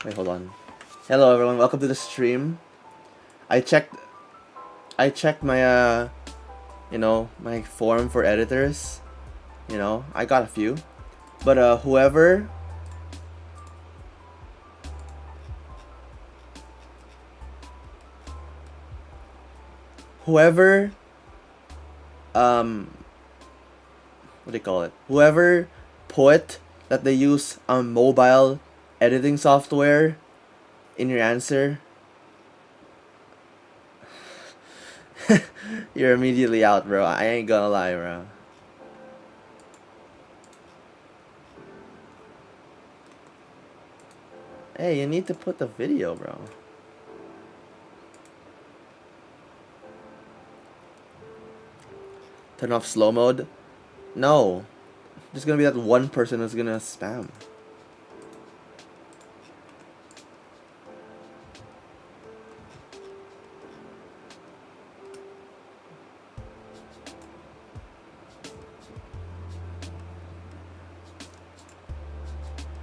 Wait, hold on. Hello everyone, welcome to the stream. I checked my my forum for editors. I got a few. But whoever what do you call it? Whoever put that they use mobile editing software in your answer, you're immediately out, bro. I ain't gonna lie, bro. Hey, you need to put the video, bro. Turn off slow mode. No. There's gonna be that one person who's gonna spam.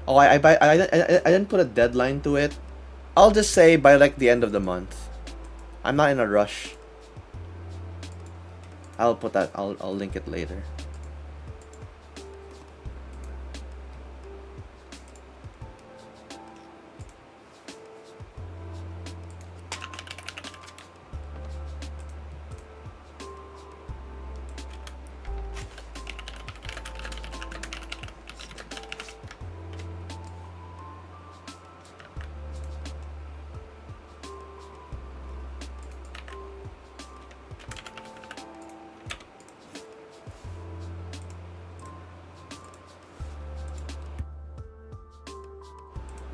Oh, I didn't put a deadline to it. I'll just say by like the end of the month. I'm not in a rush. I'll put that. I'll link it later.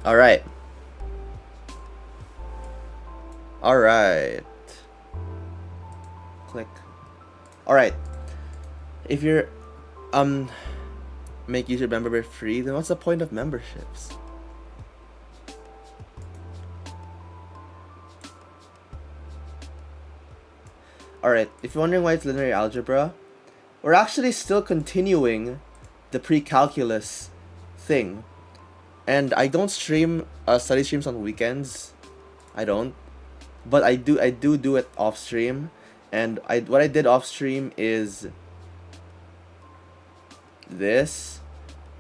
All right. All right. Click. All right. If you're make YouTube membership free, then what's the point of memberships? Alright, if you're wondering why it's linear algebra, we're actually still continuing the pre-calculus thing. And I don't stream study streams on weekends. I don't. But I do it off stream. And what I did off stream is this.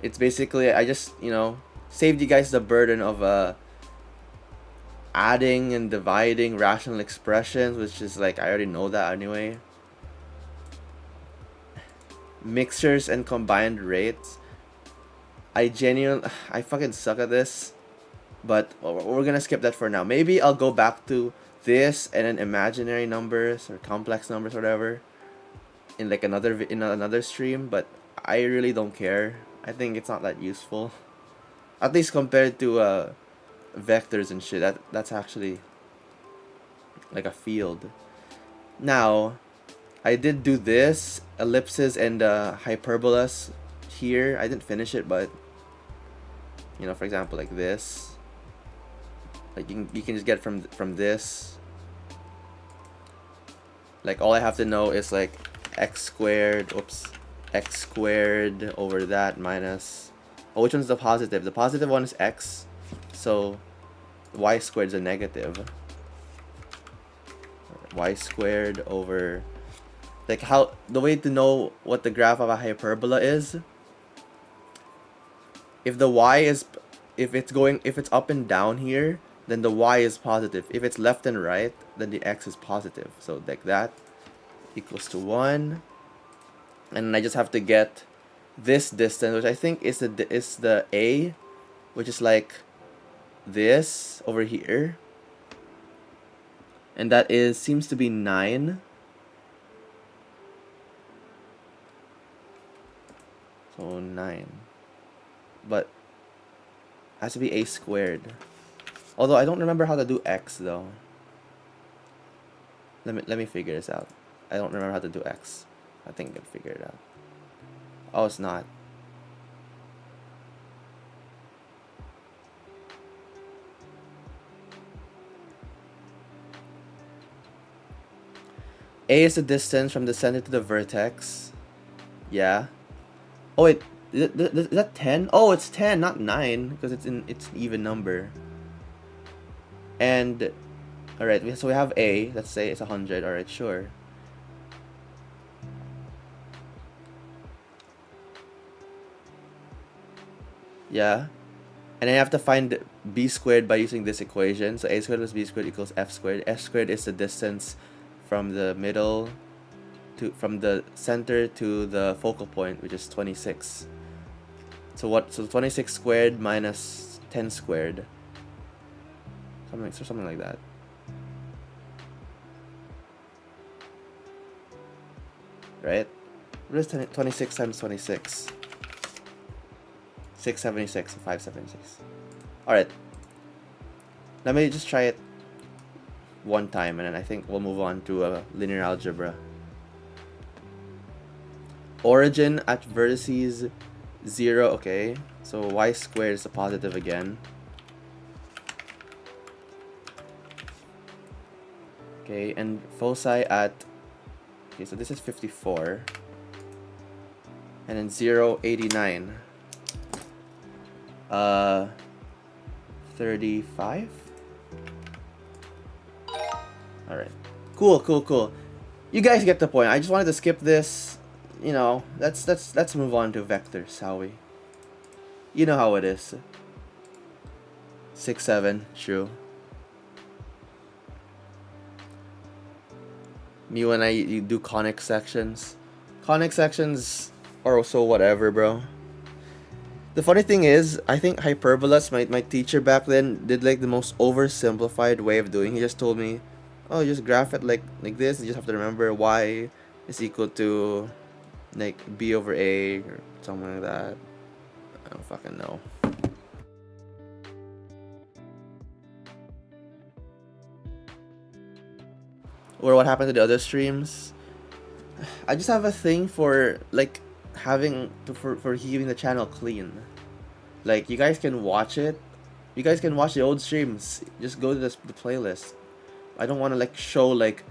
It's basically I just, saved you guys the burden of adding and dividing rational expressions, which is like I already know that anyway. Mixtures and combined rates. I fucking suck at this, but we're gonna skip that for now. Maybe I'll go back to this and then imaginary numbers or complex numbers or whatever in like another stream, but I really don't care. I think it's not that useful, at least compared to vectors and shit. That's actually like a field. Now, I did do this ellipses and hyperbolas here. I didn't finish it, but for example, like this, like you can just get from this. Like all I have to know is like x squared over that minus, which one's the positive? The positive one is x, so y squared is a negative. Y squared over, like how the way to know what the graph of a hyperbola is, if the y is, if it's up and down here, then the y is positive. If it's left and right, then the x is positive. So like that equals to 1, and I just have to get this distance, which I think is the a, which is like this over here, and that seems to be 9. So 9, but it has to be a squared. Although I don't remember how to do x though. Let me figure this out. I don't remember how to do x. I think I can figure it out. Oh, it's not. A is the distance from the center to the vertex. Yeah. Oh wait, is that 10? Oh, it's 10, not 9, because it's an even number. And all right, so we have A. Let's say it's 100. All right, sure. Yeah. And I have to find b squared by using this equation. So a squared plus b squared equals f squared. F squared is the distance from the middle from the center to the focal point, which is 26. So 26 squared minus 10 squared. Something like that. Right? What is 26 times 26? 676, 576. Alright. Let me just try it one time, and then I think we'll move on to linear algebra. Origin at vertices 0, okay. So y squared is a positive again. Okay, and foci at, okay, so this is 54. And then 0, 89. 35? Alright. Cool. You guys get the point. I just wanted to skip this. You know, let's move on to vectors, shall we? You know how it is. 6, 7, true. Me when you do conic sections. Conic sections are also whatever, bro. The funny thing is, I think hyperbolas, my teacher back then did like the most oversimplified way of doing. He just told me, oh, just graph it like this. You just have to remember y is equal to like b over a or something like that. I don't fucking know. Or what happened to the other streams? I just have a thing for like for keeping the channel clean. Like, you guys can watch it. You guys can watch the old streams. Just go to the playlist. I don't want to like show like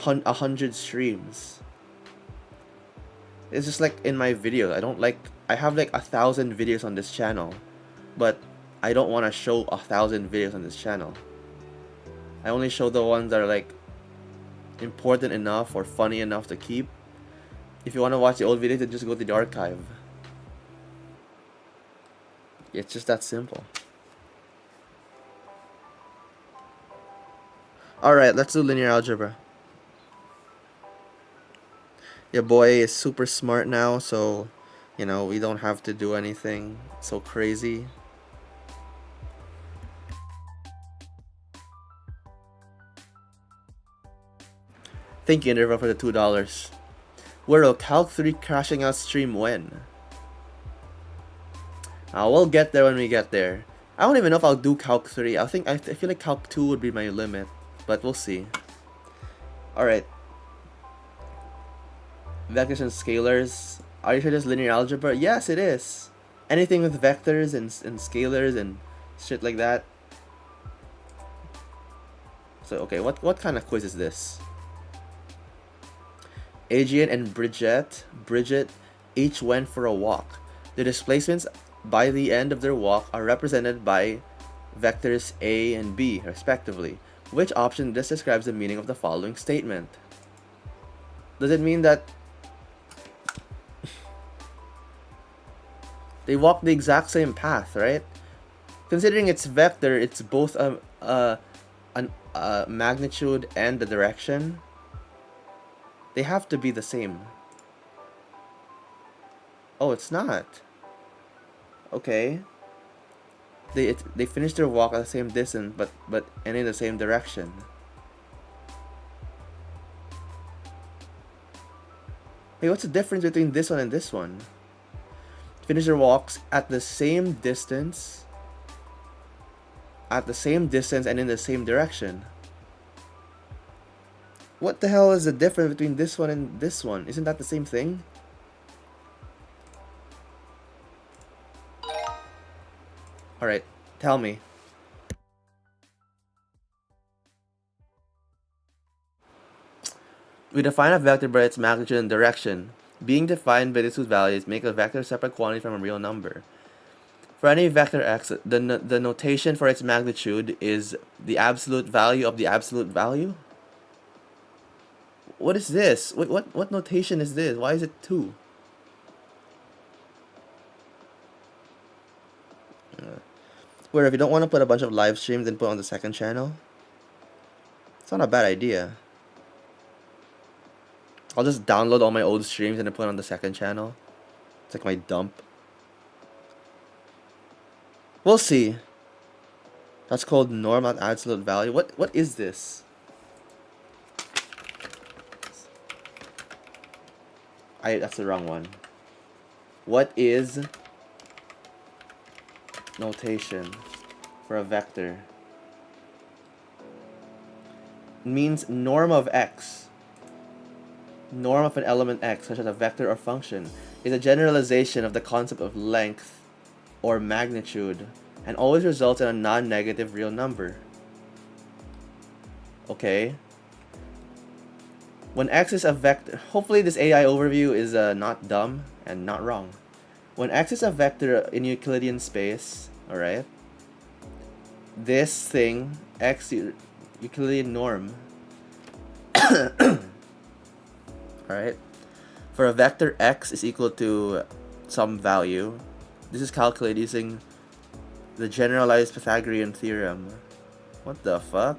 100 streams. It's just like in my videos. I have like 1,000 videos on this channel, but I don't want to show 1,000 videos on this channel. I only show the ones that are like important enough or funny enough to keep. If you want to watch the old videos, then just go to the archive. It's just that simple. Alright, let's do linear algebra. Your boy is super smart now, so, you know, we don't have to do anything so crazy. Thank you, Interval, for the $2. Whirow, Calc 3 crashing out stream when? We'll get there when we get there. I don't even know if I'll do Calc 3. I feel like Calc 2 would be my limit, but we'll see. Alright. Vectors and scalars. Are you sure this linear algebra? Yes, it is. Anything with vectors and scalars and shit like that. So, okay, what kind of quiz is this? Adrian and Bridget each went for a walk. The displacements by the end of their walk are represented by vectors A and B, respectively. Which option best describes the meaning of the following statement? Does it mean that they walk the exact same path, right? Considering it's vector, it's both a magnitude and the direction. They have to be the same. Oh, it's not. Okay. They finish their walk at the same distance, but and in the same direction. Hey, what's the difference between this one and this one? Finish their walks at the same distance. At the same distance and in the same direction. What the hell is the difference between this one and this one? Isn't that the same thing? Alright, tell me. We define a vector by its magnitude and direction. Being defined by these two values make a vector a separate quantity from a real number. For any vector x, the notation for its magnitude is the absolute value of the absolute value. What is this? What notation is this? Why is it 2? Where if you don't want to put a bunch of live streams and put on the second channel, it's not a bad idea. I'll just download all my old streams and then put on the second channel. It's like my dump. We'll see. That's called norm, not absolute value. What is this? That's the wrong one. What is notation for a vector? It means norm of x. Norm of an element x, such as a vector or function, is a generalization of the concept of length or magnitude and always results in a non-negative real number. Okay. When x is a vector, hopefully this AI overview is not dumb and not wrong. When x is a vector in Euclidean space, alright, this thing, x Euclidean norm, alright, for a vector x is equal to some value. This is calculated using the generalized Pythagorean theorem. What the fuck?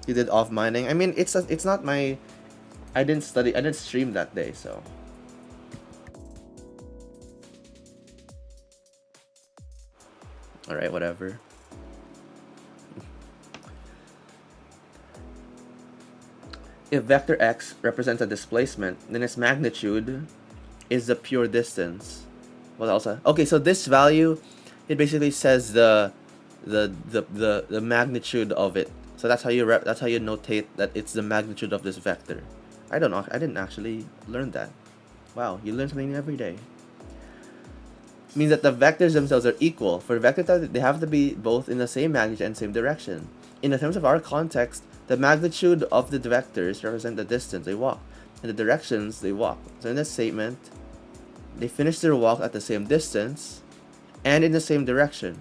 You did off mining? I mean, it's not my... I didn't stream that day, so... Alright, whatever. If vector x represents a displacement, then its magnitude is the pure distance. What else? Okay, so this value, it basically says the magnitude of it. So that's how you notate that it's the magnitude of this vector. I don't know. I didn't actually learn that. Wow, you learn something every day. It means that the vectors themselves are equal. For vector type, they have to be both in the same magnitude and same direction. In the terms of our context, the magnitude of the vectors represent the distance they walk and the directions they walk. So in this statement, they finish their walk at the same distance and in the same direction.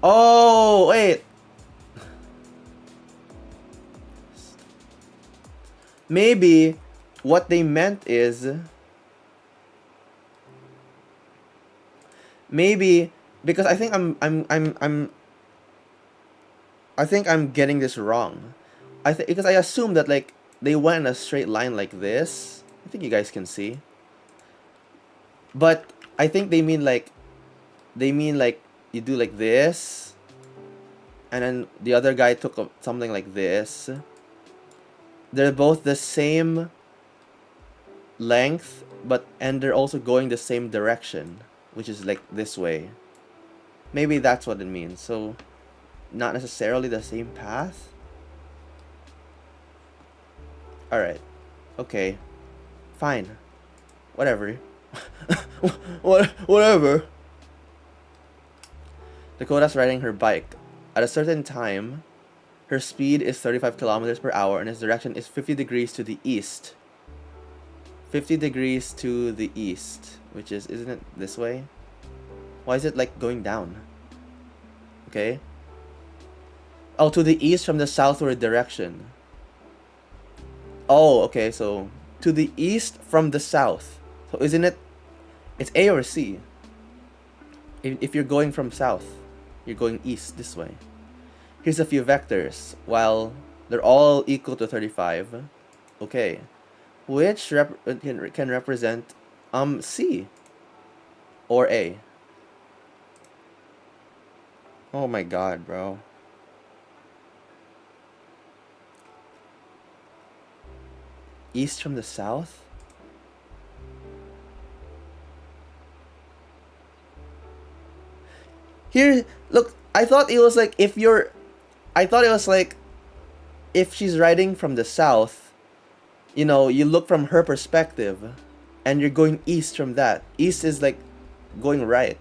Oh, wait. Maybe what they meant is maybe because I think I'm getting this wrong. Because I assume that like they went in a straight line like this. I think you guys can see. But I think they mean like you do like this, and then the other guy took something like this. They're both the same length, and they're also going the same direction, which is like this way. Maybe that's what it means. So, not necessarily the same path. Alright. Okay. Fine. Whatever. Whatever. Dakota's riding her bike. At a certain time, her speed is 35 kilometers per hour and its direction is 50 degrees to the east. 50 degrees to the east, which is, isn't it this way? Why is it like going down? Okay. Oh, to the east from the southward direction. Oh, okay, so to the east from the south. So isn't it, it's A or C? If you're going from south, you're going east this way. Here's a few vectors. While they're all equal to 35, okay, which can represent C or A. Oh my god, bro. East from the south? Here, look, I thought it was like if she's riding from the south, you know, you look from her perspective and you're going east from that. East is like going right.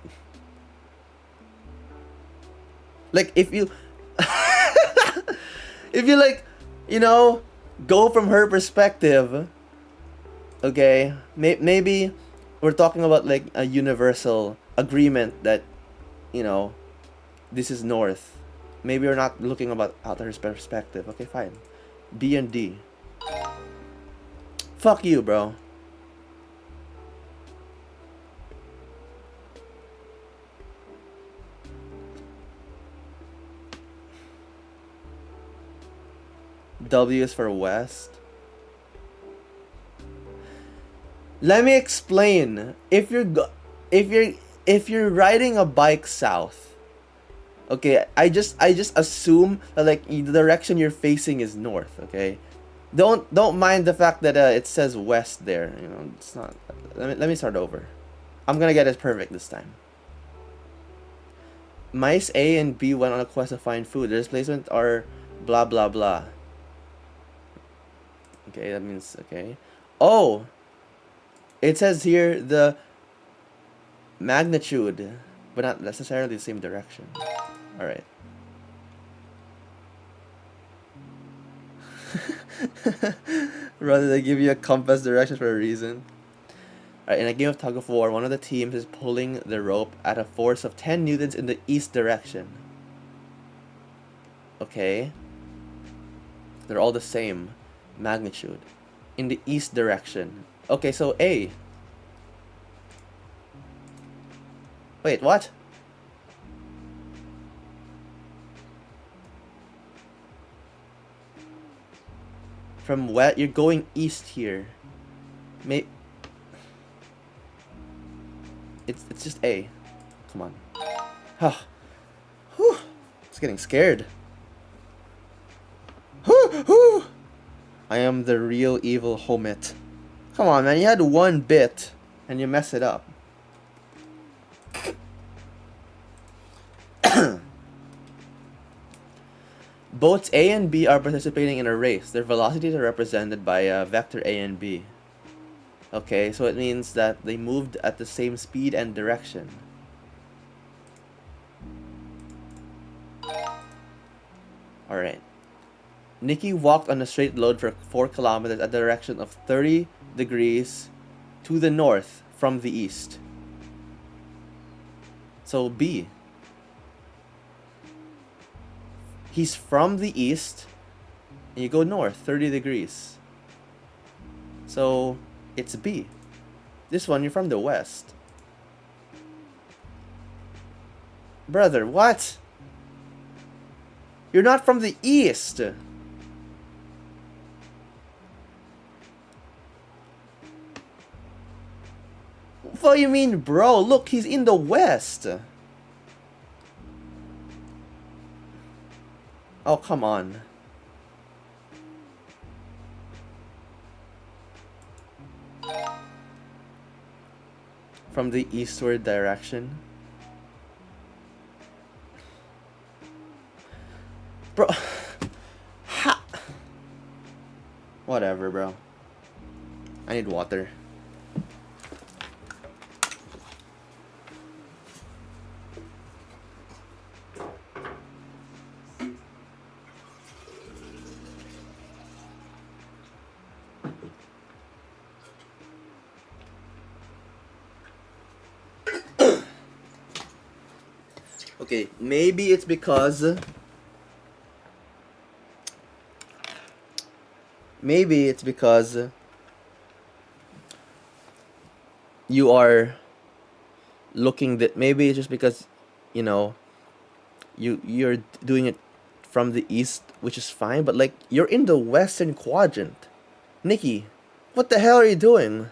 Like if you if you like, you know, go from her perspective, okay, maybe we're talking about like a universal agreement that, you know, this is north. Maybe we're not looking about out her perspective. Okay, fine. B and D. Fuck you, bro. W is for west. Let me explain. If you're riding a bike south, okay, I just assume that like the direction you're facing is north, okay? Don't mind the fact that it says west there, you know, it's not. Let me start over. I'm gonna get it perfect this time. Mice A and B went on a quest to find food. Their displacement are blah blah blah. Okay, that means okay. Oh, it says here the magnitude, but not necessarily the same direction. All right. Rather than give you a compass direction for a reason. Alright, in a game of tug of war, one of the teams is pulling the rope at a force of 10 newtons in the east direction. Okay. They're all the same magnitude. In the east direction. Okay, so A. Wait, what? From west, you're going east here. It's just A. Come on. Huh. Whew. It's getting scared. Whew. I am the real evil Homit. Come on, man. You had one bit and you mess it up. Boats A and B are participating in a race. Their velocities are represented by vector A and B. Okay, so it means that they moved at the same speed and direction. Alright. Nikki walked on a straight load for 4 kilometers at the direction of 30 degrees to the north from the east. So B. He's from the east, and you go north 30 degrees. So it's B. This one, you're from the west. Brother, what? You're not from the east. What do you mean, bro? Look, he's in the west. Oh, come on. From the eastward direction. Bro. Ha. Whatever, bro. I need water. Okay, maybe it's because you are looking that maybe it's just because, you know, you're doing it from the east, which is fine, but like you're in the western quadrant. Nikki, what the hell are you doing?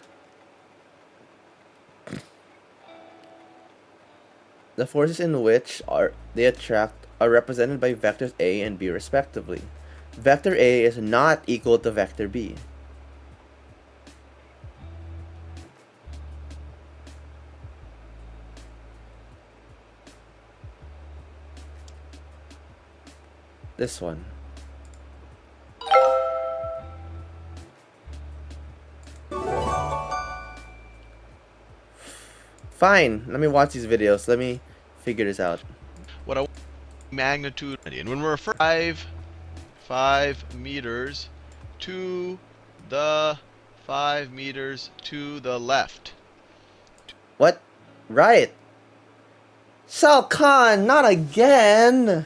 The forces in which they attract are represented by vectors A and B respectively. Vector A is not equal to vector B. This one. Fine, let me watch these videos. Let me figure this out. What I magnitude. And when we're referring 5 meters to the 5 meters to the left. What? Right. Shao Kahn, not again.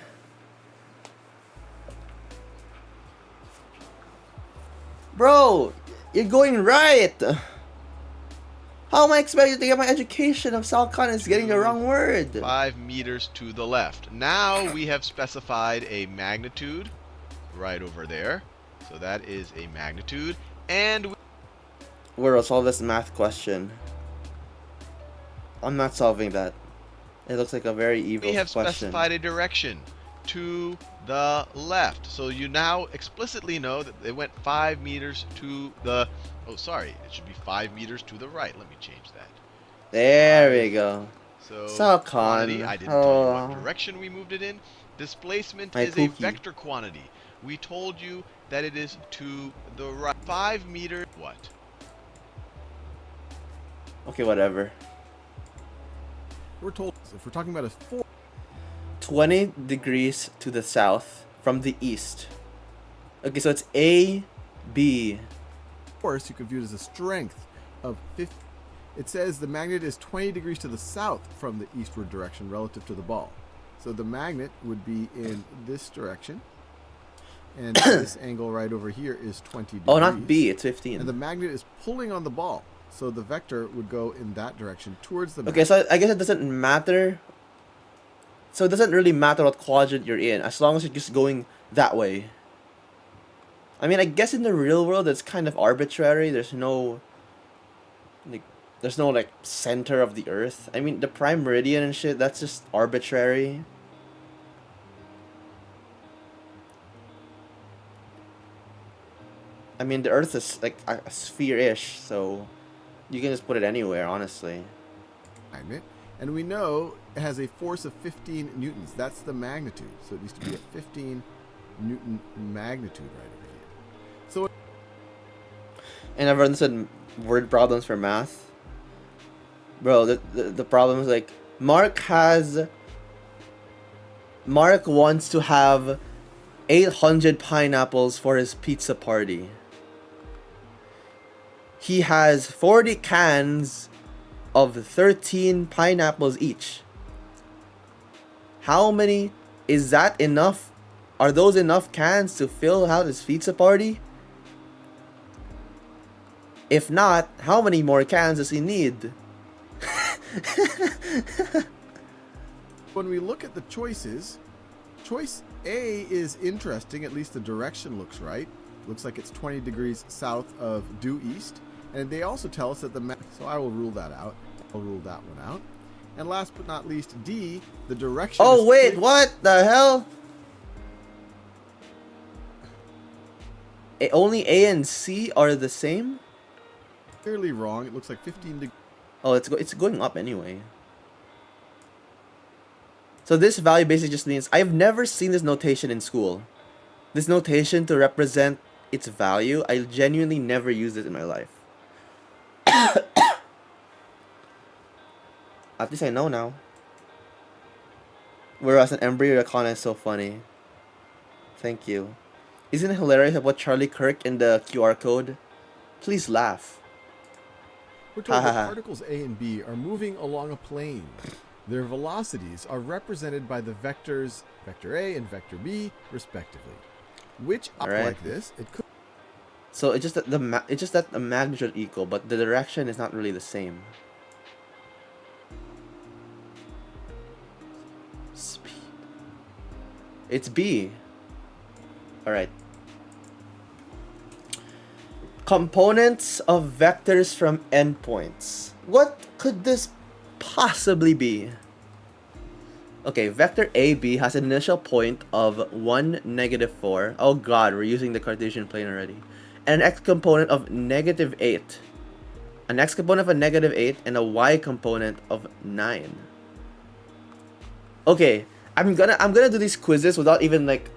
Bro, you're going right. How am I expected to get my education if Shao Kahn is getting the wrong word? 5 meters to the left. Now we have specified a magnitude right over there. So that is a magnitude. And We'll solve this math question. I'm not solving that. It looks like a very evil question. we have specified a direction to the left. So you now explicitly know that they went 5 meters to the... Oh, sorry. It should be 5 meters to the right. Let me change that. There we go. So quantity, I didn't tell you Oh. what direction we moved it in. Displacement My is cookie. a vector quantity. We told you that it is to the right. 5 meters. What? Okay, whatever. We're told if we're talking about a 20 degrees to the south from the east. Okay, so it's A, B. force, you could view it as a strength of 50. It says the magnet is 20 degrees to the south from the eastward direction relative to the ball. So the magnet would be in this direction. And this angle right over here is 20 degrees. Oh, not B, it's 15. And the magnet is pulling on the ball. So the vector would go in that direction towards the Okay, so I guess it doesn't matter. So it doesn't really matter what quadrant you're in, as long as you're just going that way. I mean, I guess in the real world, it's kind of arbitrary. There's no like center of the earth. I mean, the prime meridian and shit, that's just arbitrary. I mean, the earth is like a sphere-ish, so you can just put it anywhere, honestly. magnet. And we know it has a force of 15 newtons. That's the magnitude. So it needs to be a 15 newton magnitude right over here. So And everyone said word problems for math. Bro, the problem is like Mark wants to have 800 pineapples for his pizza party. He has 40 cans of 13 pineapples each. How many? Is that enough? Are those enough cans to fill out his pizza party? If not, how many more cans does he need? when we look at the choices, choice A is interesting. At least the direction looks right. Looks like it's 20 degrees south of due east. And they also tell us that so I will rule that out. I'll rule that one out. And last but not least, D, the direction. Oh wait, what the hell? Only A and C are the same? Clearly wrong. It looks like 15 degrees. Oh, it's going up anyway. So this value basically just means I've never seen this notation in school. This notation to represent its value, I genuinely never used it in my life. At least I know now. Whereas an embryo recon is so funny. Thank you. Isn't it hilarious about Charlie Kirk in the QR code? Please laugh. We're told that particles A and B are moving along a plane. Their velocities are represented by the vectors vector A and vector B, respectively. Which up Alright. like this, it could. So it's just that the magnitude equal, but the direction is not really the same. Speed. It's B. Alright. Components of vectors from endpoints. What could this possibly be? Okay, vector AB has an initial point of 1, -4. Oh god, we're using the Cartesian plane already. And an x component of -8. An x component of a -8 and a y component of 9. Okay, I'm gonna do these quizzes without even like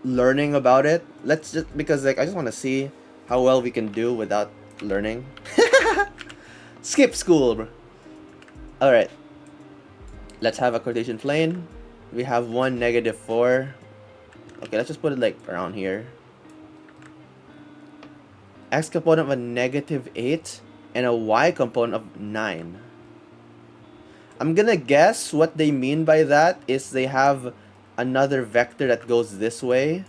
learning about it. Let's just because like I just want to see how well we can do without learning. Skip school, bro. All right. Let's have a Cartesian plane. We have 1, -4. Okay, let's just put it like around here. X component of a -8 and a Y component of 9. I'm gonna guess what they mean by that is they have another vector that goes this way.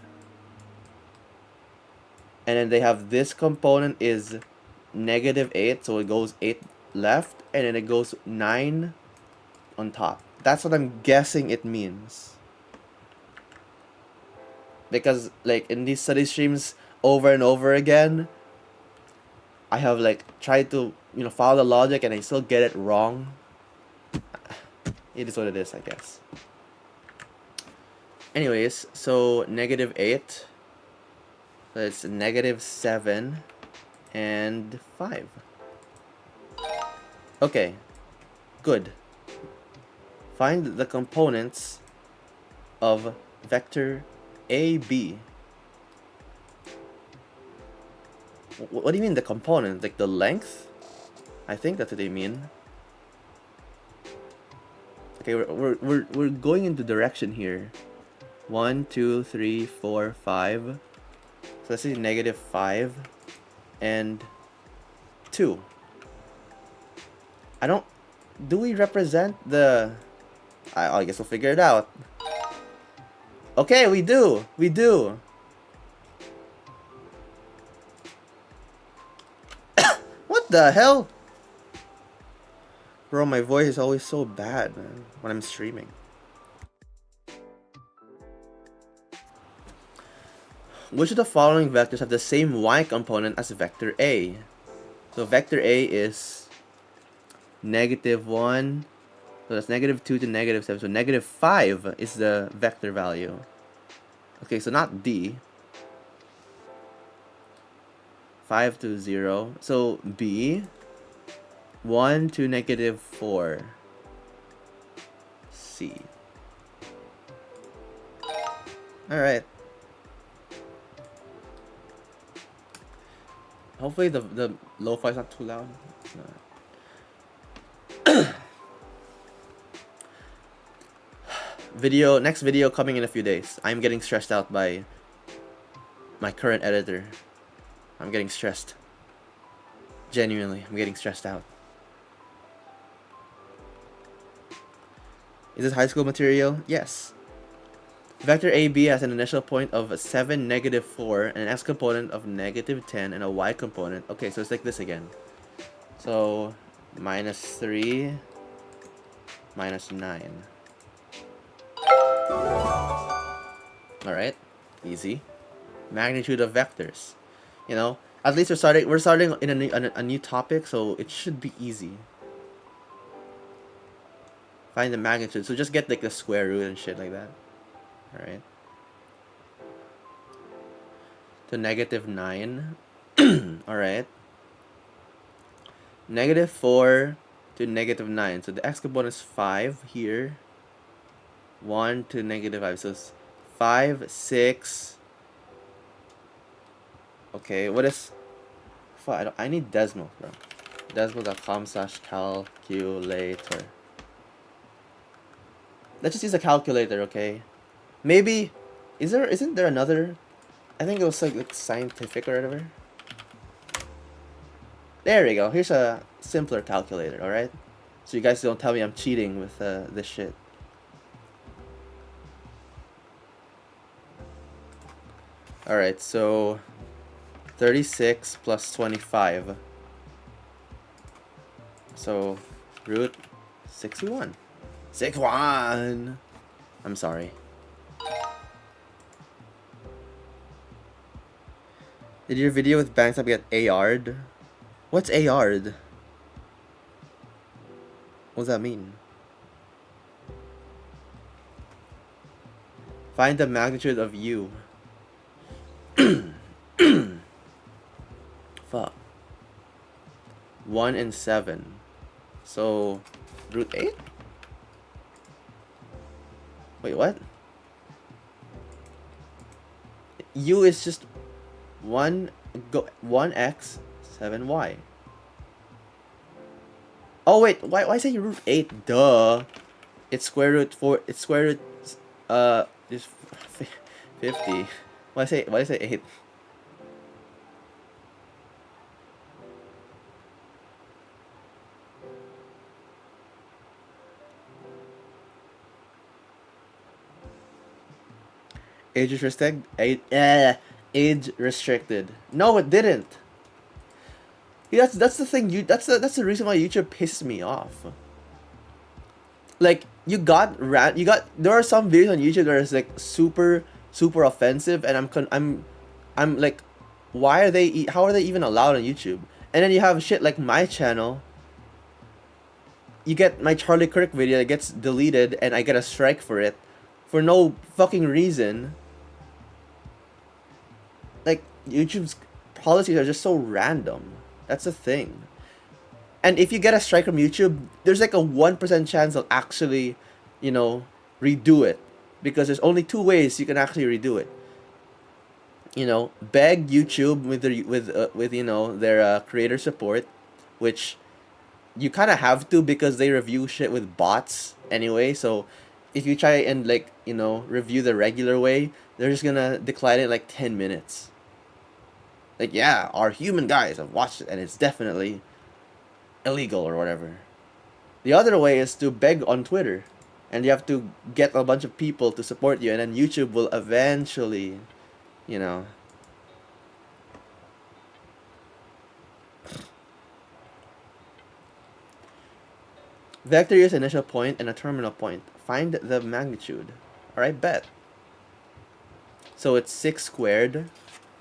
And then they have this component is -8, so it goes 8 left, and then it goes 9 on top. That's what I'm guessing it means. Because like in these study streams over and over again, I have like tried to, follow the logic and I still get it wrong. It is what it is, I guess. Anyways, so -8. So it's -7 and 5. Okay, good. Find the components of vector AB. What do you mean the component? Like the length? I think that's what they mean. Okay, we're going into direction here. 1, 2, 3, 4, 5. So let's say -5 and 2. Do we represent the... I guess we'll figure it out. Okay, we do. We do. What the hell? Bro, my voice is always so bad, man, when I'm streaming. Which of the following vectors have the same y component as vector A? So vector A is -1. So that's -2 to -7. So -5 is the vector value. Okay, so not D. 5 to 0. So B. 1 to -4. C. Alright. Hopefully the lo-fi is not too loud. Next video coming in a few days. I'm getting stressed out by my current editor. I'm getting stressed. Genuinely, I'm getting stressed out. Is this high school material? Yes. Vector AB has an initial point of 7, -4, and an x component of -10, and a y component. Okay, so it's like this again. So, -3, -9. Alright, easy. Magnitude of vectors. At least we're starting in a new topic, so it should be easy. Find the magnitude. So just get like the square root and shit like that. Alright. To -9. Alright. -4 to -9. So the x component is 5 here. 1 to -5. So it's 5, 6. Okay, what is... Fuck, I need Desmo, bro. Desmo.com/calculator. Let's just use a calculator, okay? Maybe... Isn't there another... I think it was like scientific or whatever. There we go. Here's a simpler calculator, alright? So you guys don't tell me I'm cheating with this shit. Alright, so... 36 plus 25. So, root 61. 61! I'm sorry. Did your video with Banks up get AR'd? What's AR'd? What does that mean? Find the magnitude of U. Fuck. 1 and 7. So, root 8? Wait, what? U is just 1x, 7y. Oh wait, why say root 8? Duh. It's square root 4. It's square root just 50. Why say 8? Age restricted. Age restricted. No, it didn't. Yeah, that's the thing. That's the reason why YouTube pisses me off. Like you got there are some videos on YouTube that is like super offensive, and I'm like, why are how are they even allowed on YouTube? And then you have shit like my channel. You get my Charlie Kirk video that gets deleted, and I get a strike for it, for no fucking reason. Like YouTube's policies are just so random. That's the thing. And if you get a strike from YouTube, there's like a 1% chance they'll actually, you know, redo it, because there's only two ways you can actually redo it. You know, beg YouTube with you know their creator support, which you kind of have to because they review shit with bots anyway. So if you try and like you know review the regular way, they're just gonna decline it in like 10 minutes. Like, yeah, our human guys have watched it and it's definitely illegal or whatever. The other way is to beg on Twitter, and you have to get a bunch of people to support you, and then YouTube will eventually, you know. Vector is an initial point and a terminal point. Find the magnitude. Alright, bet. So it's 6 squared.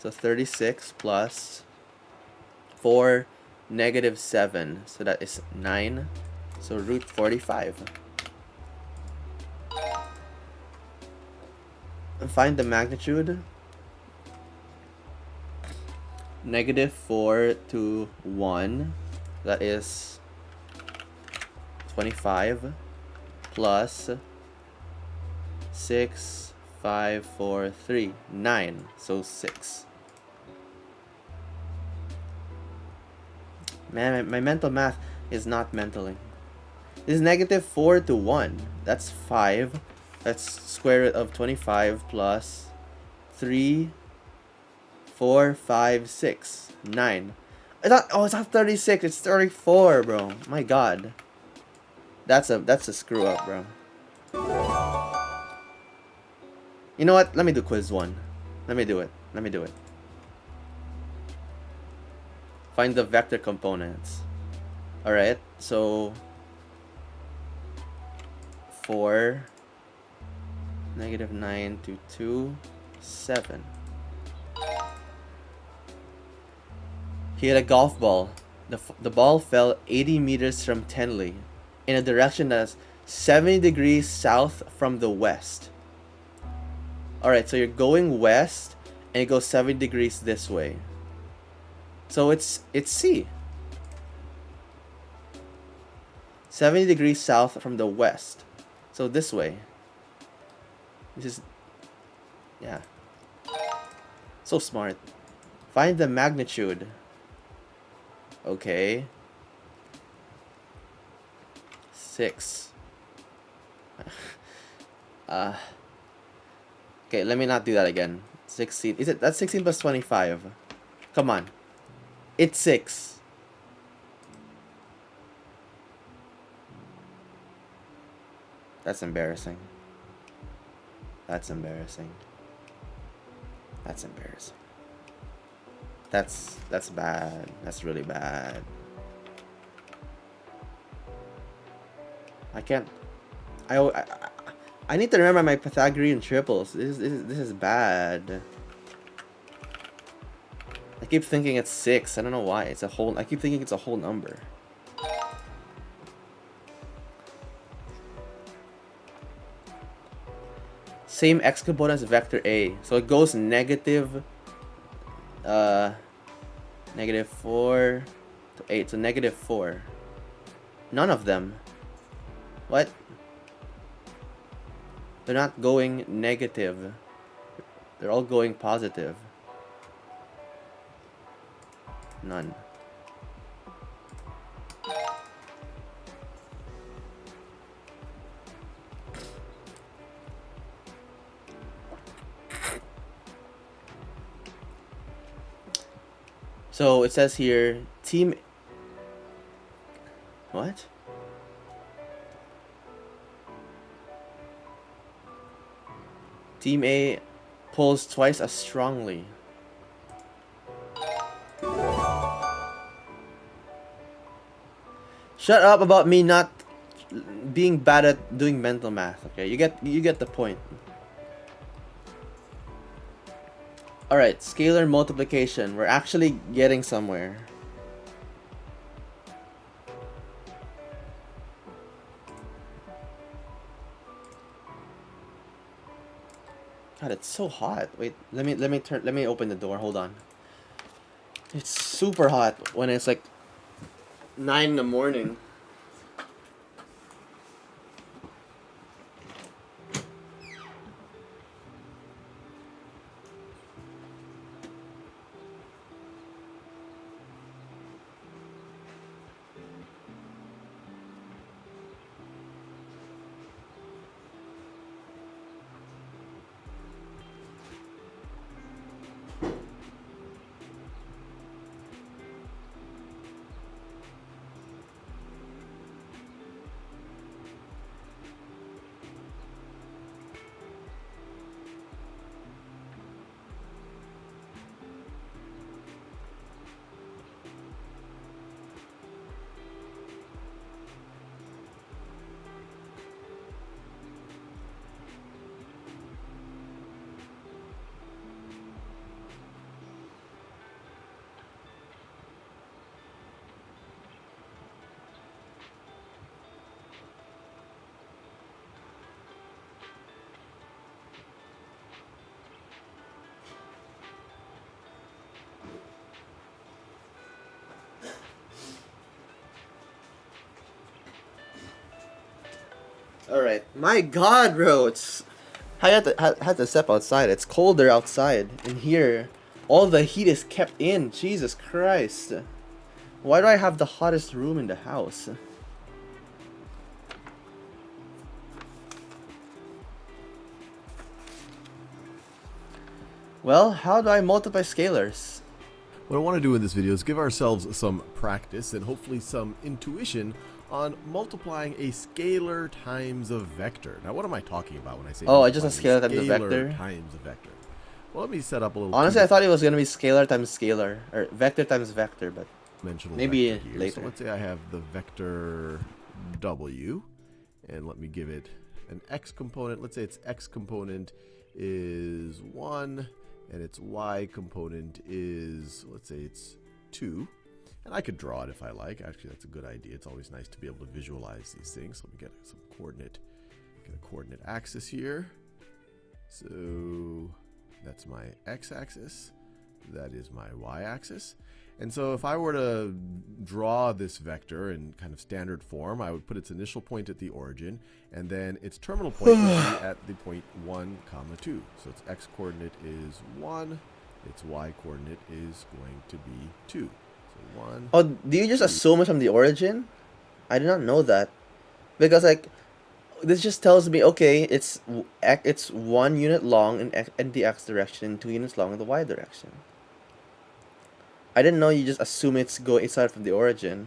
So 36 plus 4 negative 7. So that is 9. So root 45. And find the magnitude. Negative 4 to 1. That is 25 plus 6, 5, 4, 3, 9. So 6. Man, my mental math is not mentaling. This is negative 4 to 1. That's 5. That's square root of 25 plus 3, 4, 5, 6, 9. It's not 36, it's 34, bro. My god. That's a screw up, bro. You know what? Let me do quiz 1. Let me do it. Find the vector components. Alright, so 4, negative 9 to 2, 7. He had a golf ball. The ball fell 80 meters from Tenley in a direction that's 70 degrees south from the west. Alright, so you're going west and it goes 70 degrees this way. So it's C. 70 degrees south from the west. So this way. This is, yeah. So smart. Find the magnitude. Okay. 6. Okay, let me not do that again. 16. Is it? That's 16 plus 25. Come on. It's 6. That's embarrassing. That's embarrassing. That's embarrassing. That's bad. That's really bad. I can't. I need to remember my Pythagorean triples. This is bad. I keep thinking it's 6. I don't know why. It's a whole. I keep thinking it's a whole number. Same x component as vector A. So it goes negative. Negative 4 to 8. So negative 4. None of them. What? They're not going negative. They're all going positive. None. So it says here, team. What? Team A pulls twice as strongly. Shut up about me not being bad at doing mental math. Okay, you get the point. All right, scalar multiplication. We're actually getting somewhere. God, it's so hot. Wait, let me open the door. Hold on. It's super hot when it's like 9 in the morning. All right. My God, bro, it's I had to step outside. It's colder outside. In here, all the heat is kept in. Jesus Christ. Why do I have the hottest room in the house? Well, how do I multiply scalars? What I want to do in this video is give ourselves some practice and hopefully some intuition on multiplying a scalar times a vector. Now, what am I talking about when I say Just a multiplying scalar times a vector? times a vector. Well, let me set up a little. Honestly, I thought it was gonna be scalar times scalar or vector times vector, but Dimensional maybe vector here. later. So let's say I have the vector W, and let me give it an x component. Let's say its x component is 1, and its y component is, let's say it's 2. And I could draw it if I like. Actually, that's a good idea. It's always nice to be able to visualize these things. Let me get some get a coordinate axis here. So that's my x-axis. That is my y-axis. And so if I were to draw this vector in kind of standard form, I would put its initial point at the origin, and then its terminal point would be at the point 1, 2. So its x-coordinate is 1, its y-coordinate is going to be 2. So 1. Oh, do you just 2. assume it from the origin? I did not know that. Because, like, this just tells me, okay, it's 1 unit long in the x direction and 2 units long in the y direction. I didn't know you just assume it's started from the origin.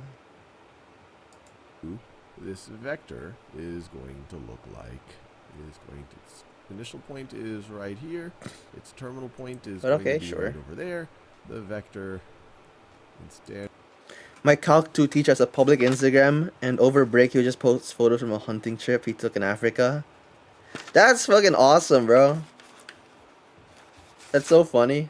This vector is going to look like, its initial point is right here, its terminal point is going to be right over there. The vector instead. My Calc 2 teacher has a public Instagram, and over break he'll just post photos from a hunting trip he took in Africa. That's fucking awesome, bro. That's so funny.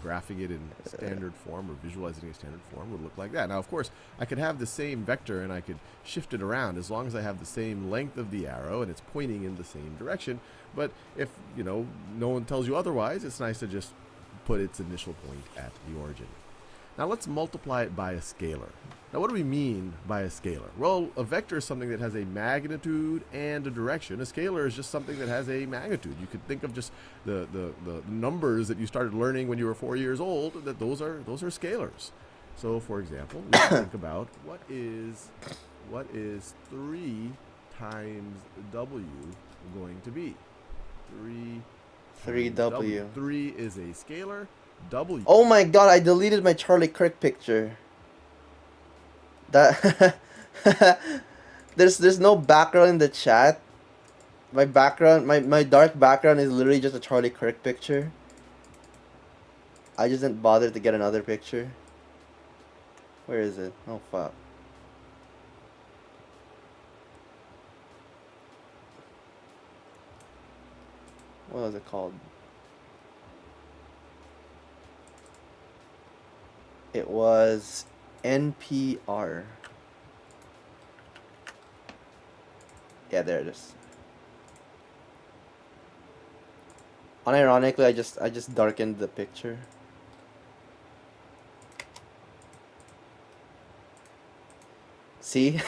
Graphing it in standard form or visualizing a standard form would look like that. Now, of course, I could have the same vector and I could shift it around as long as I have the same length of the arrow and it's pointing in the same direction. But if, no one tells you otherwise, it's nice to just put its initial point at the origin. Now let's multiply it by a scalar. Now what do we mean by a scalar? Well, a vector is something that has a magnitude and a direction. A scalar is just something that has a magnitude. You could think of just the numbers that you started learning when you were 4 years old, that those are scalars. So for example, we can think about what is 3 times W going to be? 3W. 3 is a scalar. W. Oh my god, I deleted my Charlie Kirk picture. That there's no background in the chat. My background, my dark background is literally just a Charlie Kirk picture. I just didn't bother to get another picture. Where is it? Oh fuck. What was it called? It was NPR. Yeah, there it is. Unironically, I just darkened the picture. See?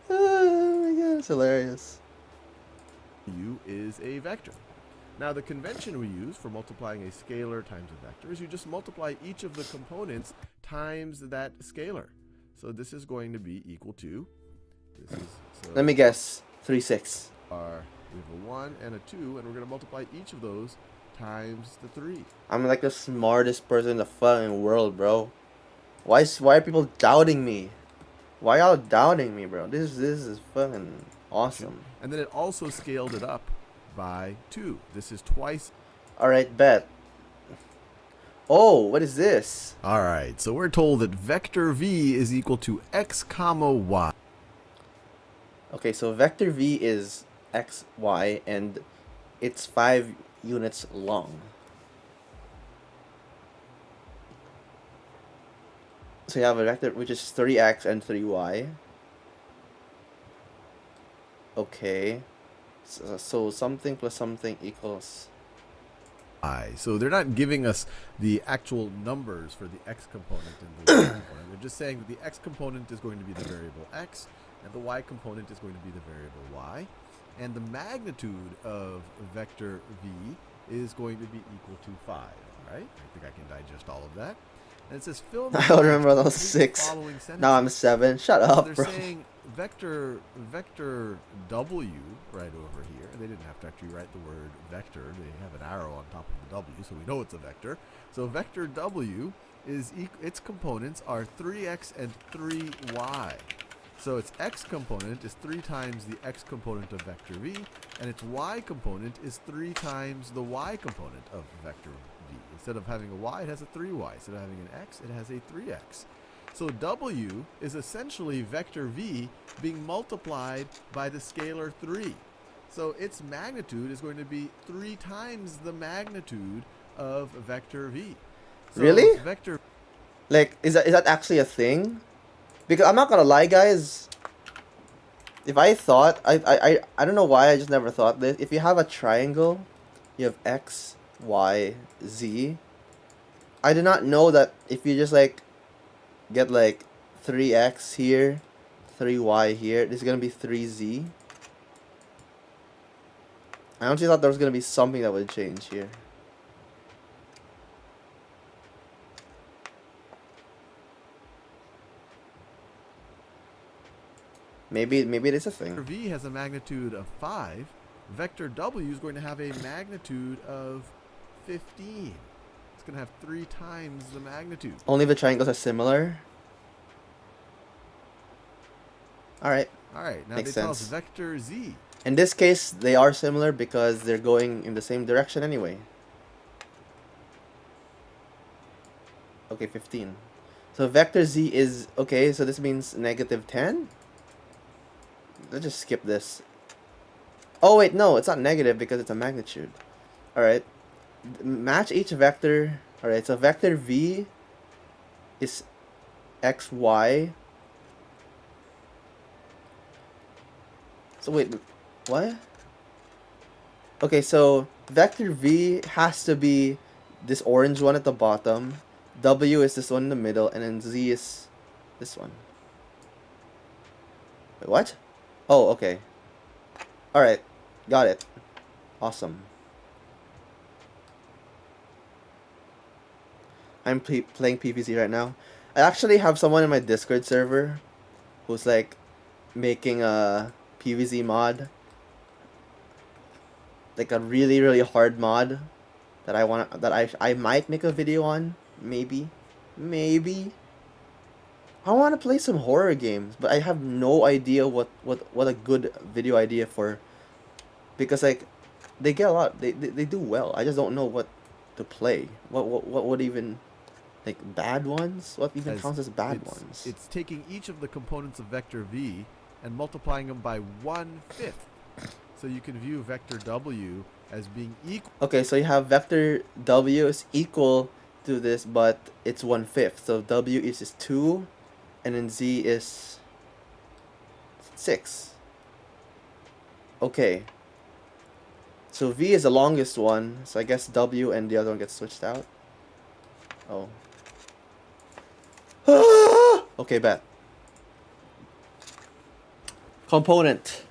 Oh my god, it's hilarious. U is a vector. Now the convention we use for multiplying a scalar times a vector is you just multiply each of the components times that scalar. So this is going to be equal to, this is, so Let me guess. 3, 6. we have a 1 and a 2, and we're going to multiply each of those times the 3. I'm like the smartest person in the fucking world, bro. Why are people doubting me? Why y'all doubting me, bro? This is fucking awesome. And then it also scaled it up by 2. This is twice. Alright, bet. Oh, what is this? All right, so we're told that vector v is equal to x comma y. Okay, so vector v is x, y, and it's 5 units long. So you have a vector which is 3x and 3y. Okay. So something plus something equals... So they're not giving us the actual numbers for the x component and the y component. They're just saying that the x component is going to be the variable x, and the y component is going to be the variable y. And the magnitude of vector v is going to be equal to 5. All right? I think I can digest all of that. And it says fill in the I don't remember blanks those between the 6. following sentences. Now I'm 7. Shut So up, they're bro. saying vector w right over here. They didn't have to actually write the word vector. They have an arrow on top of the w, so we know it's a vector. So vector w is its components are 3x and 3y. So its x component is 3 times the x component of vector v, and its y component is 3 times the y component of vector v. Instead of having a y, it has a 3y. Instead of having an x, it has a 3x. So w is essentially vector v being multiplied by the scalar 3. So its magnitude is going to be 3 times the magnitude of vector v. So Really? Vector. Like, is that actually a thing? Because I'm not gonna lie, guys. If I thought, I don't know why I just never thought this. If you have a triangle, you have x, y, z. I did not know that if you just like get like 3x here, 3y here, this is gonna be 3z. I honestly thought there was gonna be something that would change here. Maybe it is a Vector thing. v has a magnitude of 5. Vector w is going to have a magnitude of 15. It's going to have 3 times the magnitude. Only the triangles are similar. Alright. All right, now Makes they tell us sense. vector z. In this case, they are similar because they're going in the same direction anyway. Okay, 15. So vector z is... Okay, so this means negative 10? Let's just skip this. Oh wait, no, it's not negative because it's a magnitude. Alright. Match each vector. Alright, so vector v is xy. So wait, what? Okay, so vector v has to be this orange one at the bottom. W is this one in the middle, and then z is this one. Wait, what? Oh, okay. Alright, got it. Awesome. I'm playing PVZ right now. I actually have someone in my Discord server who's like making a PVZ mod. Like a really, really hard mod. that I might make a video on. Maybe. I want to play some horror games, but I have no idea what a good video idea for, because like they get a lot, they do well. I just don't know what to play. What even, like, bad ones? What even counts as bad ones? It's taking each of the components of vector v and multiplying them by 1/5. So you can view vector w as being equal. Okay, so you have vector w is equal to this, but it's 1/5. So w is 2, and then z is 6. Okay. So v is the longest one, so I guess w and the other one gets switched out. Oh. Okay, bet. Component.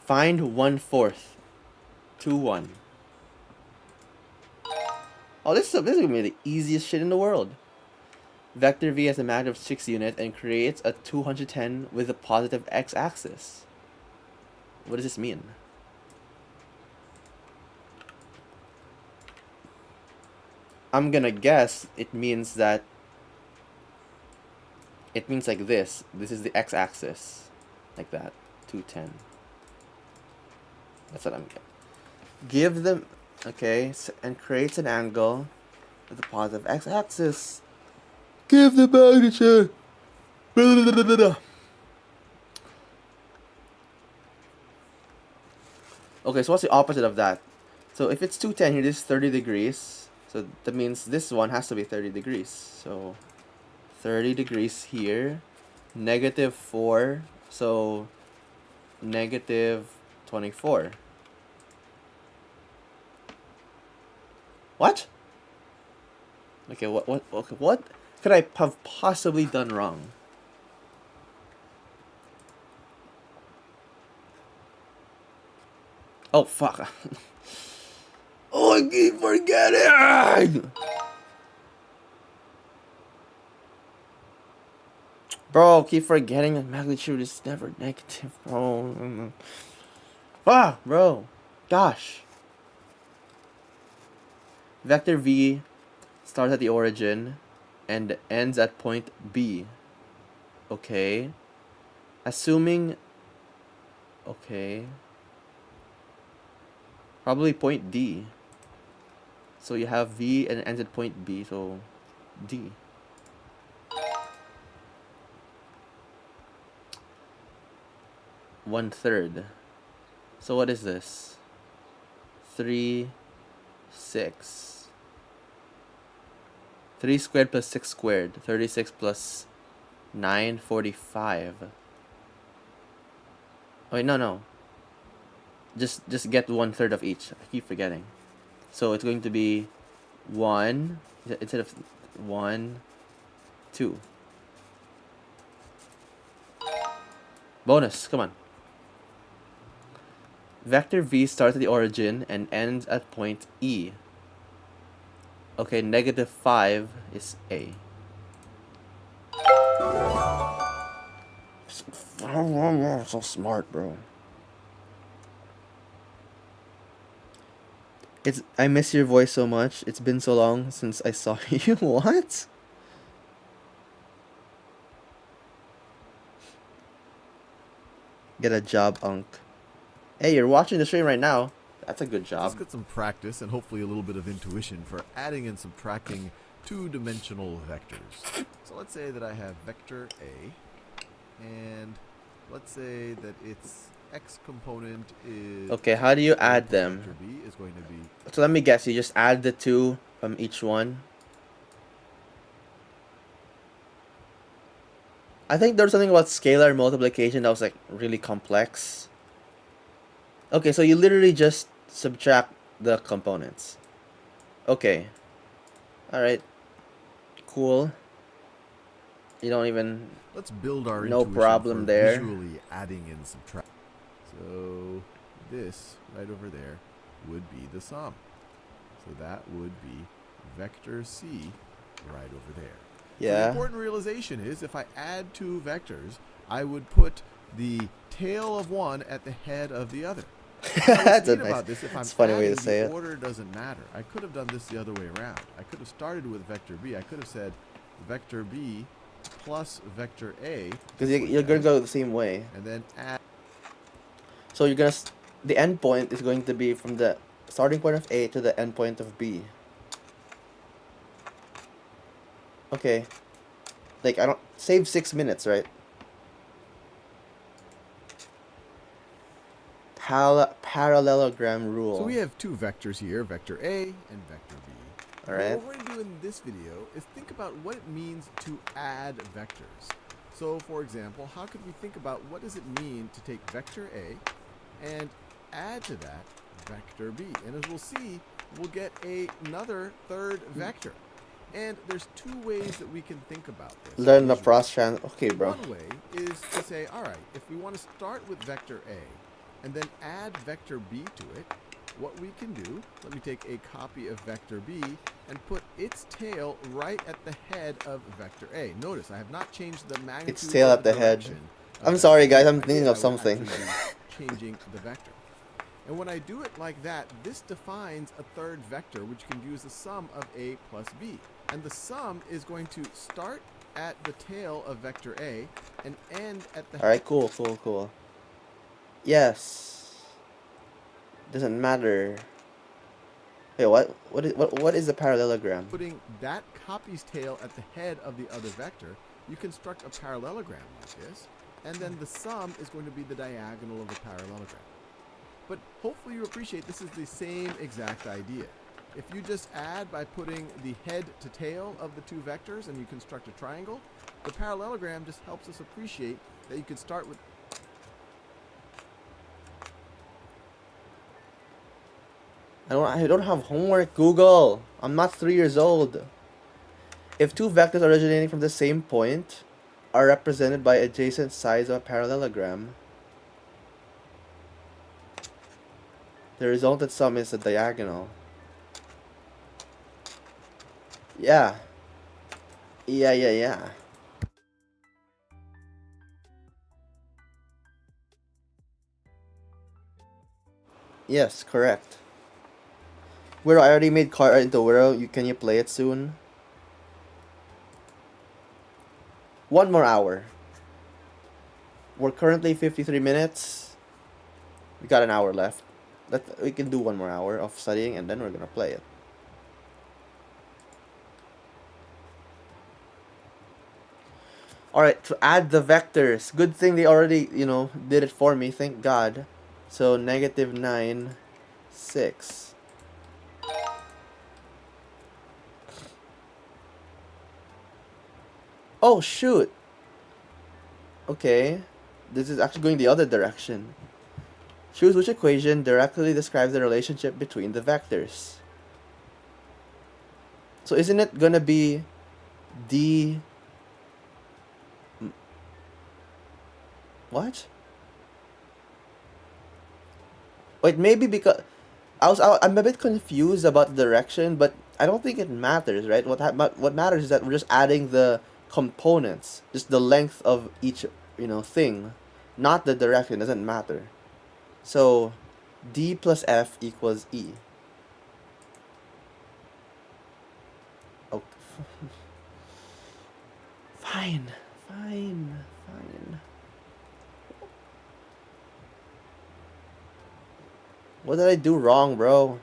Find 1/4. 2, 1. Oh, this is gonna be the easiest shit in the world. Vector v has a magnitude of 6 units and creates a 210 with a positive x-axis. What does this mean? I'm gonna guess it means that it means like this. This is the x-axis, like that. 210. That's what I'm getting. Give them, okay, and creates an angle with a positive x-axis. Give the magnitude. Okay, so what's the opposite of that? So if it's 210 here, this is 30 degrees. So that means this one has to be 30 degrees. So 30 degrees here. -4. So -24. What? Okay, what could I have possibly done wrong? Oh, fuck. Oh, I keep forgetting! Bro, keep forgetting that magnitude is never negative, bro. Ah, bro. Gosh. Vector v starts at the origin and ends at point B. Okay. Assuming... Okay. Probably point D. So you have V and it ends at point B, so D. One third. So what is this? 3, 6. 3 squared plus 6 squared. 36 plus 9, 45. Oh, wait, no. Just get 1/3 of each. I keep forgetting. So it's going to be 1 instead of 1, 2. Bonus, come on. Vector v starts at the origin and ends at point E. Okay, -5 is A. So smart, bro. I miss your voice so much. It's been so long since I saw you. What? Get a job, Unk. Hey, you're watching the stream right now. That's a good job. Let's get some practice and hopefully a little bit of intuition for adding and subtracting two-dimensional vectors. So let's say that I have vector A, and let's say that its x component is... Okay, how do you add them? Vector B is going to be... So let me guess, you just add the 2 from each one? I think there's something about scalar multiplication that was like really complex. Okay, so you literally just subtract the components. Okay. Alright. Cool. You don't even... Let's build our no intuition problem for there. Visually adding and subtracting. So this right over there would be the sum. So that would be vector C right over there. So the Yeah. important realization is if I add two vectors, I would put the tail of one at the head of the other. That's a What's neat nice. about this, if I'm It's a funny way adding, to say the it. order doesn't matter. I could have done this the other way around. I could have started with vector b. I could have said vector b plus vector a. Because you're gonna go the same way. And then add. So you're gonna. The end point is going to be from the starting point of A to the end point of B. Okay. Like, I don't. Save 6 minutes, right? Parallelogram rule. So we have two vectors here, vector a and vector b. Alright. What we're going to do in this video is think about what it means to add vectors. So, for example, how could we think about what does it mean to take vector a and add to that vector b? And as we'll see, we'll get another third vector. And there's two ways that we can think about this. Learn the cross-trans. Okay, bro. One way is to say, all right, if we want to start with vector a and then add vector b to it, what we can do, let me take a copy of vector b and put its tail right at the head of vector a. Notice I have not changed the magnitude. Its tail or at the head. direction of I'm vector sorry, A. guys. I'm If I thinking did, of I would something. actually be changing the vector. And when I do it like that, this defines a third vector, which can use the sum of a plus b. And the sum is going to start at the tail of vector a and end at the. Alright, cool. Yes. Doesn't matter. Wait, what? What is the parallelogram? Putting that copy's tail at the head of the other vector, you construct a parallelogram like this, and then the sum is going to be the diagonal of the parallelogram. But hopefully you appreciate this is the same exact idea. If you just add by putting the head to tail of the two vectors and you construct a triangle, the parallelogram just helps us appreciate that you can start with. I don't have homework, Google. I'm not 3 years old. If two vectors originating from the same point are represented by adjacent sides of a parallelogram, the resultant sum is a diagonal. Yeah. Yes, correct. Whirow, I already made card into Whirow. Can you play it soon? 1 more hour. We're currently 53 minutes. We got an hour left. We can do 1 more hour of studying and then we're gonna play it. Alright, to add the vectors. Good thing they already, did it for me. Thank God. So, -9, 6. Oh, shoot. Okay. This is actually going the other direction. Choose which equation directly describes the relationship between the vectors. So isn't it gonna be d... What? Wait, maybe because... I'm a bit confused about the direction, but I don't think it matters, right? What matters is that we're just adding the components, just the length of each thing, not the direction. Doesn't matter. So d plus f equals e. Oh. Fine. What did I do wrong, bro?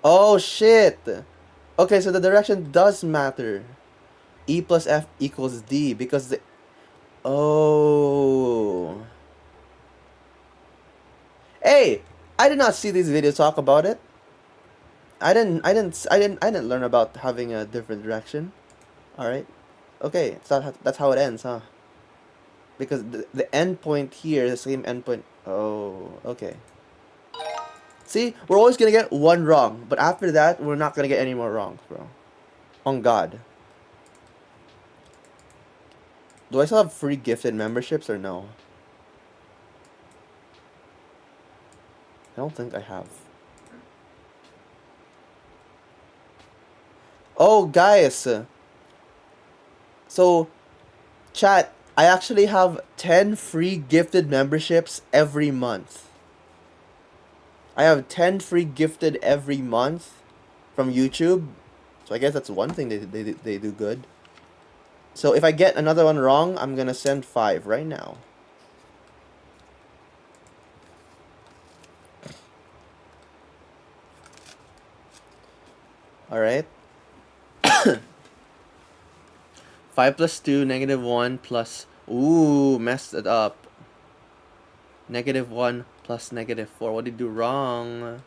Oh, shit. Okay, so the direction does matter. E plus F equals D because the... Oh. Hey, I did not see these videos talk about it. I didn't learn about having a different direction. All right. Okay, so that's how it ends, huh? Because the end point here is the same end point. Oh, okay. See, we're always gonna get one wrong, but after that, we're not gonna get any more wrongs, bro. On God. Do I still have free gifted memberships or no? I don't think I have. Oh, guys. So, chat, I actually have 10 free gifted memberships every month. I have 10 free gifted every month from YouTube. So I guess that's one thing they do good. So if I get another one wrong, I'm gonna send 5 right now. Alright. 5 plus 2, negative 1 plus... Ooh, messed it up. Negative 1 plus negative 4. What did you do wrong?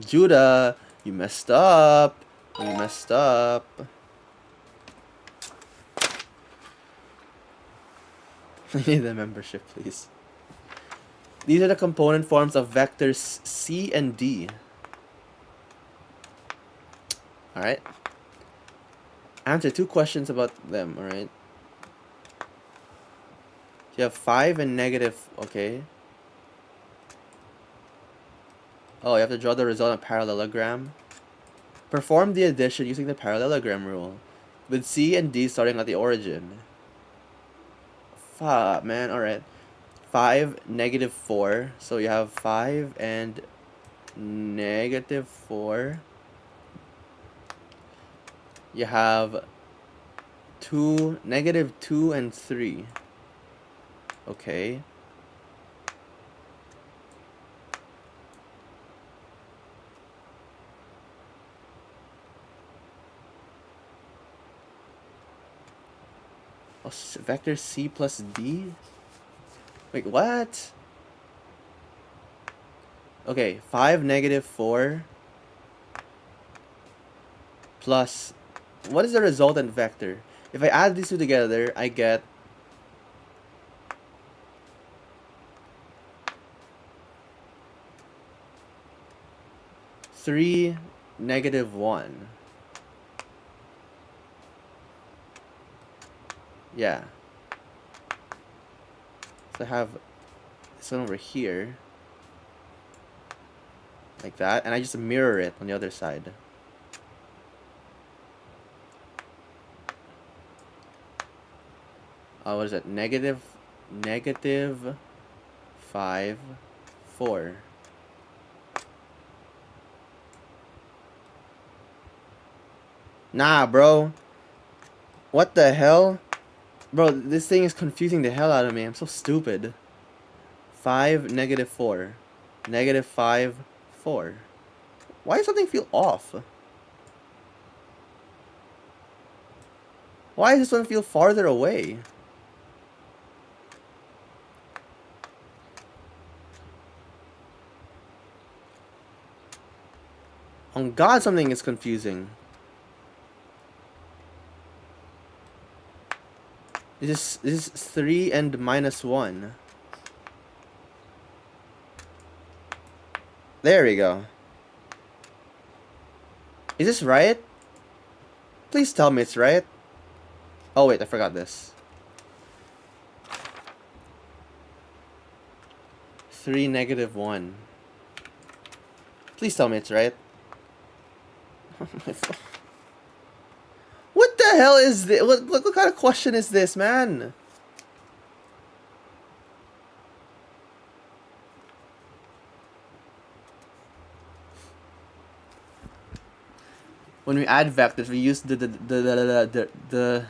Judah, you messed up. You messed up. I need the membership, please. These are the component forms of vectors C and D. Alright. Answer 2 questions about them, alright? You have 5 and negative, okay. Oh, you have to draw the result in a parallelogram. Perform the addition using the parallelogram rule, with C and D starting at the origin. Fuck, man, alright. 5, negative 4. So you have 5 and negative 4. You have 2, negative 2 and 3. Okay. Oh, vector C plus D? Wait, what? Okay, 5, negative 4 plus... What is the resultant vector? If I add these two together, I get... 3, negative 1. Yeah. So I have this one over here. Like that. And I just mirror it on the other side. What is that? Negative 5, 4. Nah, bro. What the hell? Bro, this thing is confusing the hell out of me. I'm so stupid. 5, negative 4. Negative 5, 4. Why does something feel off? Why does this one feel farther away? On God, something is confusing. This is 3 and minus 1. There we go. Is this right? Please tell me it's right. Oh wait, I forgot this. 3, negative 1. Please tell me it's right. What the hell is this? What kind of question is this, man? When we add vectors, we use the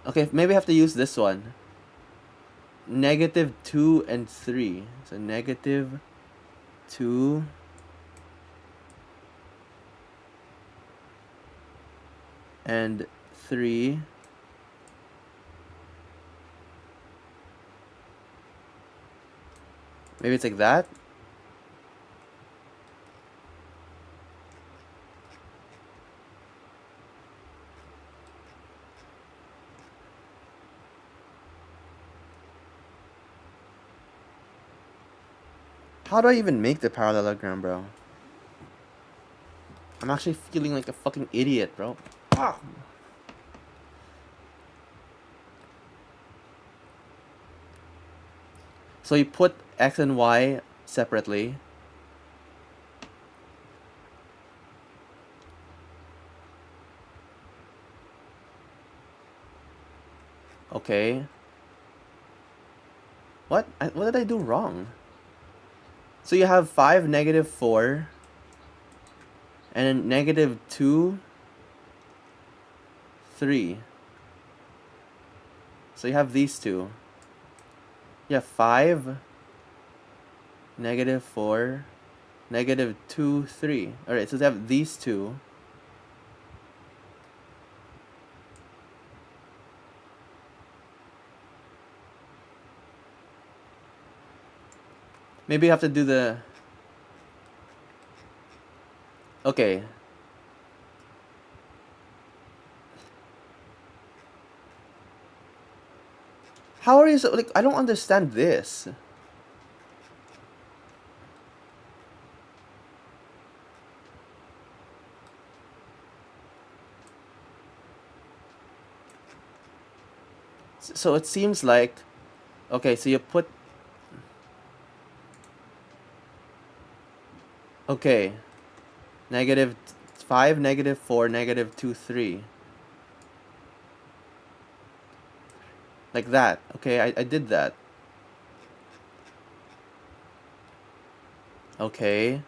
okay, maybe I have to use this one. Negative 2 and 3. So negative 2 and 3. Maybe it's like that. How do I even make the parallelogram, bro? I'm actually feeling like a fucking idiot, bro. Ah. So you put x and y separately. Okay. What did I do wrong? So you have 5, -4, and then -2, 3. So you have these two. You have 5, -4, -2, 3. Alright, so you have these two. Maybe you have to do the... Okay. How are you so... Like, I don't understand this. So it seems like... Okay, so you put... Okay. -5, -4, -2, 3. Like that. Okay, I did that. Okay.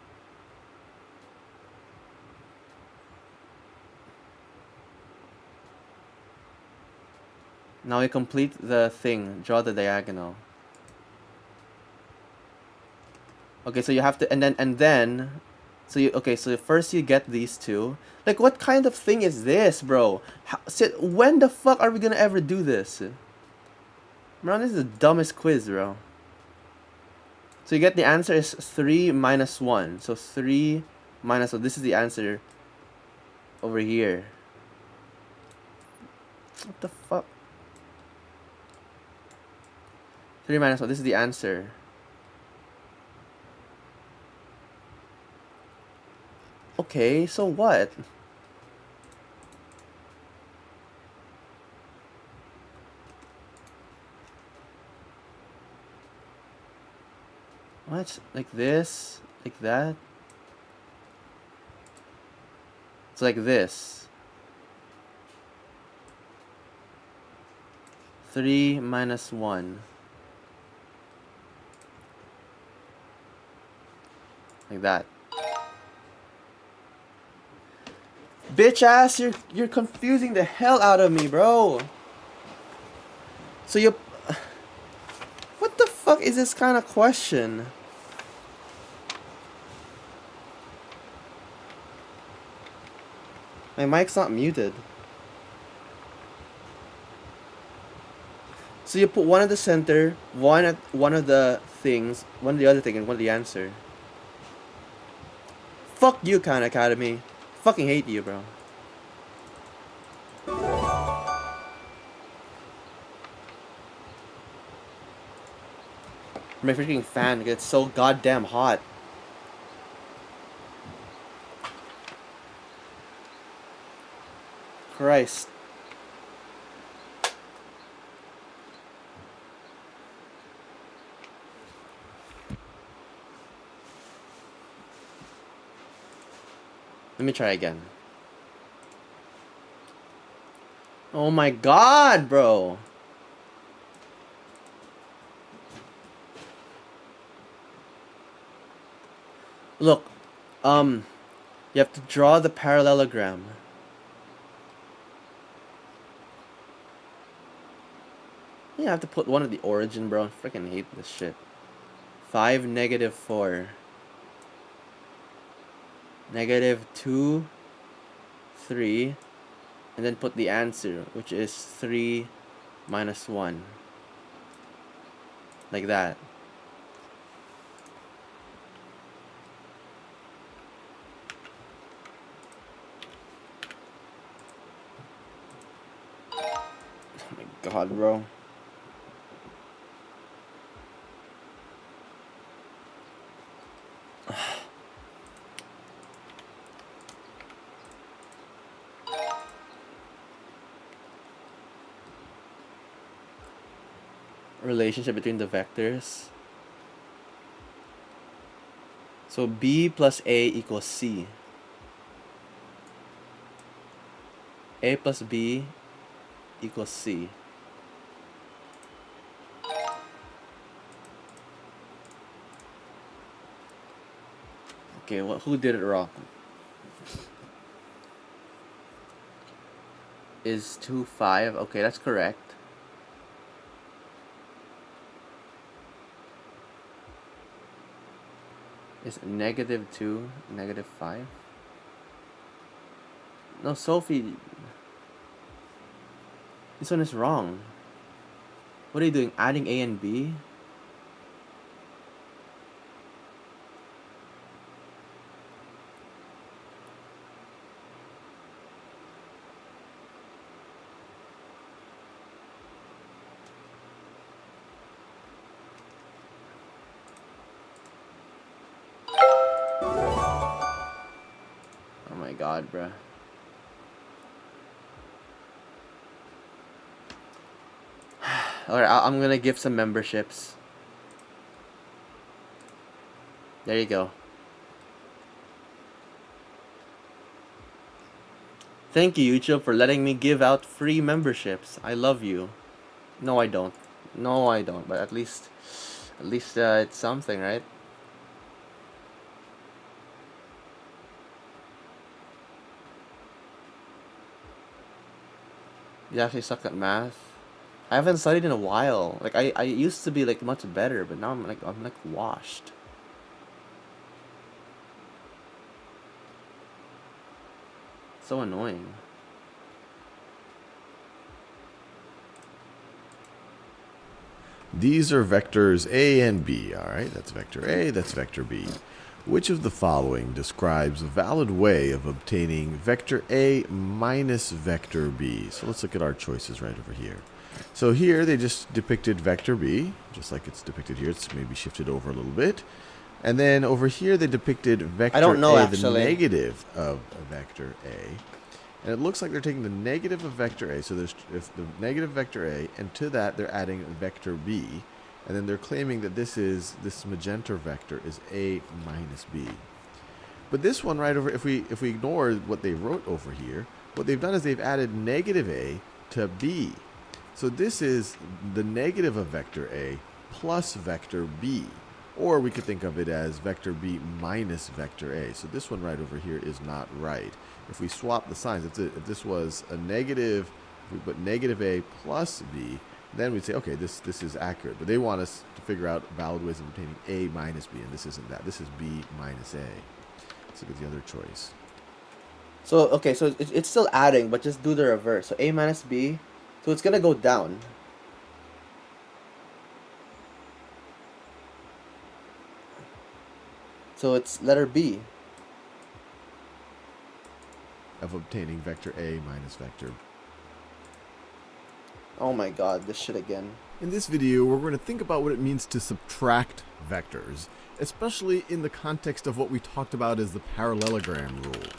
Now we complete the thing. Draw the diagonal. Okay, so you have to... And then... So you... Okay, so first you get these two. Like, what kind of thing is this, bro? When the fuck are we gonna ever do this? Bro, this is the dumbest quiz, bro. So you get the answer is 3 minus 1. So 3 minus 1. This is the answer over here. What the fuck? 3 minus 1. This is the answer. Okay, so what? What? Like this? Like that? It's like this. 3 minus 1. Like that. Bitch ass, you're confusing the hell out of me, bro. So you... What the fuck is this kind of question? My mic's not muted. So you put one at the center, one at one of the things, one at the other thing, and one at the answer. Fuck you, Khan Academy. Fucking hate you, bro. My freaking fan gets so goddamn hot. Christ. Let me try again. Oh my god, bro. Look, you have to draw the parallelogram. Yeah, I have to put one at the origin, bro. I freaking hate this shit. 5, -4. -2, 3. And then put the answer, which is 3 minus 1. Like that. Oh my god, bro. Relationship between the vectors. So B plus A equals C. A plus B equals C. Okay, well, who did it wrong? Is 2 5? Okay, that's correct. Is -2 -5? No, Sophie. This one is wrong. What are you doing? Adding A and B? Oh my god, bruh. Alright, I'm gonna give some memberships. There you go. Thank you, YouTube, for letting me give out free memberships. I love you. No, I don't. No, I don't. But at least it's something, right? You actually suck at math. I haven't studied in a while. Like I used to be like much better, but now I'm like washed. So annoying. These are vectors A and B, all right? That's vector A, that's vector B. Which of the following describes a valid way of obtaining vector A minus vector B? So let's look at our choices right over here. So here they just depicted vector B, just like it's depicted here. It's maybe shifted over a little bit. And then over here they depicted vector I don't know, A, actually. the negative of a vector A. And it looks like they're taking the negative of vector A. So there's if the negative vector A, and to that they're adding vector B. And then they're claiming that this magenta vector is A minus B. But this one right over, if we ignore what they wrote over here, what they've done is they've added negative A to B. So this is the negative of vector A plus vector B. Or we could think of it as vector B minus vector A. So this one right over here is not right. If we swap the signs, if this was a negative, if we put negative A plus B, then we'd say, okay, this is accurate. But they want us to figure out valid ways of obtaining A minus B, and this isn't that. This is B minus A. Let's look at the other choice. So okay, so it's still adding, but just do the reverse. So A minus B, so it's gonna go down. So it's letter B. Of obtaining vector A minus vector. Oh my god, this shit again. In this video, we're going to think about what it means to subtract vectors, especially in the context of what we talked about as the parallelogram rule.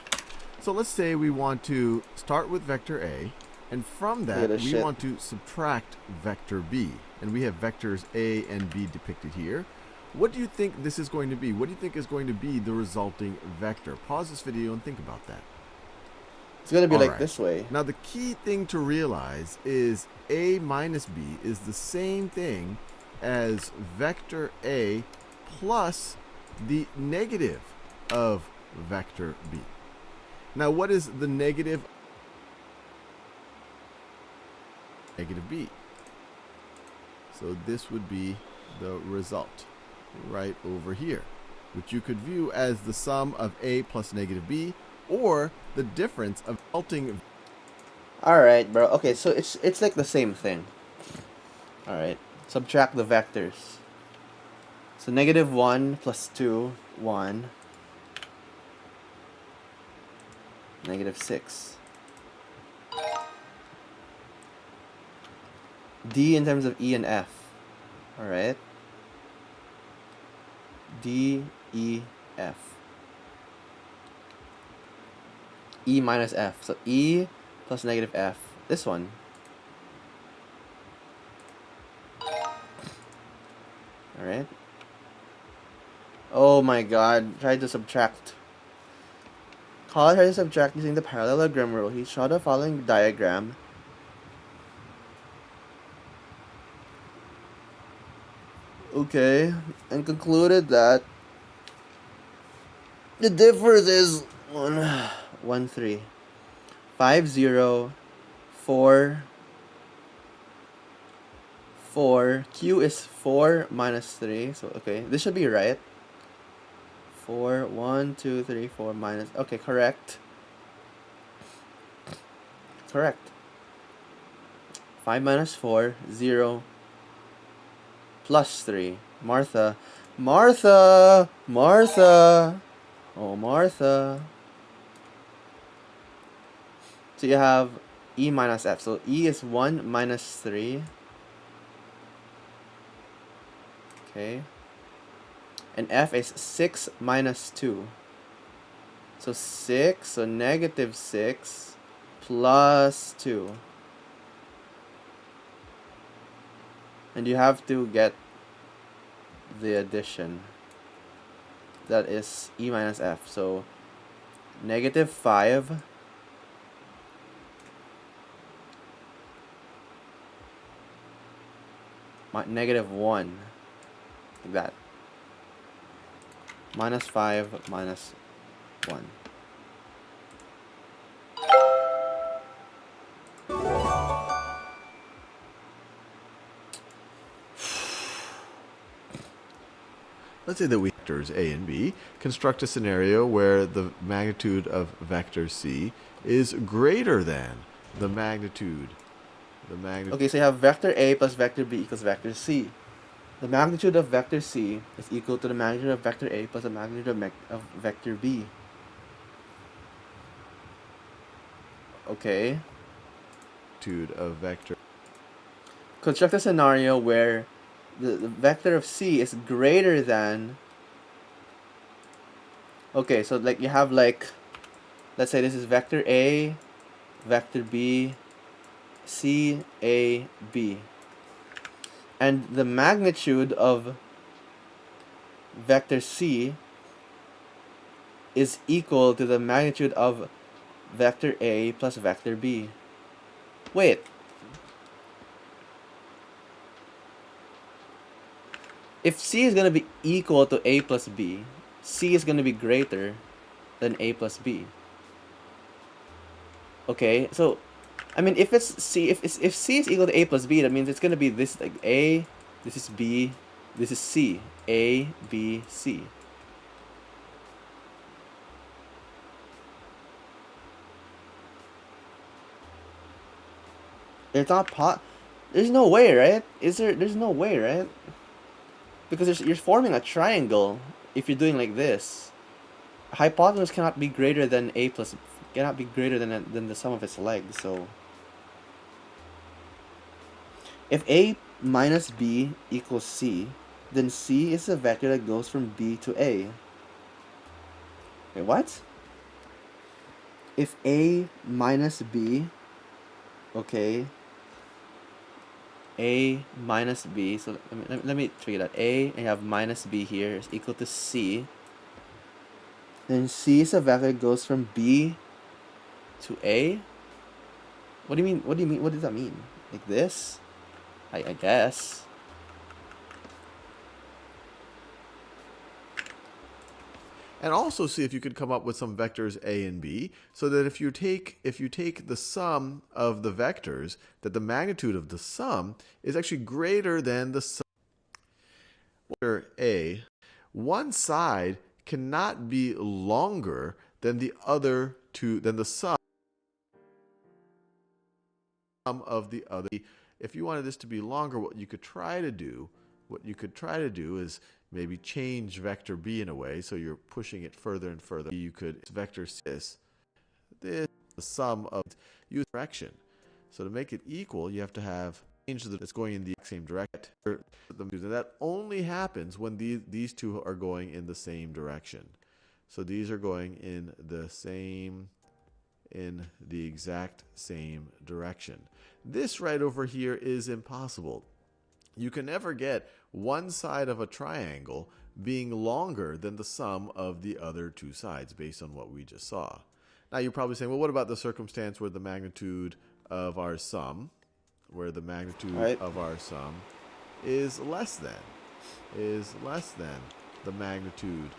So let's say we want to start with vector A, and from that we want to subtract vector B. And we have vectors A and B depicted here. What do you think this is going to be? What do you think is going to be the resulting vector? Pause this video and think about that. It's gonna be like this way. Now the key thing to realize is A minus B is the same thing as vector A plus the negative of vector B. Now what is the negative B? So this would be the result right over here, which you could view as the sum of A plus negative B, or the difference of resulting. Alright, bro. Okay, so it's like the same thing. Alright. Subtract the vectors. So -1 plus 2, 1. -6. D in terms of E and F. Alright. D, E, F. E minus F. So E plus negative F. This one. Alright. Oh my god. Try to subtract. Colin tried to subtract using the parallelogram rule. He showed the following diagram. Okay. And concluded that the difference is 1, 3. 5, 0, 4, 4. Q is 4 minus 3. So, okay. This should be right. 4, 1, 2, 3, 4 minus. Okay, correct. Correct. 5 minus 4, 0 plus 3. Martha. Martha! Martha! Oh, Martha. So you have E minus F. So E is 1 minus 3. Okay. And F is 6 minus 2. So 6, so negative 6 plus 2. And you have to get the addition. That is E minus F. So negative 5 negative 1. Like that. Minus 5 minus 1. Let's say that we vectors A and B construct a scenario where the magnitude of vector C is greater than the magnitude. Okay, so you have vector A plus vector B equals vector C. The magnitude of vector C is equal to the magnitude of vector A plus the magnitude of vector B. Okay. Magnitude of vector. Construct a scenario where the vector of C is greater than. Okay, so like you have like, let's say this is vector A, vector B, C, A, B. And the magnitude of vector C is equal to the magnitude of vector A plus vector B. Wait. If C is going to be equal to A plus B, C is going to be greater than A plus B. Okay, so I mean, if it's C, if C is equal to A plus B, that means it's gonna be this, like A, this is B, this is C, A, B, C. It's not There's no way, right? There's no way, right? Because you're forming a triangle if you're doing like this. Hypotenuse cannot be greater than A plus, cannot be greater than the sum of its legs. So if A minus B equals C, then C is a vector that goes from B to A. Wait, what? If A minus B, okay, A minus B, so let me figure that. A, and you have minus B here, is equal to C. Then C is a vector that goes from B to A? What do you mean? What do you mean? What does that mean? Like this? I guess. And also see if you could come up with some vectors A and B, so that if you take the sum of the vectors, that the magnitude of the sum is actually greater than the sum. Vector A, one side cannot be longer than the other two, than the sum of the other. If you wanted this to be longer, what you could try to do is maybe change vector B in a way, so you're pushing it further and further. You could vector this the sum of use direction. So to make it equal, you have to have change that's going in the same direction. That only happens when these two are going in the same direction. So these are going in the exact same direction. This right over here is impossible. You can never get one side of a triangle being longer than the sum of the other two sides based on what we just saw. Now you're probably saying, well, what about the circumstance where the magnitude of our sum, is less than the magnitude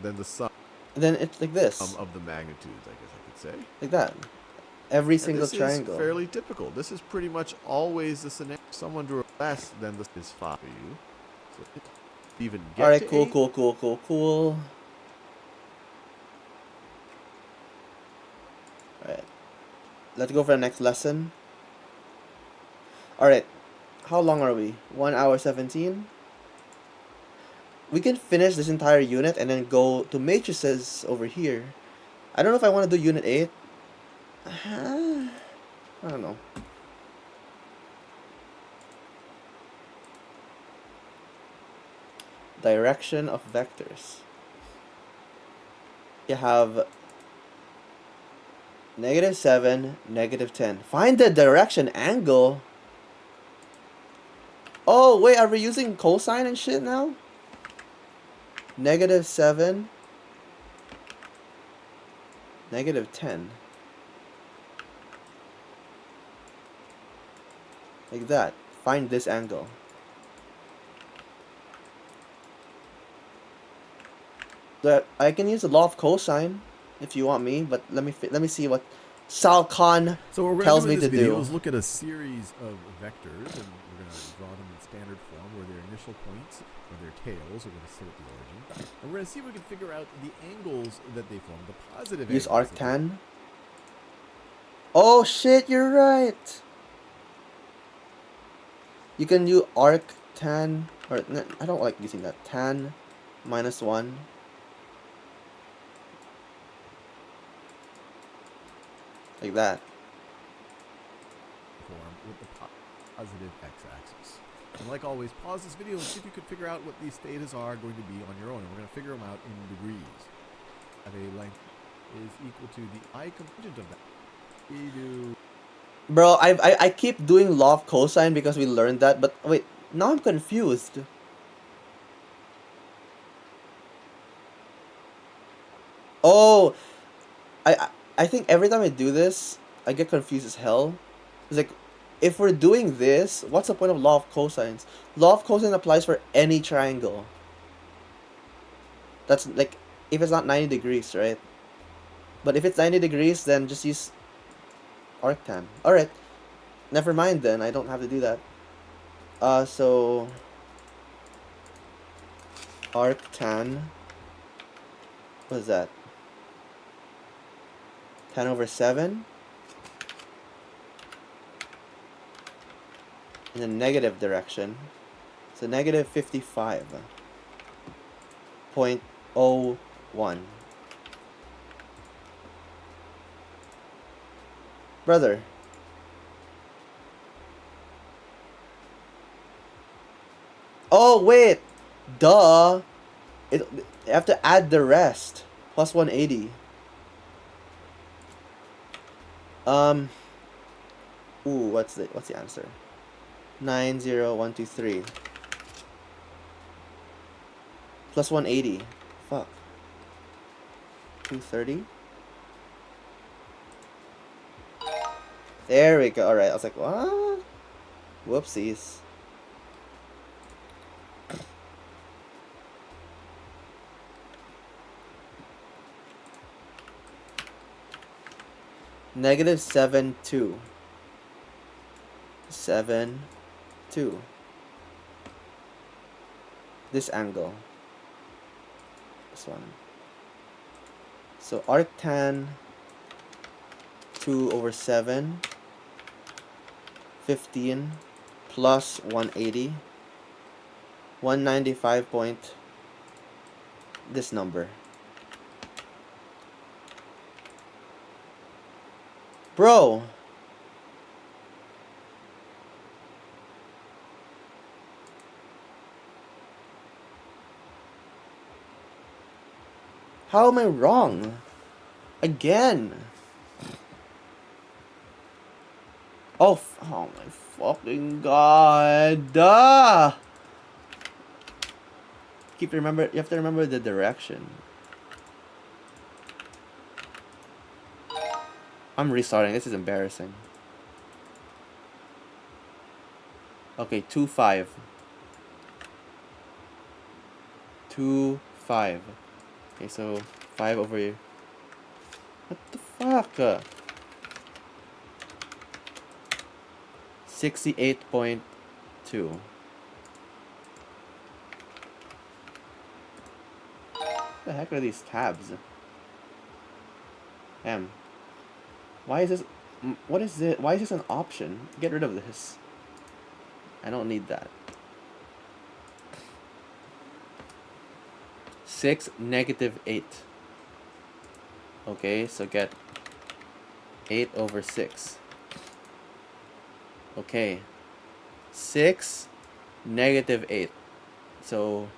than the sum Then it's like this. of the magnitudes, I guess I could say. Like that. Every And single this triangle. is fairly typical. This is pretty much always the scenario. Someone drew less than this is 5 for you. So even get Alright, to cool, 8. cool. Alright. Let's go for the next lesson. Alright. How long are we? 1 hour 17? We can finish this entire unit and then go to matrices over here. I don't know if I want to do unit 8. I don't know. Direction of vectors. You have -7, -10. Find the direction angle. Oh, wait, are we using cosine and shit now? -7, -10. Like that. Find this angle. That I can use the law of cosine if you want me, but let me see what Sal Khan So what we're tells going to me do in to this video do. is look at a series of vectors, and we're going to draw them in standard form where their initial points or their tails are going to sit at the origin. And we're going to see if we can figure out the angles that they form, the positive Use angles. arctan. Oh shit, you're right. You can do arctan, or I don't like using that. Tan -1. Like that. Form with the positive x-axis. And like always, pause this video and see if you could figure out what these thetas are going to be on your own. And we're going to figure them out in degrees. Have a length is equal to the I component of that. We do. Bro, I keep doing law of cosine because we learned that, but wait, now I'm confused. Oh, I think every time I do this, I get confused as hell. It's like, if we're doing this, what's the point of law of cosines? Law of cosine applies for any triangle. That's like, if it's not 90 degrees, right? But if it's 90 degrees, then just use arctan. Alright. Never mind then, I don't have to do that. So arctan. What is that? 10/7 in the negative direction. So -55.01. Brother. Oh wait, duh. You have to add the rest. Plus 180. Ooh, what's the answer? 90123. Plus 180. Fuck. 230. There we go. Alright, I was like, what? Whoopsies. -7.2. 7.2. This angle. This one. So arctan 2/7. 15 plus 180. 195 point. This number. Bro. How am I wrong? Again. Oh my fucking god. You have to remember the direction. I'm restarting. This is embarrassing. Okay, 2, 5. 2, 5. Okay, so 5 over here. What the fuck? 68.2. What the heck are these tabs? Why is this? What is it? Why is this an option? Get rid of this. I don't need that. 6, -8. Okay, so get 8 over 6. Okay. 6, -8. So,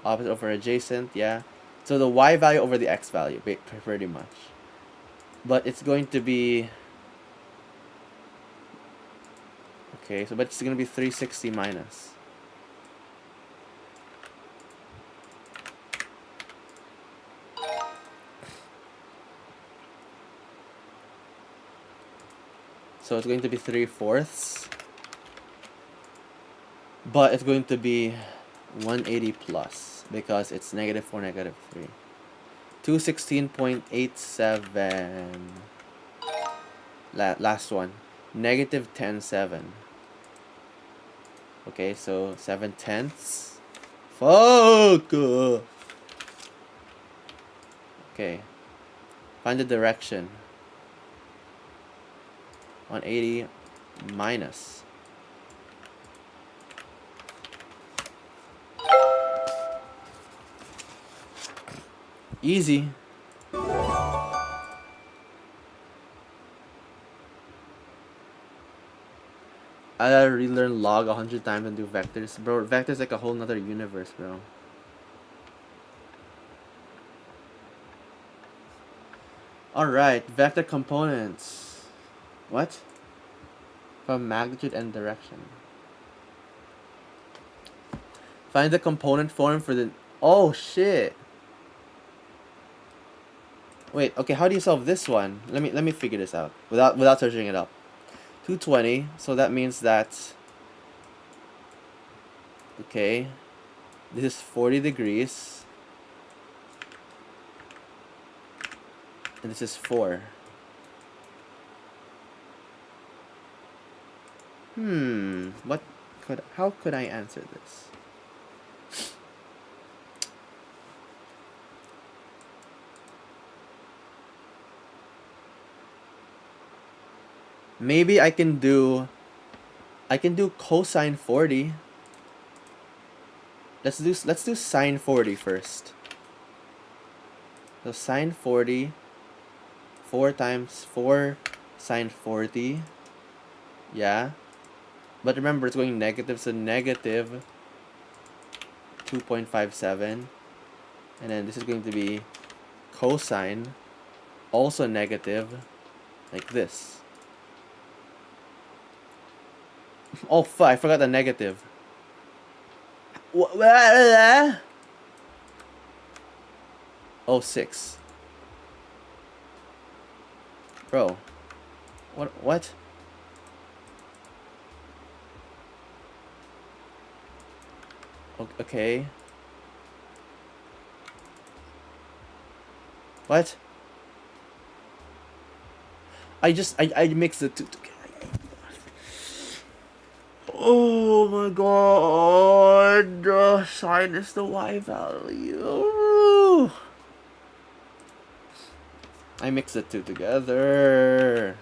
opposite over adjacent, yeah. So the y value over the x value, pretty much. But it's going to be... Okay, so but it's going to be 360 minus. So it's going to be 3/4. But it's going to be 180 plus because it's -4, -3. 216.87. Last one. -10.7. Okay, so 7/10. Fuck! Okay. Find the direction. 180 minus. Easy. I gotta relearn log 100 times and do vectors. Bro, vectors like a whole nother universe, bro. Alright, vector components. What? From magnitude and direction. Find the component form for the... Oh, shit. Wait, okay, how do you solve this one? Let me figure this out without searching it up. 220, so that means that... Okay. This is 40 degrees. And this is 4. How could I answer this? Maybe I can do cosine 40. Let's do sine 40 first. So sine 40, 4 times 4 sine 40. Yeah. But remember, it's going negative, so negative 2.57. And then this is going to be cosine, also negative, like this. Oh, fuck, I forgot the negative. Oh, 6. Bro. What? Okay. What? I mixed the two together. Oh my god. Sine is the y value. I mixed the two together.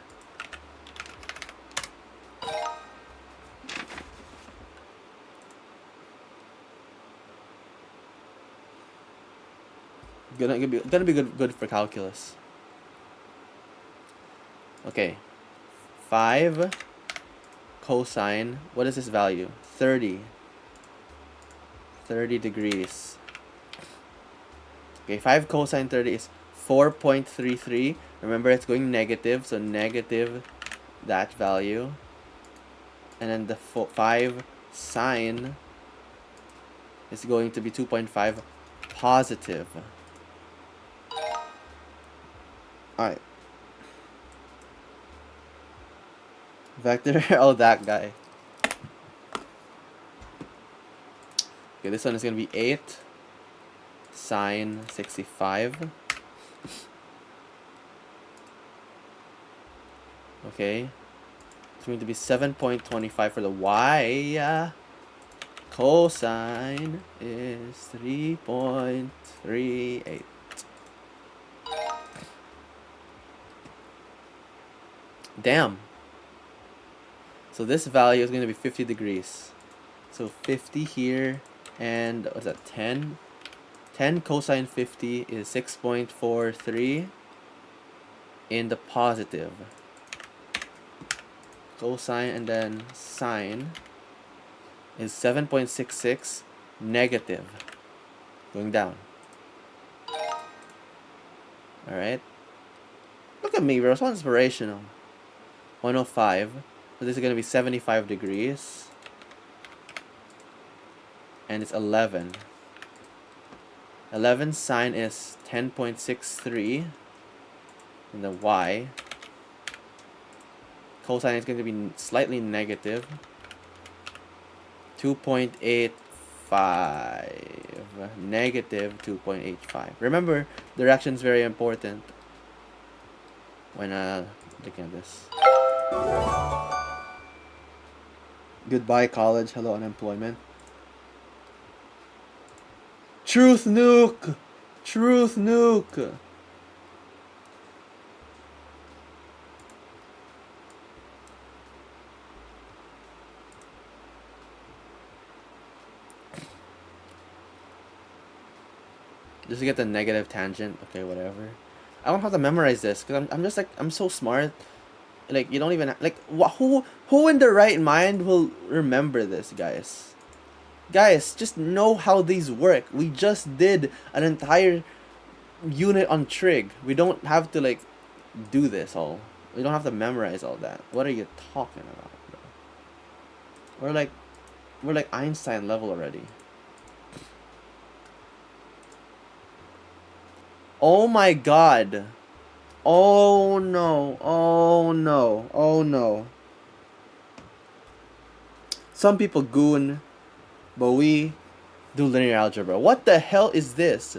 Gonna be good for calculus. Okay. 5 cosine. What is this value? 30. 30 degrees. Okay, 5 cosine 30 is 4.33. Remember, it's going negative, so negative that value. And then the 5 sine is going to be 2.5 positive. Alright. Vector, oh, that guy. Okay, this one is going to be 8 sine 65. Okay. It's going to be 7.25 for the y. Cosine is 3.38. Damn. So this value is going to be 50 degrees. So 50 here, and what's that, 10? 10 cosine 50 is 6.43 in the positive. Cosine and then sine is 7.66 negative. Going down. Alright. Look at me, bro. So inspirational. 105. So this is going to be 75 degrees. And it's 11. 11 sine is 10.63 in the y. Cosine is going to be slightly negative. 2.85. Negative 2.85. Remember, direction is very important when looking at this. Goodbye, college. Hello, unemployment. Truth nuke! Truth nuke! Just to get the negative tangent. Okay, whatever. I don't have to memorize this because I'm just like, I'm so smart. Like, you don't even like, who in their right mind will remember this, guys? Guys, just know how these work. We just did an entire unit on trig. We don't have to like do this all. We don't have to memorize all that. What are you talking about, bro? We're like Einstein level already. Oh my god. Oh no. Oh no. Oh no. Some people goon, but we do linear algebra. What the hell is this?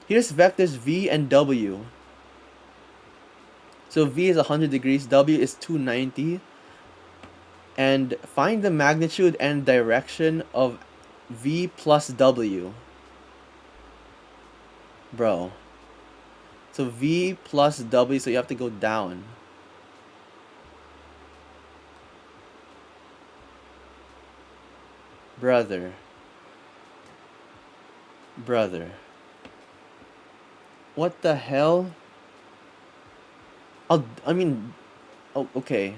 Here's vectors v and w. So v is 100 degrees, w is 290. And find the magnitude and direction of v plus w. Bro. So v plus w, so you have to go down. Brother. What the hell? Oh, okay.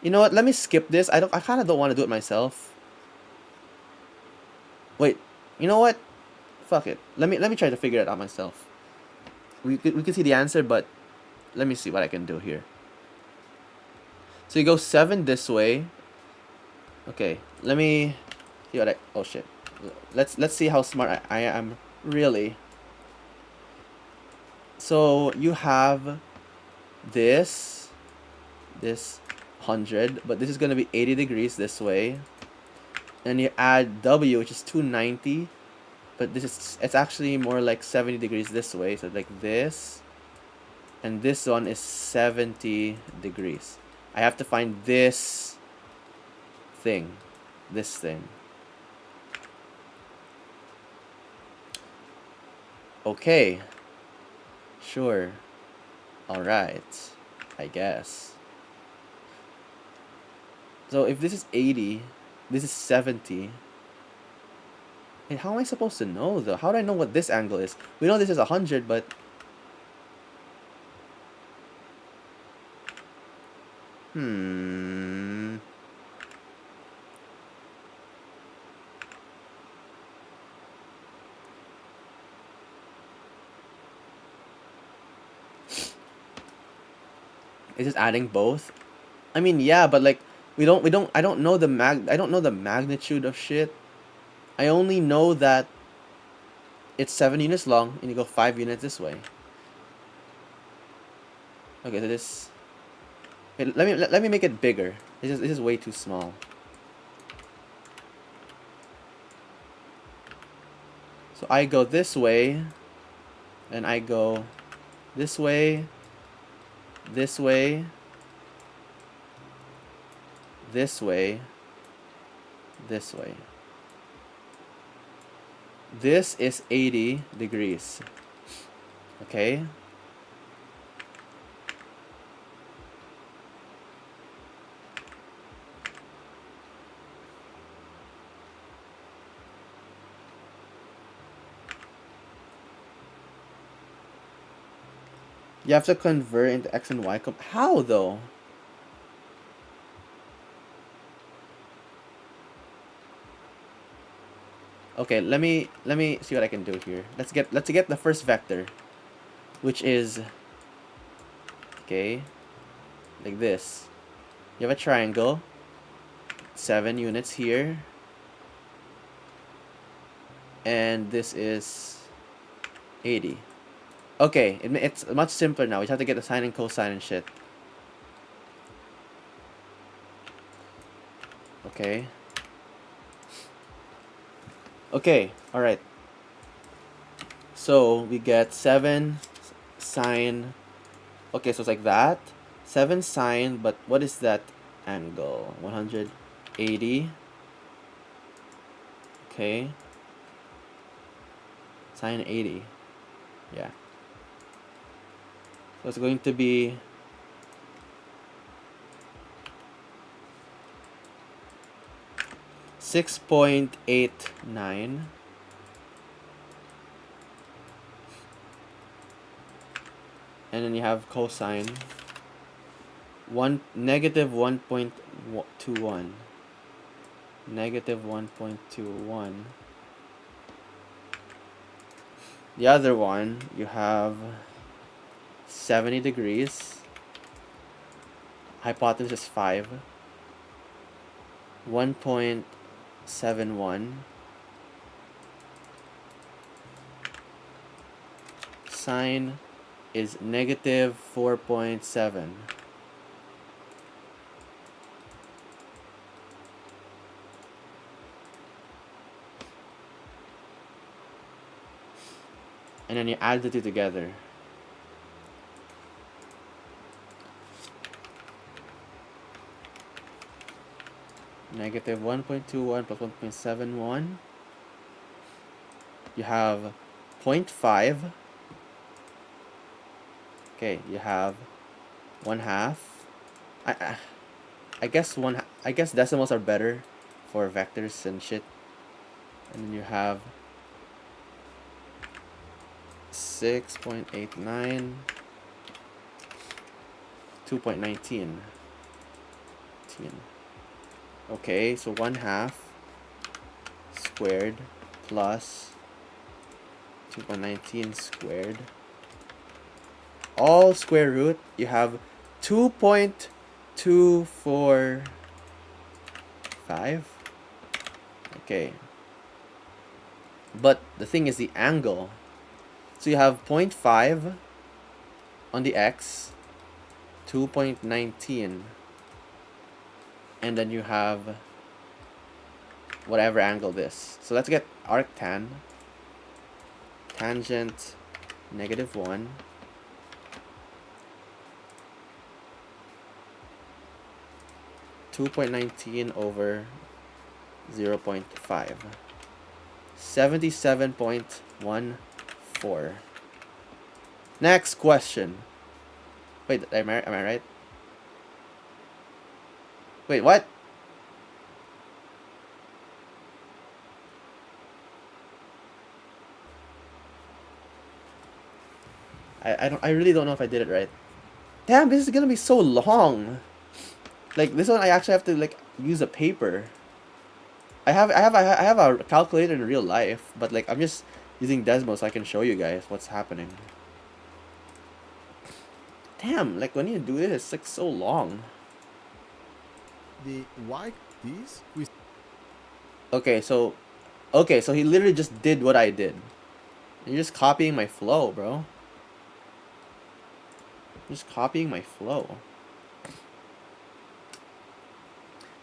You know what? Let me skip this. I kind of don't want to do it myself. Wait. You know what? Fuck it. Let me try to figure it out myself. We can see the answer, but let me see what I can do here. So you go 7 this way. Okay, let me see what oh shit. Let's see how smart I am really. So you have this 100, but this is gonna be 80 degrees this way. And you add W, which is 290. But it's actually more like 70 degrees this way. So like this. And this one is 70 degrees. I have to find this thing. This thing. Okay. Sure. Alright. I guess. So if this is 80, this is 70. Hey, how am I supposed to know though? How do I know what this angle is? We know this is 100, but is this adding both? I mean, yeah, but like I don't know the magnitude of shit. I only know that it's 7 units long and you go 5 units this way. Okay, so this. Okay, let me make it bigger. This is way too small. So I go this way, and I go this way, this way, this way, this way. This is 80 degrees. Okay? You have to convert into X and Y. How though? Okay, let me see what I can do here. Let's get the first vector, which is okay, like this. You have a triangle, 7 units here, and this is 80. Okay, it's much simpler now. We just have to get the sine and cosine and shit. Okay. Okay, alright. So we get 7 sine. Okay, so it's like that. 7 sine, but what is that angle? 180. Okay. Sine 80. Yeah. So it's going to be 6.89. And then you have cosine negative 1.21. Negative 1.21. The other one, you have 70 degrees. Hypotenuse is 5. 1.71. Sine is negative 4.7. And then you add the two together. Negative 1.21 plus 1.71. You have 0.5. Okay, you have 1/2. I guess I guess decimals are better for vectors and shit. And then you have 6.89, 2.19. Okay, so 1/2 squared plus 2.19 squared. All square root, you have 2.245. Okay. But the thing is the angle. So you have 0.5 on the x, 2.19, and then you have whatever angle this. So let's get arctan. Tangent negative 1. (2.19) over 0.5. 77.14. Next question. Wait, am I right? Wait, what? I really don't know if I did it right. Damn, this is gonna be so long. Like this one, I actually have to like use a paper. I have a calculator in real life, but like I'm just using Desmo so I can show you guys what's happening. Damn, like when you do this, it's like so long. The y these we Okay, so Okay, so he literally just did what I did. You're just copying my flow, bro. Just copying my flow.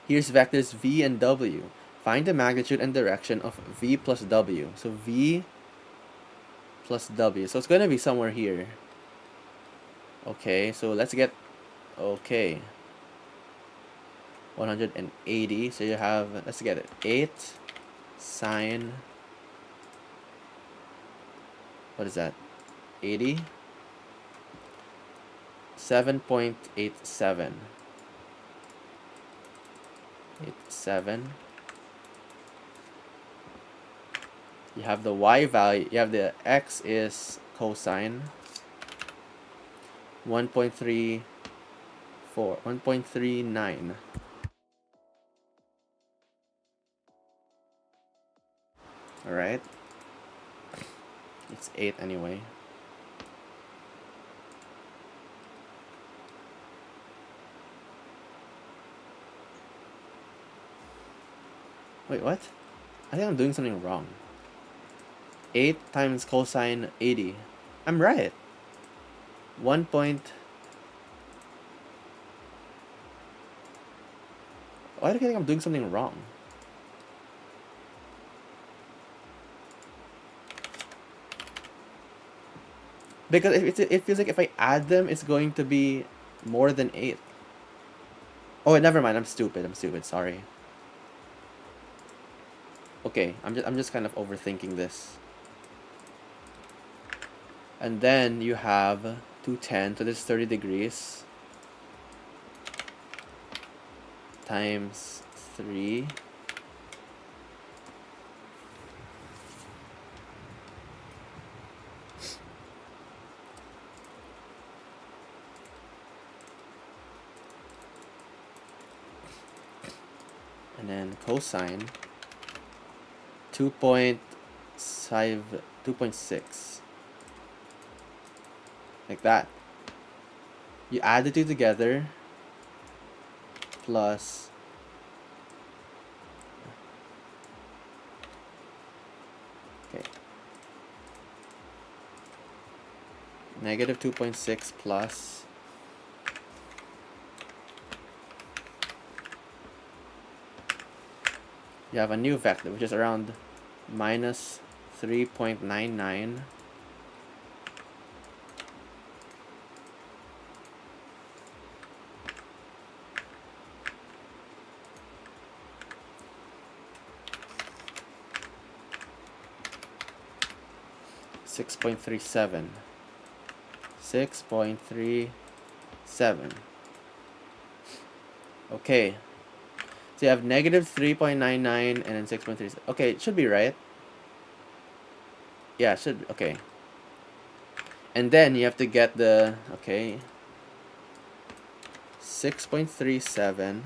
Here's vectors v and w. Find the magnitude and direction of v plus w. So v plus w. So it's going to be somewhere here. Okay, so let's get... Okay. 180. So you have... Let's get it. 8 sine... What is that? 80? 7.87. 87. You have the y value. You have the x is cosine 1.34, 1.39. All right. It's 8 anyway. Wait, what? I think I'm doing something wrong. 8 times cosine 80. I'm right. 1 point... Why do I think I'm doing something wrong? Because it feels like if I add them, it's going to be more than 8. Oh, wait, never mind. I'm stupid. Sorry. Okay, I'm just kind of overthinking this. And then you have 210, so this is 30 degrees times 3. And then cosine 2.6. Like that. You add the two together plus okay. Negative 2.6 plus you have a new vector which is around minus 3.99. .37. 6.37. Okay. So you have negative 3.99 and then 6.37. Okay, it should be right. Yeah, it should be. Okay. And then you have to get the... Okay. 6.37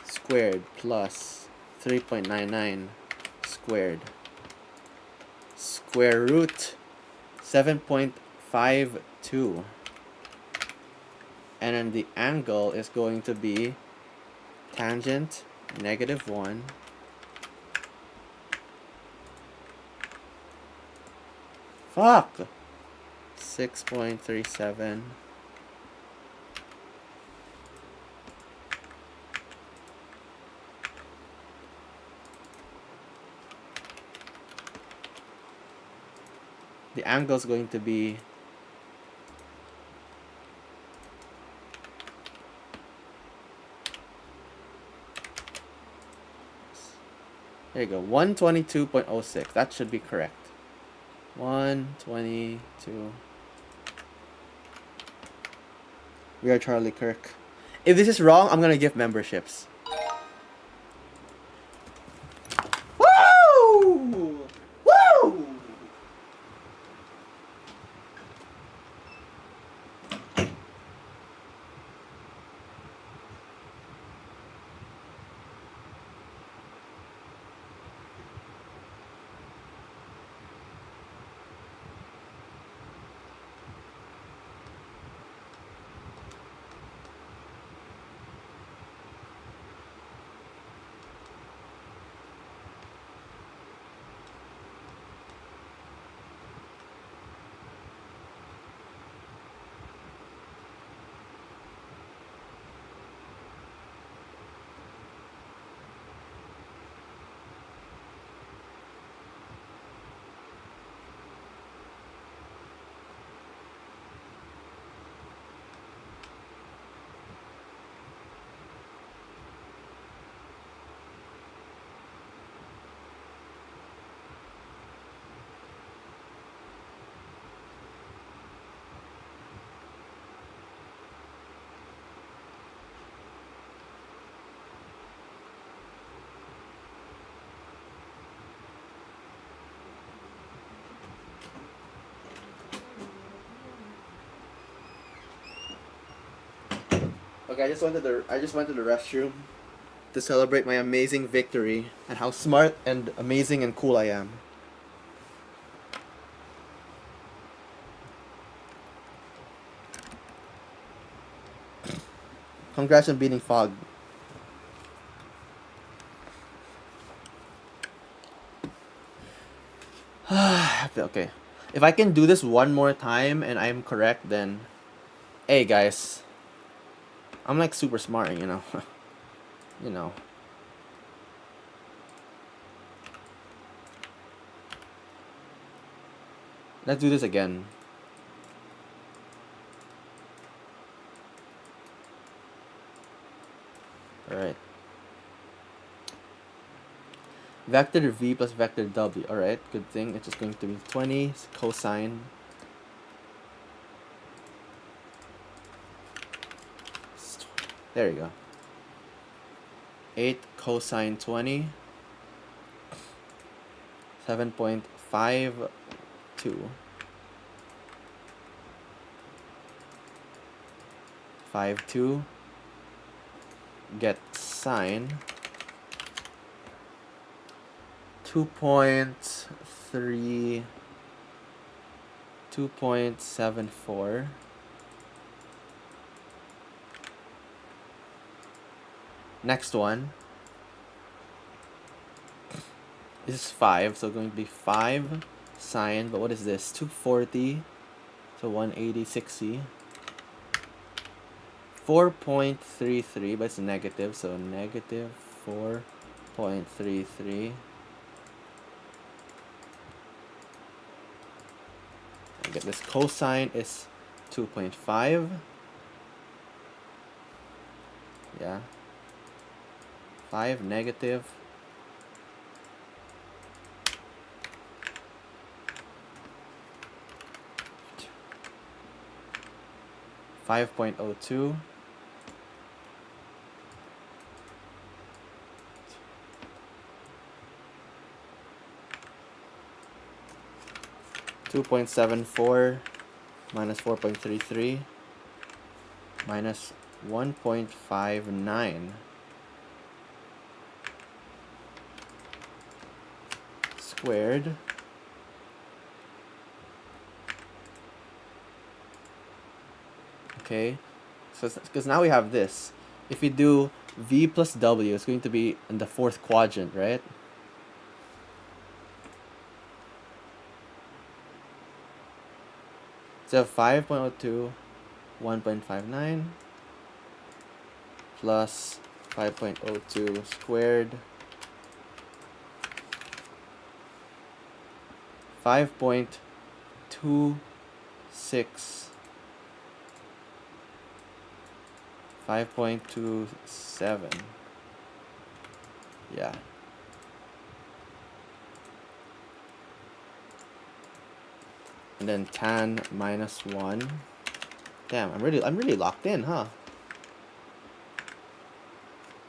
squared plus 3.99 squared. Square root 7.52. And then the angle is going to be tangent -1 fuck 6.37 the angle is going to be there you go 122.06. That should be correct. 122. We are Charlie Kirk. If this is wrong, I'm gonna give memberships. Woo! Woo! Okay, I just went to the restroom to celebrate my amazing victory and how smart and amazing and cool I am. Congrats on beating Fog. Okay. If I can do this one more time and I'm correct, then hey guys, I'm like super smart, you know. You know. Let's do this again. Alright. Vector v plus vector w. Alright, good thing. It's just going to be 20 cosine. There you go. 8 cosine 20. 7.52. 52. Get sine. 2.3. 2.74. Next one. This is 5, so going to be 5 sine, but what is this? 240, so 180, 60. 4.33, but it's negative, so negative 4.33. I get this cosine is 2.5. Yeah. 5 negative 5.02. 2.74 minus 4.33 minus 1.59 squared okay, so because now we have this. If we do v plus w, it's going to be in the fourth quadrant, right? So 5.02, 1.59 plus 5.02 squared 5.26 5.27. Yeah. And then tan minus 1. Damn, I'm really locked in, huh?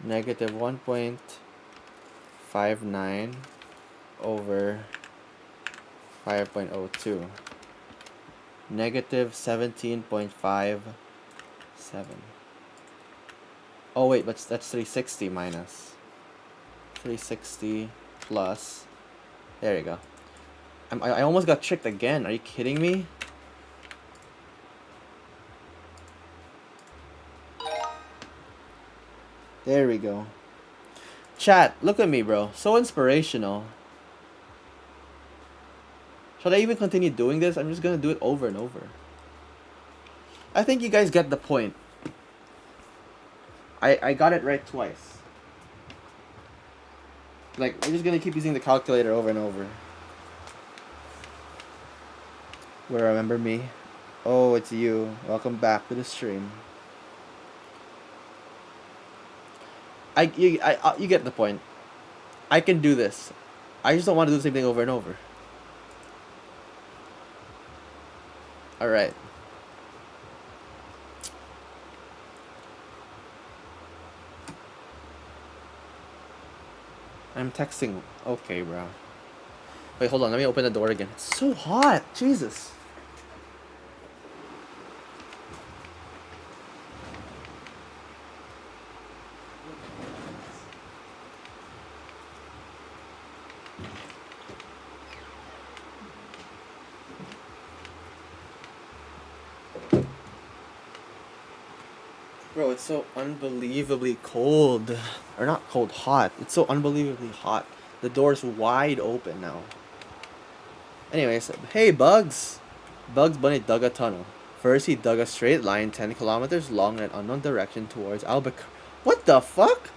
Negative 1.59 over 5.02. Negative 17.57. Oh wait, but that's 360 minus 360 plus. There you go. I almost got tricked again. Are you kidding me? There we go. Chat, look at me, bro. So inspirational. Should I even continue doing this? I'm just gonna do it over and over. I think you guys get the point. I got it right twice. Like, we're just gonna keep using the calculator over and over. Well, remember me? Oh, it's you. Welcome back to the stream. You get the point. I can do this. I just don't want to do the same thing over and over. Alright. I'm texting. Okay, bro. Wait, hold on. Let me open the door again. It's so hot. Jesus. Bro, it's so unbelievably cold. Or not cold, hot. It's so unbelievably hot. The door's wide open now. Anyways, hey Bugs! Bugs Bunny dug a tunnel. First, he dug a straight line 10 kilometers long in an unknown direction towards Albuquerque. What the fuck?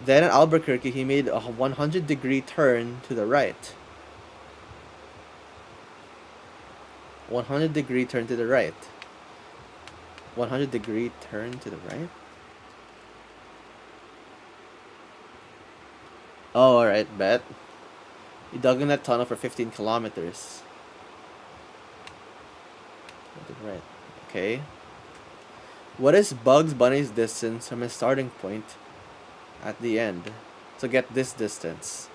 Then at Albuquerque, he made a 100-degree turn to the right. 100-degree turn to the right. 100-degree turn to the right? Oh, alright, bet. He dug in that tunnel for 15 kilometers. Right. Okay. What is Bugs Bunny's distance from his starting point at the end? So get this distance.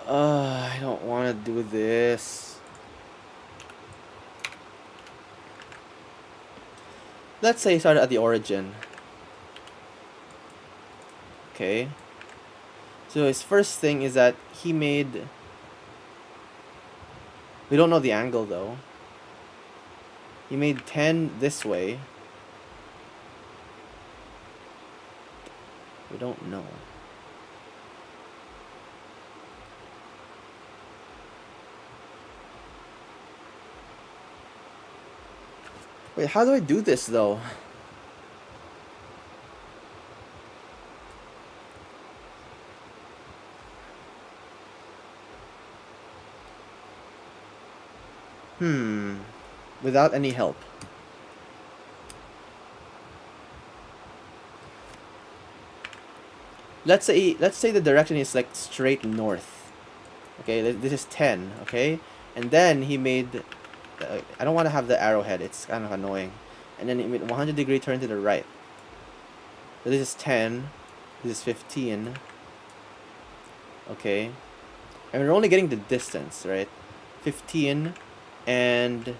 I don't want to do this. Let's say he started at the origin. Okay. So his first thing is that he made... We don't know the angle though. He made 10 this way. We don't know. Wait, how do I do this though? Without any help. Let's say the direction is like straight north. Okay, this is 10, okay? And then he made I don't want to have the arrowhead. It's kind of annoying. And then he made 100-degree turn to the right. So this is 10. This is 15. Okay. And we're only getting the distance, right? 15 and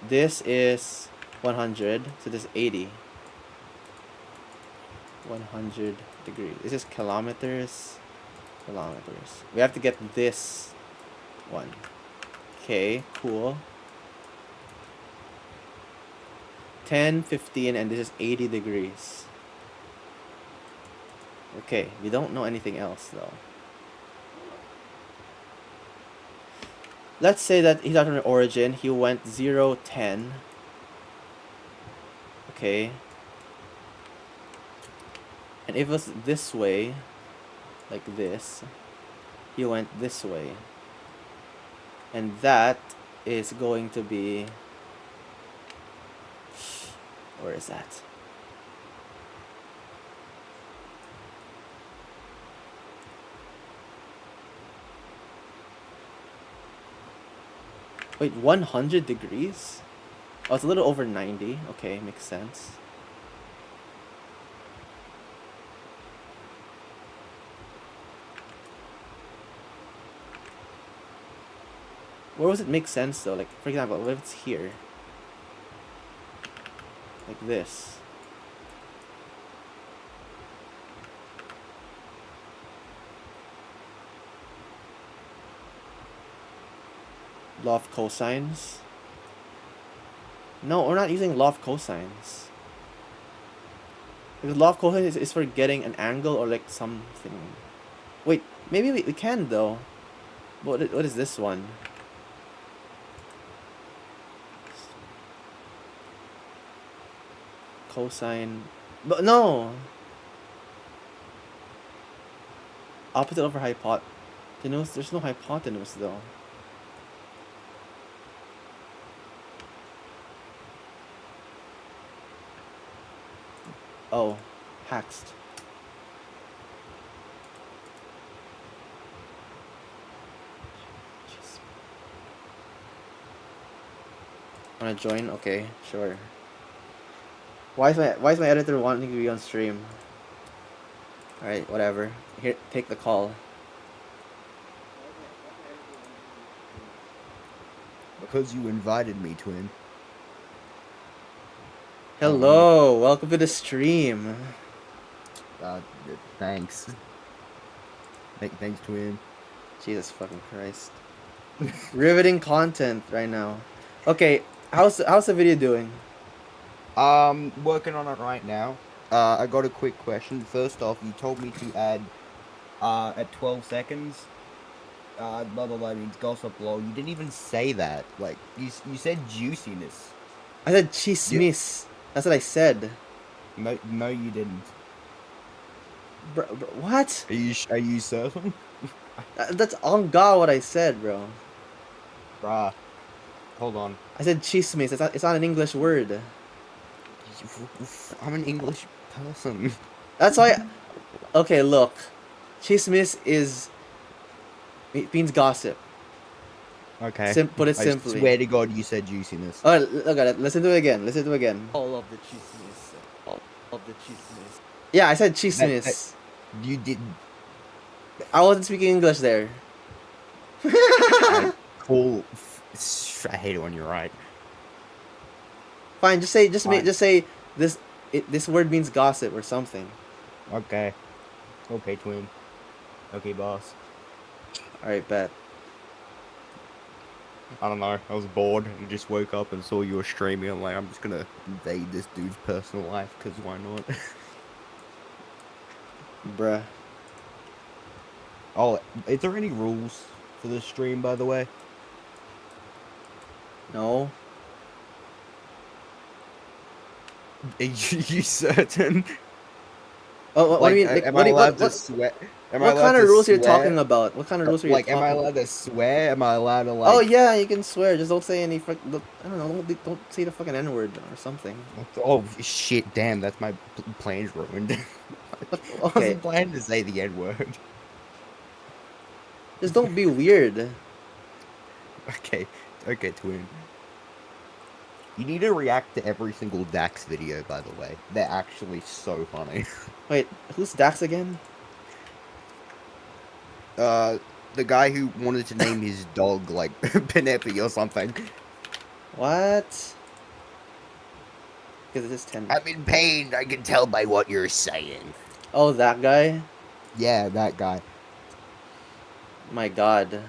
this is 100, so this is 80. 100 degrees. This is kilometers. Kilometers. We have to get this one. Okay, cool. 10, 15, and this is 80 degrees. Okay, we don't know anything else though. Let's say that he's out from the origin. He went 0, 10. Okay. And if it was this way, like this, he went this way. And that is going to be... Where is that? Wait, 100 degrees? Oh, it's a little over 90. Okay, makes sense. Where does it make sense though? Like, for example, what if it's here? Like this. Law of cosines? No, we're not using law of cosines. Because law of cosines is for getting an angle or like something. Wait, maybe we can though. What is this one? Cosine. But no! Opposite over hypotenuse? There's no hypotenuse though. Oh, haxed. Wanna join? Okay, sure. Why is my editor wanting to be on stream? Alright, whatever. Here, take the call. Because you invited me, twin. Hello, welcome to the stream. Uh, thanks. Thanks, twin. Jesus fucking Christ. Riveting content right now. Okay, how's the video doing? Working on it right now. I got a quick question. First off, you told me to add, at 12 seconds, blah blah blah means gossip lol. You didn't even say that. Like, you said juiciness. I said chismis. That's what I said. No, you didn't. What? Are you certain? That's on God what I said, bro. Bruh. Hold on. I said chismis. It's not an English word. I'm an English person. That's why. Okay, look. Chismis means gossip. Okay. Put it simply. I swear to God, you said juiciness. Oh, look at it. Listen to it again. Listen to it again. All of the chismis. All of the chismis. Yeah, I said chismis. You didn't. I wasn't speaking English there. Cool. I hate it when you're right. Fine, just say this. This word means gossip or something. Okay. Okay, twin. Okay, boss. All right, bet. I don't know. I was bored and just woke up and saw you were streaming. I'm like, I'm just gonna invade this dude's personal life because why not? Bruh. Oh, is there any rules for this stream, by the way? No. Are you certain? Oh, what do you mean? Like, Am what, I do you- allowed what, to swear? what kind of rules are you talking about? What kind of rules are you Like, talking am I about? allowed to swear? Am I allowed to like? Oh yeah, you can swear. Just don't say any. I don't know. Don't say the fucking N word or something. Oh shit! Damn, that's my plans ruined. I Okay, wasn't planning to say the N word. just don't be weird. Okay, twin. You need to react to every single Dax video, by the way. They're actually so funny. Wait, who's Dax again? The guy who wanted to name his dog, like, Penelope or something. What? Because it is 10. I'm in pain, I can tell by what you're saying. Oh, that guy? Yeah, that guy. My God.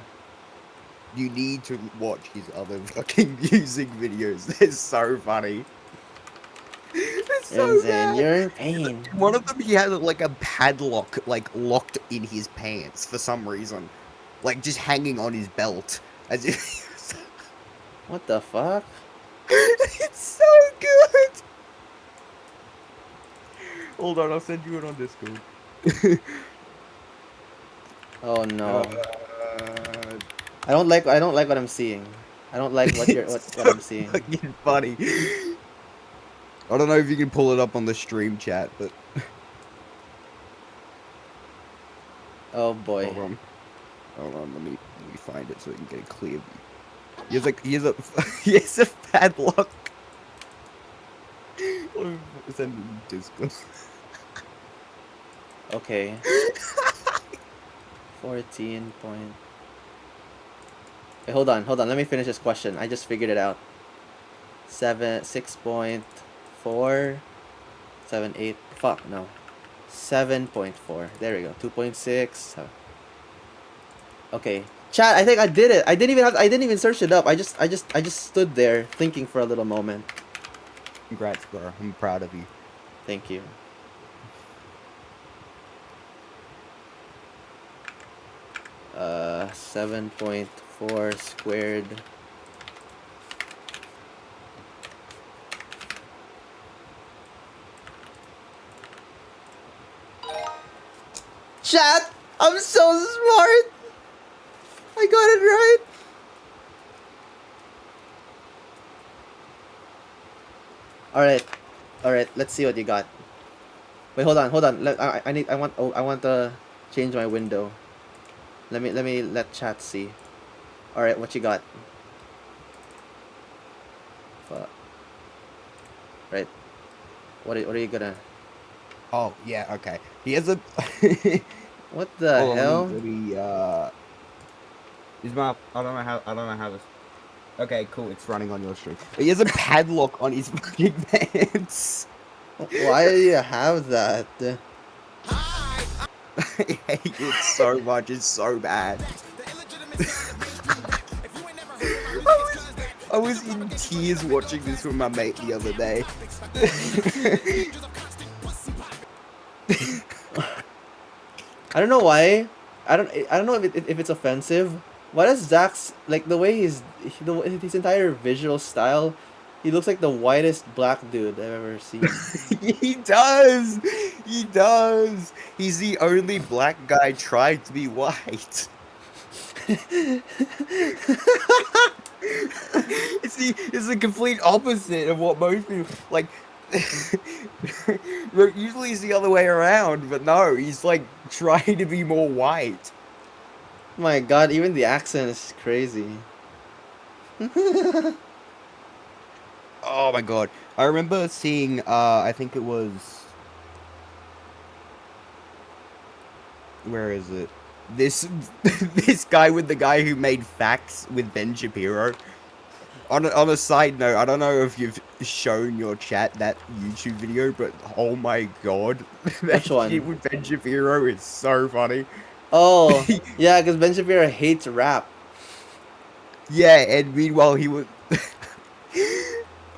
You need to watch his other fucking music videos. They're so funny. They're so Insane. bad. You're in pain. One of them, he had like a padlock, like locked in his pants for some reason, like just hanging on his belt, as if. What the fuck? It's so good. Hold on, I'll send you it on Discord. Oh no. I don't like what I'm seeing. I don't like what I'm seeing. Fucking funny. I don't know if you can pull it up on the stream chat, but Oh boy. hold on, let me find it so we can get a clear view. He has a padlock. Send it to Discord. Okay. 14 point. Wait, hold on. Let me finish this question. I just figured it out. 6.4. 7, 8. Fuck no. 7.4. There we go. 2.6. Okay. Chat, I think I did it. I didn't even search it up. I just stood there thinking for a little moment. Congrats, bro. I'm proud of you. Thank you. Uh, 7.4 squared. Chat, I'm so smart. I got it right. All right. Let's see what you got. Wait, hold on. I want to change my window. Let me let chat see. All right, what you got? Fuck. Right. What are you gonna? Oh yeah, okay. He has a. What the hell? He's my. I don't know how this. Okay, cool. It's running on your stream. He has a padlock on his fucking pants. Why do you have that? I hate it so much. It's so bad. I was in tears watching this with my mate the other day. I don't know why. I don't know if it's offensive. Why does Zach's like the way his entire visual style? He looks like the whitest black dude I've ever seen. He does. He does. He's the only black guy trying to be white. It's the complete opposite of what most people like. Usually it's the other way around, but no, he's like trying to be more white. My God, even the accent is crazy. Oh my God, I remember seeing. I think it was. Where is it? This guy with the guy who made Facts with Ben Shapiro. On a side note, I don't know if you've shown your chat that YouTube video, but oh my God, that Which one? shit with Ben Shapiro is so funny. Oh, yeah, because Ben Shapiro hates rap. Yeah, and meanwhile he was.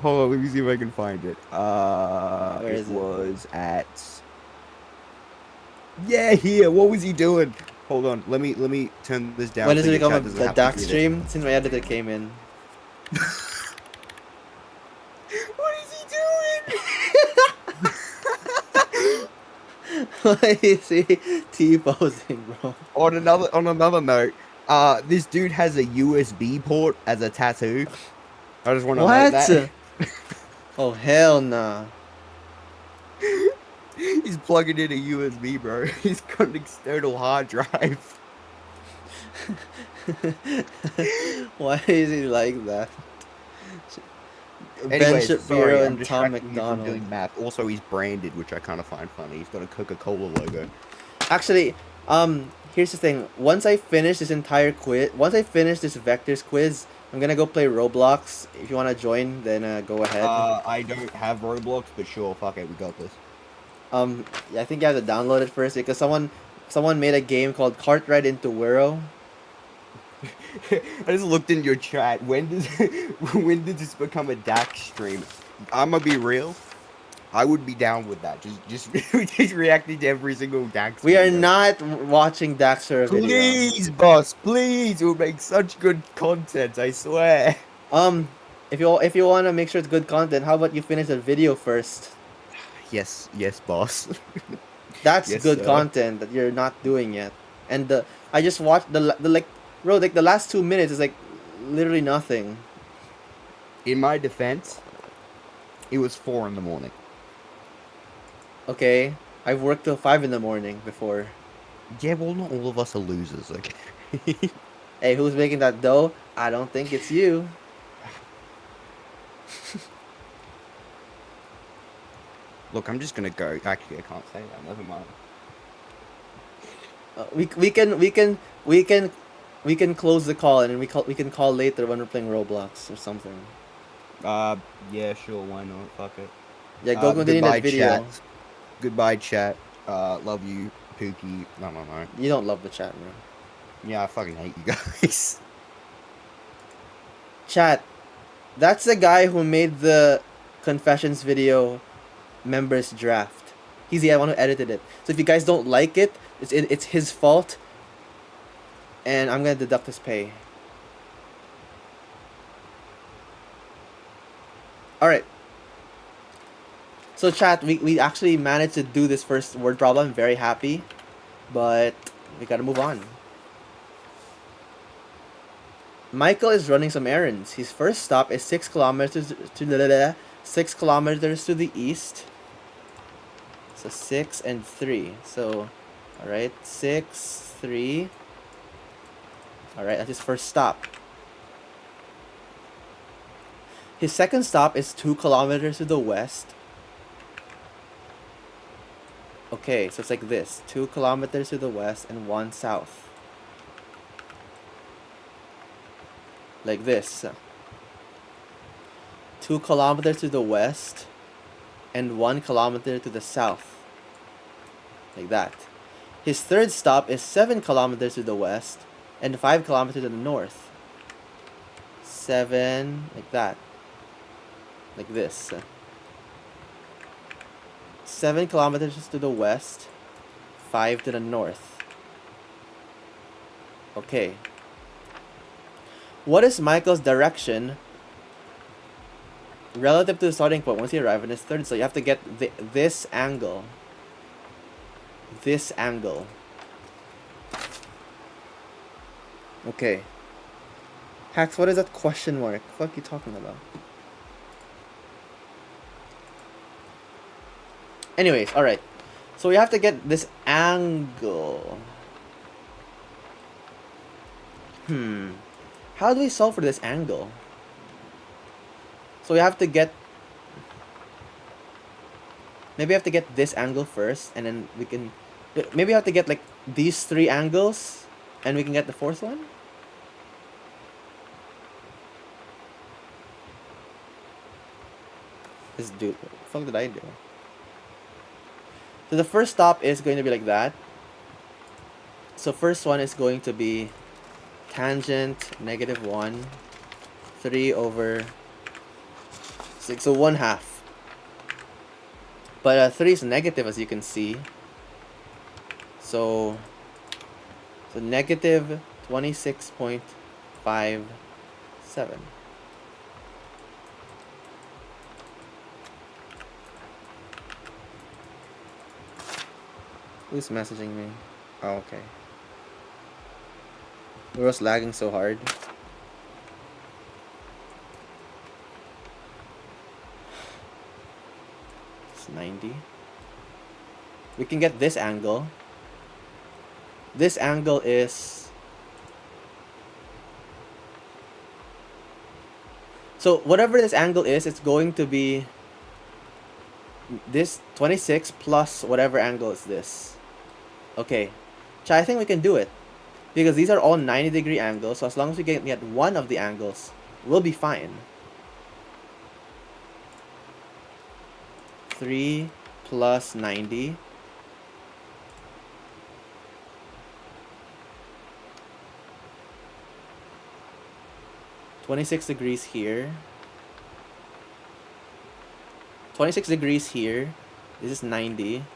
Hold on, let me see if I can find it. Where It is it? was at. Yeah, here. What was he doing? Hold on, let me turn this down. When does so it your become chat doesn't a have to dark read it. stream? Since my editor came in. What is he doing? Why is he T-posing, bro? On another note, this dude has a USB port as a tattoo. I just want to note that. What? Oh, hell nah. He's plugging in a USB, bro. He's got an external hard drive. Why is he like that? Ben Anyways, Shapiro sorry, I'm and Tom distracting you from McDonald. doing math. Also, he's branded, which I kind of find funny. He's got a Coca-Cola logo. Actually, here's the thing. Once I finish this entire quiz, once I finish this vectors quiz, I'm gonna go play Roblox. If you wanna join, then go ahead. I don't have Roblox, but sure, fuck it, we got this. Yeah, I think you have to download it first because someone made a game called Cartwright into Whirow. I just looked in your chat. When did this become a Dax stream? I'ma be real. I would be down with that. Just reacting to every single Dax. We are video. not watching Daxter video. Please, boss, please. We'll make such good content. I swear. If you wanna make sure it's good content, how about you finish the video first? Yes, boss. That's Yes, good sir. content that you're not doing yet. And I just watched the like, bro, like the last 2 minutes is like literally nothing. In my defense, it was 4 in the morning. Okay, I've worked till 5 in the morning before. Yeah, well, not all of us are losers, okay? Hey, who's making that dough? I don't think it's you. Look, I'm just gonna go. Actually, I can't say that. Never mind. We can close the call and then we can call later when we're playing Roblox or something. Yeah, sure. Why not? Fuck it. Yeah, go continue goodbye, that video. Chat. Goodbye, chat. Love you, Pookie. No. You don't love the chat, bro. Yeah, I fucking hate you guys. Chat, that's the guy who made the confessions video members draft. He's the one who edited it. So if you guys don't like it, it's his fault. And I'm gonna deduct his pay. Alright. So chat, we actually managed to do this first word problem. Very happy. But we gotta move on. Michael is running some errands. His first stop is 6 kilometers to 6 kilometers to the east. So 6 and 3. So, alright, 6, 3. Alright, that's his first stop. His second stop is 2 kilometers to the west. Okay, so it's like this. 2 kilometers to the west and 1 south. Like this. 2 kilometers to the west and 1 kilometer to the south. Like that. His third stop is 7 kilometers to the west and 5 kilometers to the north. 7, like that. Like this. 7 kilometers to the west, 5 to the north. Okay. What is Michael's direction relative to the starting point once he arrives in his third? So you have to get this angle. This angle. Okay. Hax, what is that question mark? What are you talking about? Anyways, alright. So we have to get this angle. How do we solve for this angle? So we have to get... Maybe we have to get this angle first, and then we can... Maybe we have to get like these 3 angles, and we can get the 4th one? This dude, what the fuck did I do? So the first stop is going to be like that. So first one is going to be tangent -1, 3 over 6, so 1/2. But 3 is negative, as you can see. So negative 26.57. Who's messaging me? Oh, okay. It was lagging so hard. It's 90. We can get this angle. This angle is... So whatever this angle is, it's going to be this 26 plus whatever angle is this. Okay. So I think we can do it. Because these are all 90-degree angles, so as long as we can get one of the angles, we'll be fine. 3 plus 90. (26 degrees here). 26 degrees here. This is 90.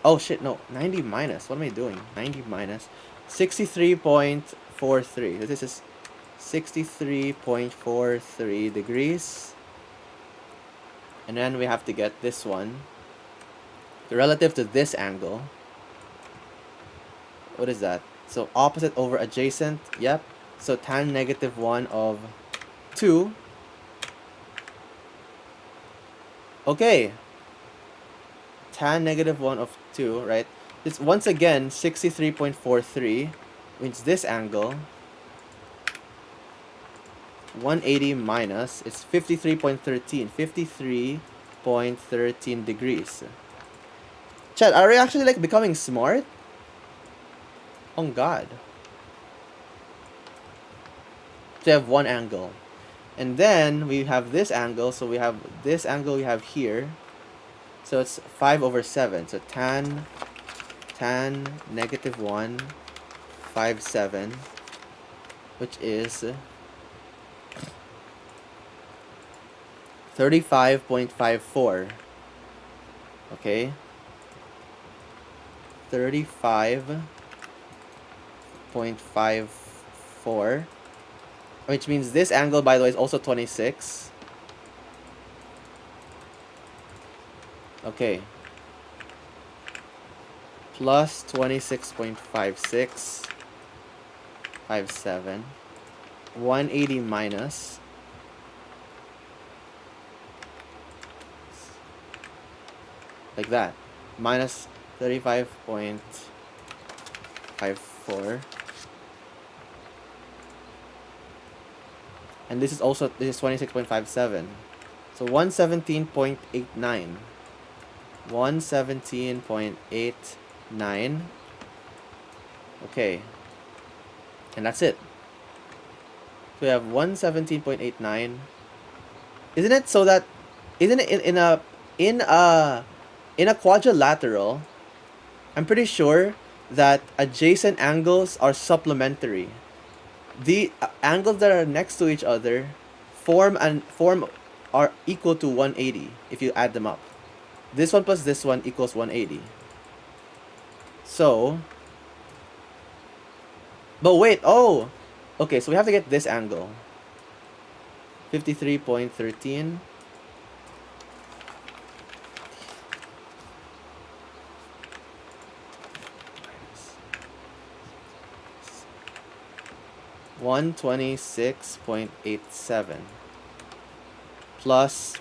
Oh shit, no. 90 minus. What am I doing? 90 minus 63.43. This is 63.43 degrees. And then we have to get this one relative to this angle. What is that? So opposite over adjacent. Yep. So tan -1 of 2. Okay. Tan -1 of 2, right? It's once again 63.43, which this angle 180 minus, it's 53.13. 53.13 degrees. Chad, are we actually like becoming smart? Oh god. So we have one angle. And then we have this angle, so we have this angle we have here. So it's 5 over 7. So tan -1, 5, 7, which is 35.54. Okay. 35.54. Which means this angle, by the way, is also 26. Okay. Plus 26.56. 57. 180 minus. Like that. Minus 35.54. And this is 26.57. So 117.89. 117.89. Okay. And that's it. So we have 117.89 Isn't it so that isn't it in a in a quadrilateral, I'm pretty sure that adjacent angles are supplementary. The angles that are next to each other form are equal to 180 if you add them up. This one plus this one equals 180. So, but wait, oh, okay, so we have to get this angle. 53.13. $126.87 plus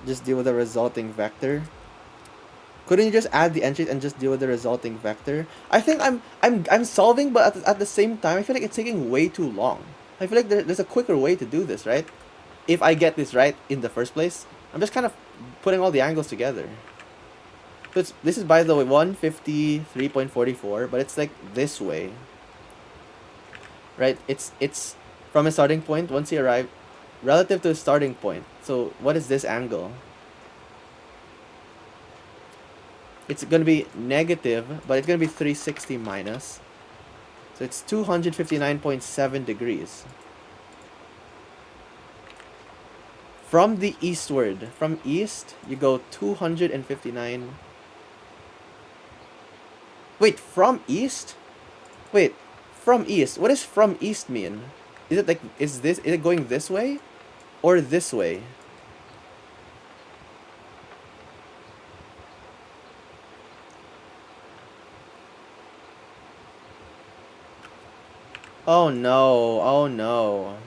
just deal with the resulting vector. Couldn't you just add the entries and just deal with the resulting vector? I think I'm solving, but at the same time, I feel like it's taking way too long. I feel like there's a quicker way to do this, right? If I get this right in the first place, I'm just kind of putting all the angles together. So this is, by the way, 153.44, but it's like this way, right? It's from a starting point once you arrive, relative to a starting point. So what is this angle? It's gonna be negative, but it's gonna be 360 minus. So it's 259.7 degrees. From the eastward, from east, you go 259. Wait, from east? Wait, from east. What does from east mean? Is it like, is it going this way? Or this way? Oh no, oh no.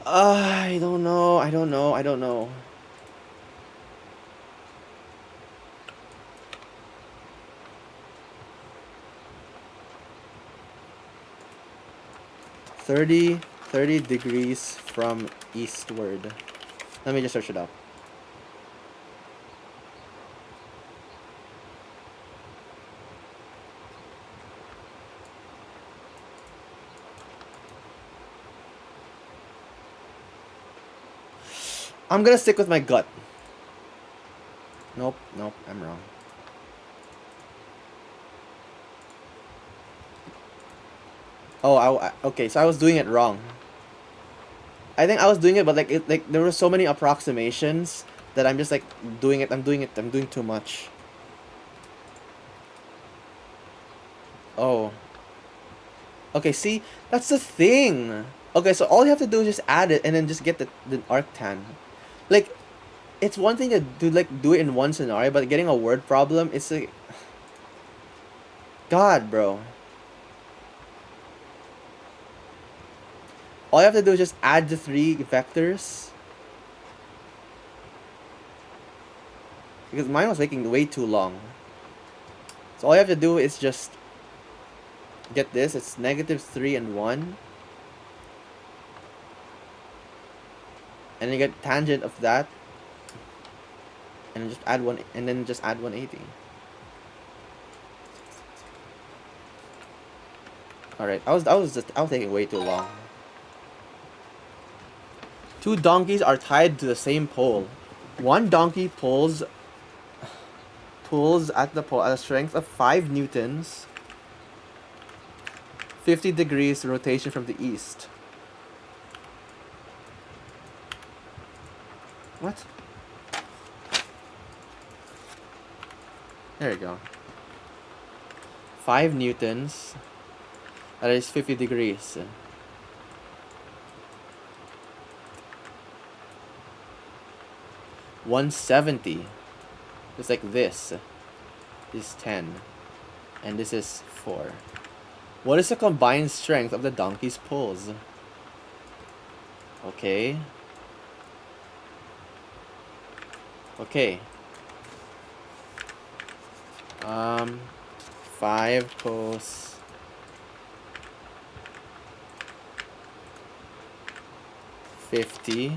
I don't know, I don't know, I don't know. Thirty degrees from eastward. Let me just search it up. I'm gonna stick with my gut. Nope, I'm wrong. Oh, okay, so I was doing it wrong. I think I was doing it, but like there were so many approximations that I'm just like doing it. I'm doing too much. Oh. Okay, see, that's the thing. Okay, so all you have to do is just add it and then just get the arctan. Like, it's one thing to do it in one scenario, but getting a word problem, it's like, God, bro. All you have to do is just add the three vectors. Because mine was taking way too long. So all you have to do is just get this. It's -3 and 1. And you get tangent of that. And then just add one, and then just add 180. Alright, I was taking way too long. Two donkeys are tied to the same pole. One donkey pulls at the pole at a strength of 5 newtons, 50 degrees rotation from the east. What? There you go. 5 newtons. That is 50 degrees. 170. It's like this. This is 10. And this is 4. What is the combined strength of the donkey's pulls? Okay. Okay. 5 cos 50.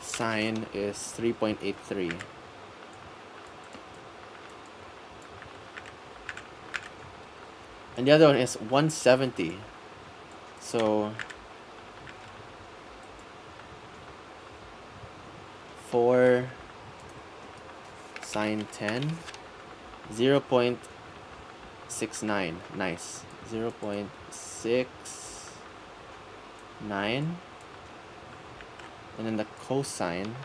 Sine is 3.83. And the other one is 170. So 4 sine 10, 0.69. Nice. 0.69. And then the cosine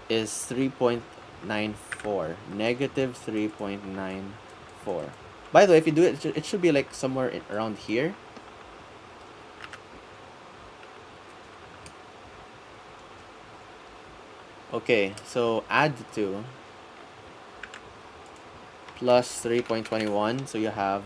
is 3.94. Negative 3.94. By the way, if you do it, it should be like somewhere around here. Okay, so add 2 plus 3.21, so you have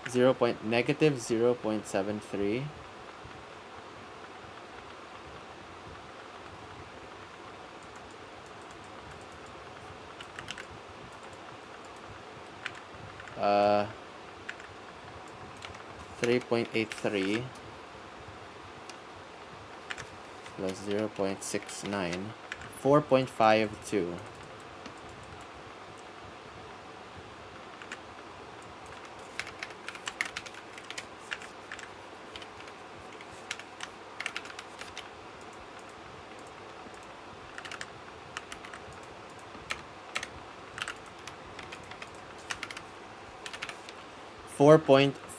0.73. Uh, 3.83 plus 0.69, 4.52.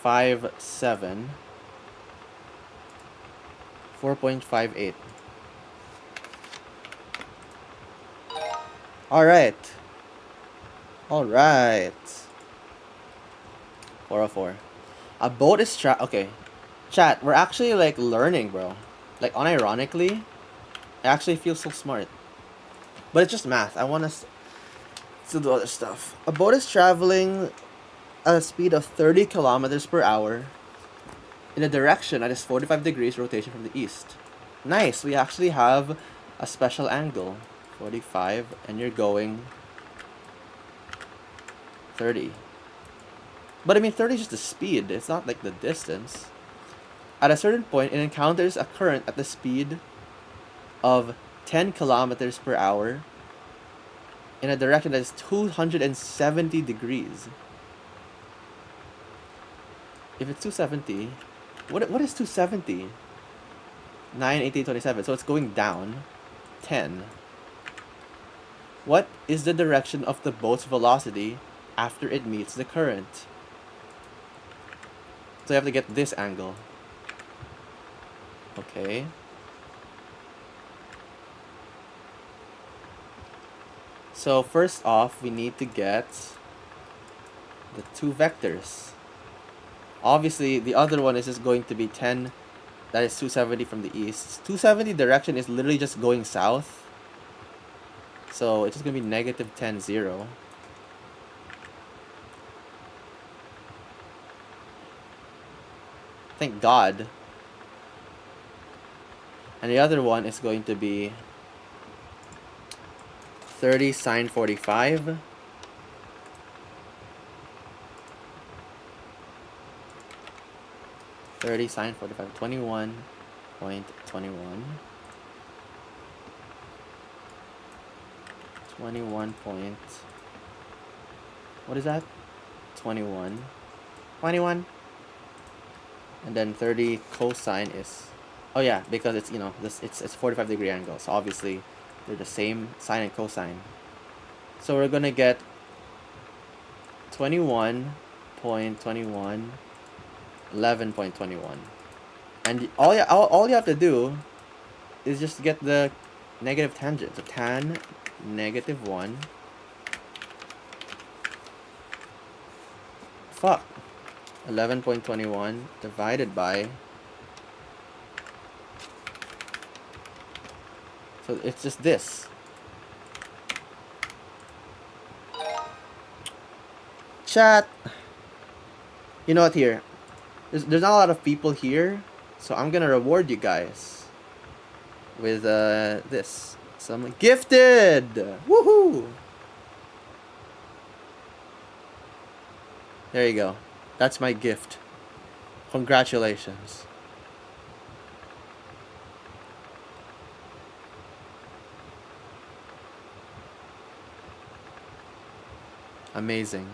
.57, 4.58. All right. 404. A boat is okay. Chat, we're actually like learning, bro. Like unironically, I actually feel so smart. But it's just math. I want us to do other stuff. A boat is traveling at a speed of 30 kilometers per hour in a direction that is 45 degrees rotation from the east. Nice, we actually have a special angle. 45, and you're going 30. But I mean, 30 is just the speed, it's not like the distance. At a certain point, it encounters a current at the speed of 10 kilometers per hour in a direction that is 270 degrees. If it's 270, what is 270? 9, 18, 27, so it's going down 10. What is the direction of the boat's velocity after it meets the current? So you have to get this angle. Okay. So first off, we need to get the two vectors. Obviously, the other one is just going to be 10. That is 270 from the east. 270 direction is literally just going south. So it's just going to be negative 10, 0. Thank God. And the other one is going to be 30 sine 45. Sine 45, 21.21. 21 point. What is that? 21. 21. And then 30 cosine is. Oh yeah, because it's, you know, it's 45 degree angle. So obviously they're the same sine and cosine. So we're gonna get 21.21, 11.21. And all you have to do is just get the negative tangent. So tan negative 1. Fuck. 11.21 divided by. So it's just this. Chat. You know what? Here, there's not a lot of people here, so I'm gonna reward you guys with this. Some gifted. Woohoo! There you go. That's my gift. Congratulations. Amazing.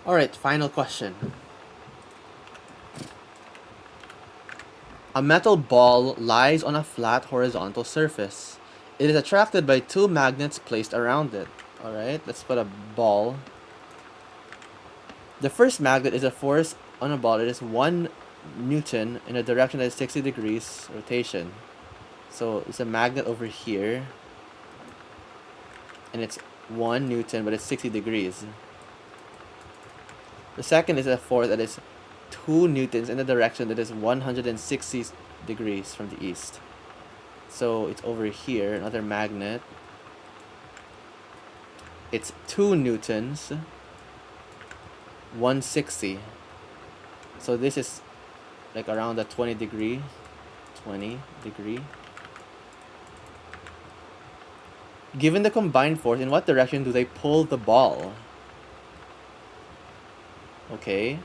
Alright, final question. A metal ball lies on a flat horizontal surface. It is attracted by two magnets placed around it. Alright, let's put a ball. The first magnet is a force on a ball. It is 1 Newton in a direction that is 60 degrees rotation. So it's a magnet over here. And it's 1 Newton, but it's 60 degrees. The second is a force that is 2 newtons in a direction that is 160 degrees from the east. So it's over here, another magnet. It's 2 newtons, 160. So this is like around the 20 degree. Given the combined force, in what direction do they pull the ball? Okay.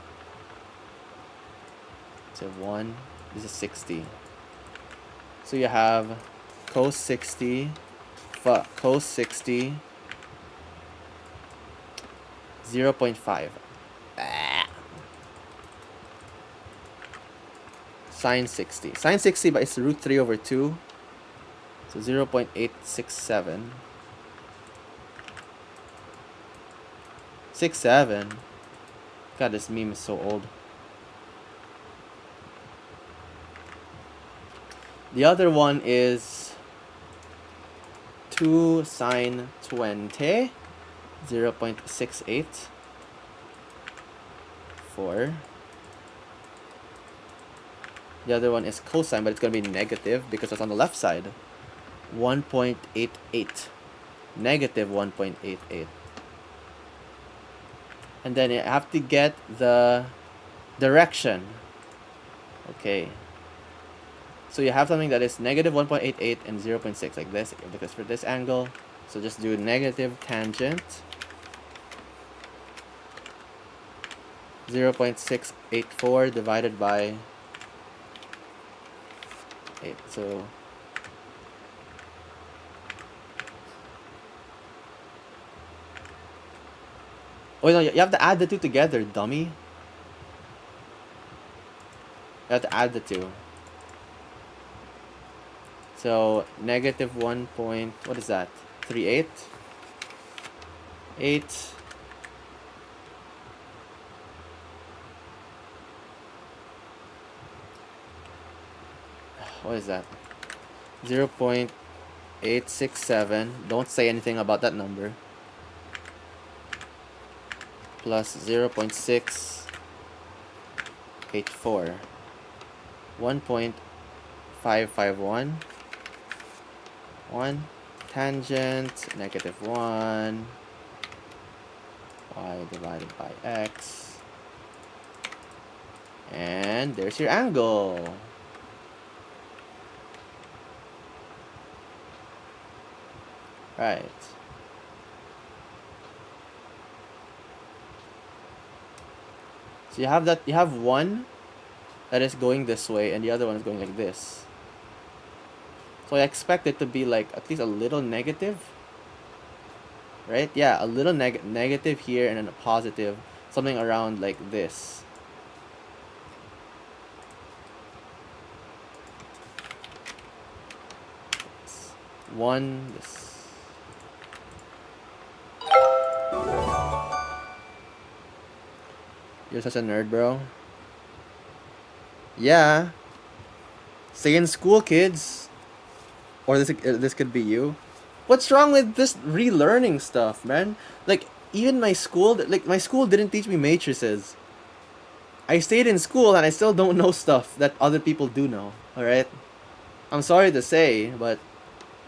So 1, this is 60. So you have cos 60, cos 60, 0.5. Sine 60. Sine 60, but it's root 3 over 2. So 0.867. 67. God, this meme is so old. The other one is 2 sine 20, 0.68, 4. The other one is cosine, but it's going to be negative because it's on the left side. 1.88. Negative 1.88. And then you have to get the direction. Okay. So you have something that is negative 1.88 and 0.6 like this, because for this angle, so just do negative tangent 0.684 divided by 8. So oh no, you have to add the two together, dummy. You have to add the two. So negative 1 point, what is that? 38? 8. What is that? 0.867. Don't say anything about that number. Plus 0.684. 1.551. 1 tangent negative 1 y divided by x, and there's your angle. Right. So you have that, you have one that is going this way and the other one is going like this. So I expect it to be like at least a little negative, right? Yeah, a little negative here and then a positive, something around like this. This. You're such a nerd, bro. Yeah. Stay in school, kids. Or this could be you. What's wrong with this relearning stuff, man? Like, even my school didn't teach me matrices. I stayed in school and I still don't know stuff that other people do know, alright? I'm sorry to say, but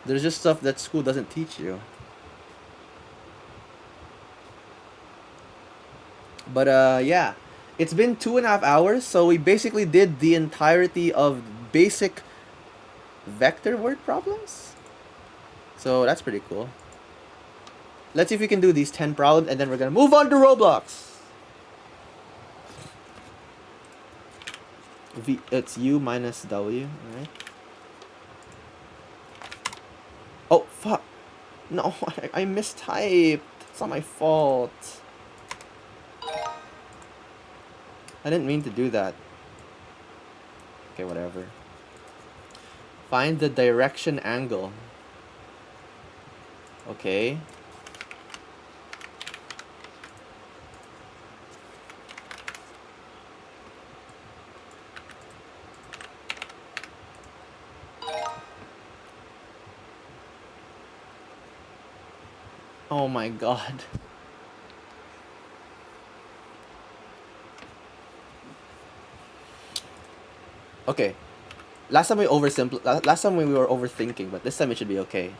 There's just stuff that school doesn't teach you. But yeah, it's been 2.5 hours, so we basically did the entirety of basic vector word problems. So that's pretty cool. Let's see if we can do these 10 problems, and then we're gonna move on to Roblox. It's U minus W, alright? Oh, fuck. No, I mistyped. It's not my fault. I didn't mean to do that. Okay, whatever. Find the direction angle. Okay. Oh my god. Okay. Last time we were overthinking, but this time it should be okay.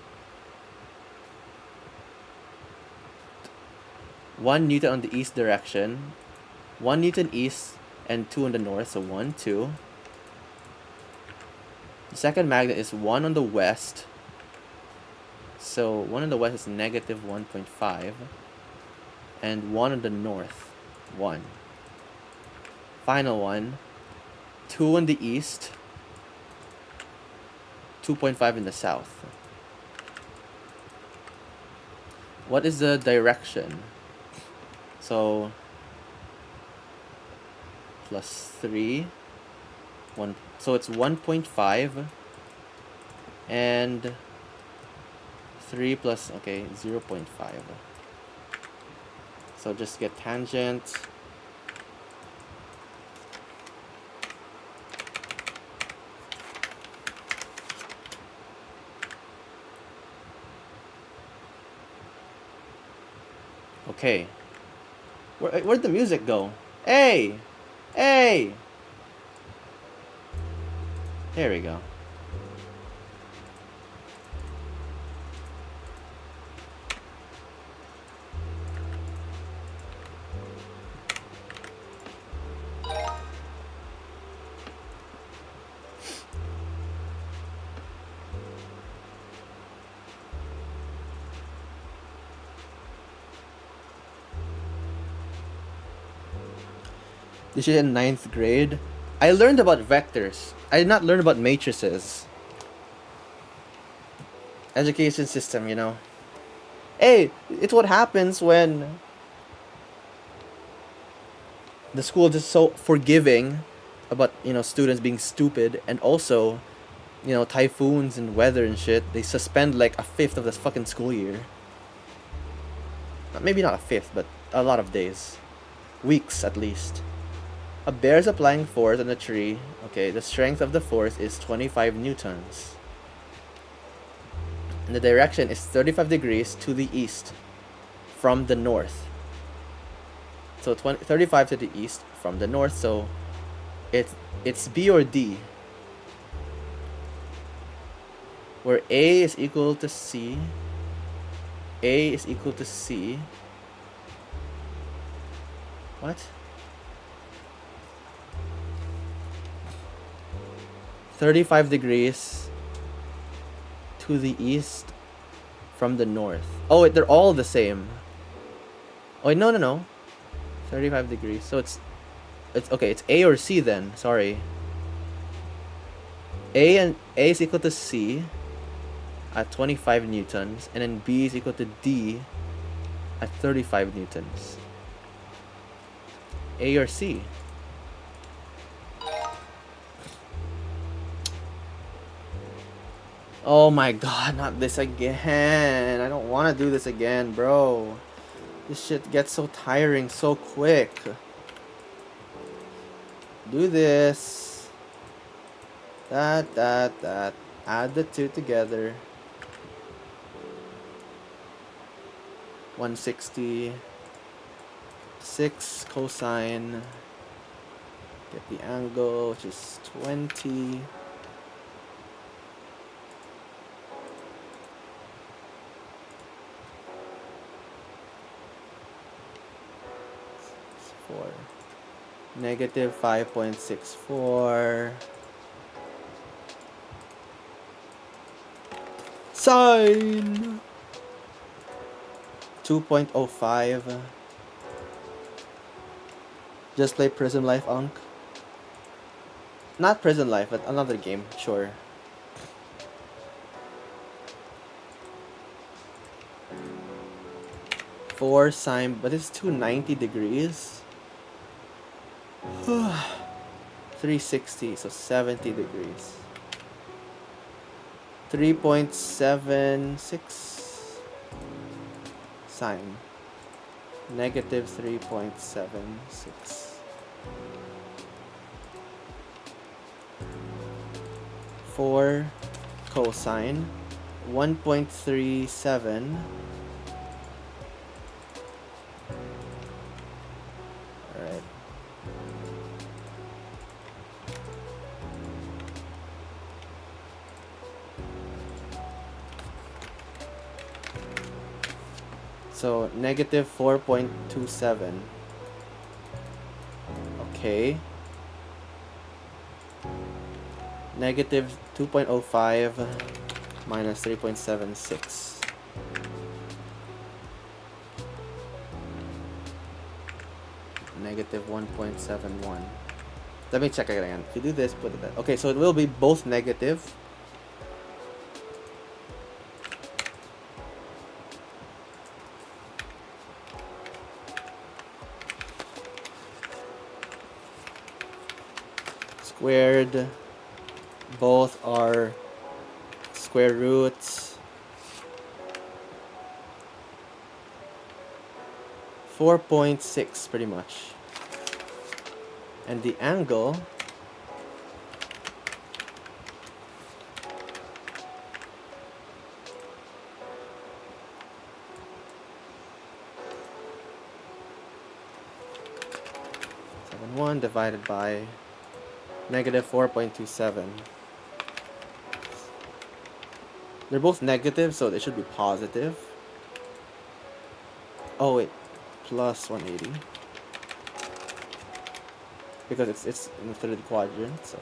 1 Newton on the east direction, 1 Newton east, and 2 on the north, so 1, 2. The second magnet is 1 on the west, so 1 on the west is negative 1.5, and 1 on the north, 1. Final one, 2 on the east, 2.5 in the south. What is the direction? So plus 3, 1, so it's 1.5 and 3 plus, okay, 0.5. So just get tangent. Okay. Where'd the music go? Hey! Hey! There we go. This is in 9th grade. I learned about vectors. I did not learn about matrices. Education system, you know. Hey, it's what happens when the school is just so forgiving about, you know, students being stupid, and also, you know, typhoons and weather and shit. They suspend like a fifth of this fucking school year. Maybe not a fifth, but a lot of days. Weeks at least. A bear is applying force on a tree. Okay, the strength of the force is 25 newtons. And the direction is 35 degrees to the east from the north. So 35 to the east from the north, so it's B or D. Where A is equal to C. A is equal to C. What? 35 degrees to the east from the north. Oh, wait, they're all the same. Oh, wait, no. 35 degrees. So it's okay, it's A or C then. Sorry. A is equal to C at 25 newtons, and then B is equal to D at 35 newtons. A or C? Oh my god, not this again. I don't want to do this again, bro. This shit gets so tiring so quick. Do this. That. Add the two together. 160. 6 cosine. Get the angle, which is 20. 5.64. Negative 5.64. Sine 2.05. Just play Prison Life, Unk. Not Prison Life, but another game, sure. Four sine, but it's 290 degrees. 360, so 70 degrees. 3.76 sine. Negative 3.76. 4 cosine. 1.37. Alright. So negative 4.27. Okay. Negative 2.05 minus 3.76. Negative 1.71. Let me check again. If you do this, put it there. Okay, so it will be both negative. Squared. Both are square roots. 4.6 pretty much. And the angle (7.1) divided by negative 4.27. They're both negative, so they should be positive. Oh wait, plus 180. Because it's in the third quadrant, so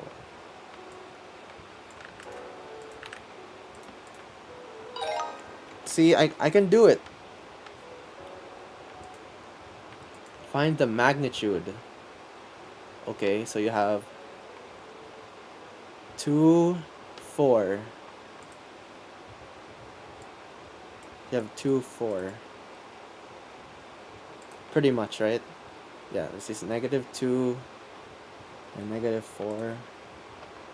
see, I can do it. Find the magnitude. Okay, so you have 2, 4. You have 2, 4. Pretty much, right? Yeah, this is negative 2 and negative 4.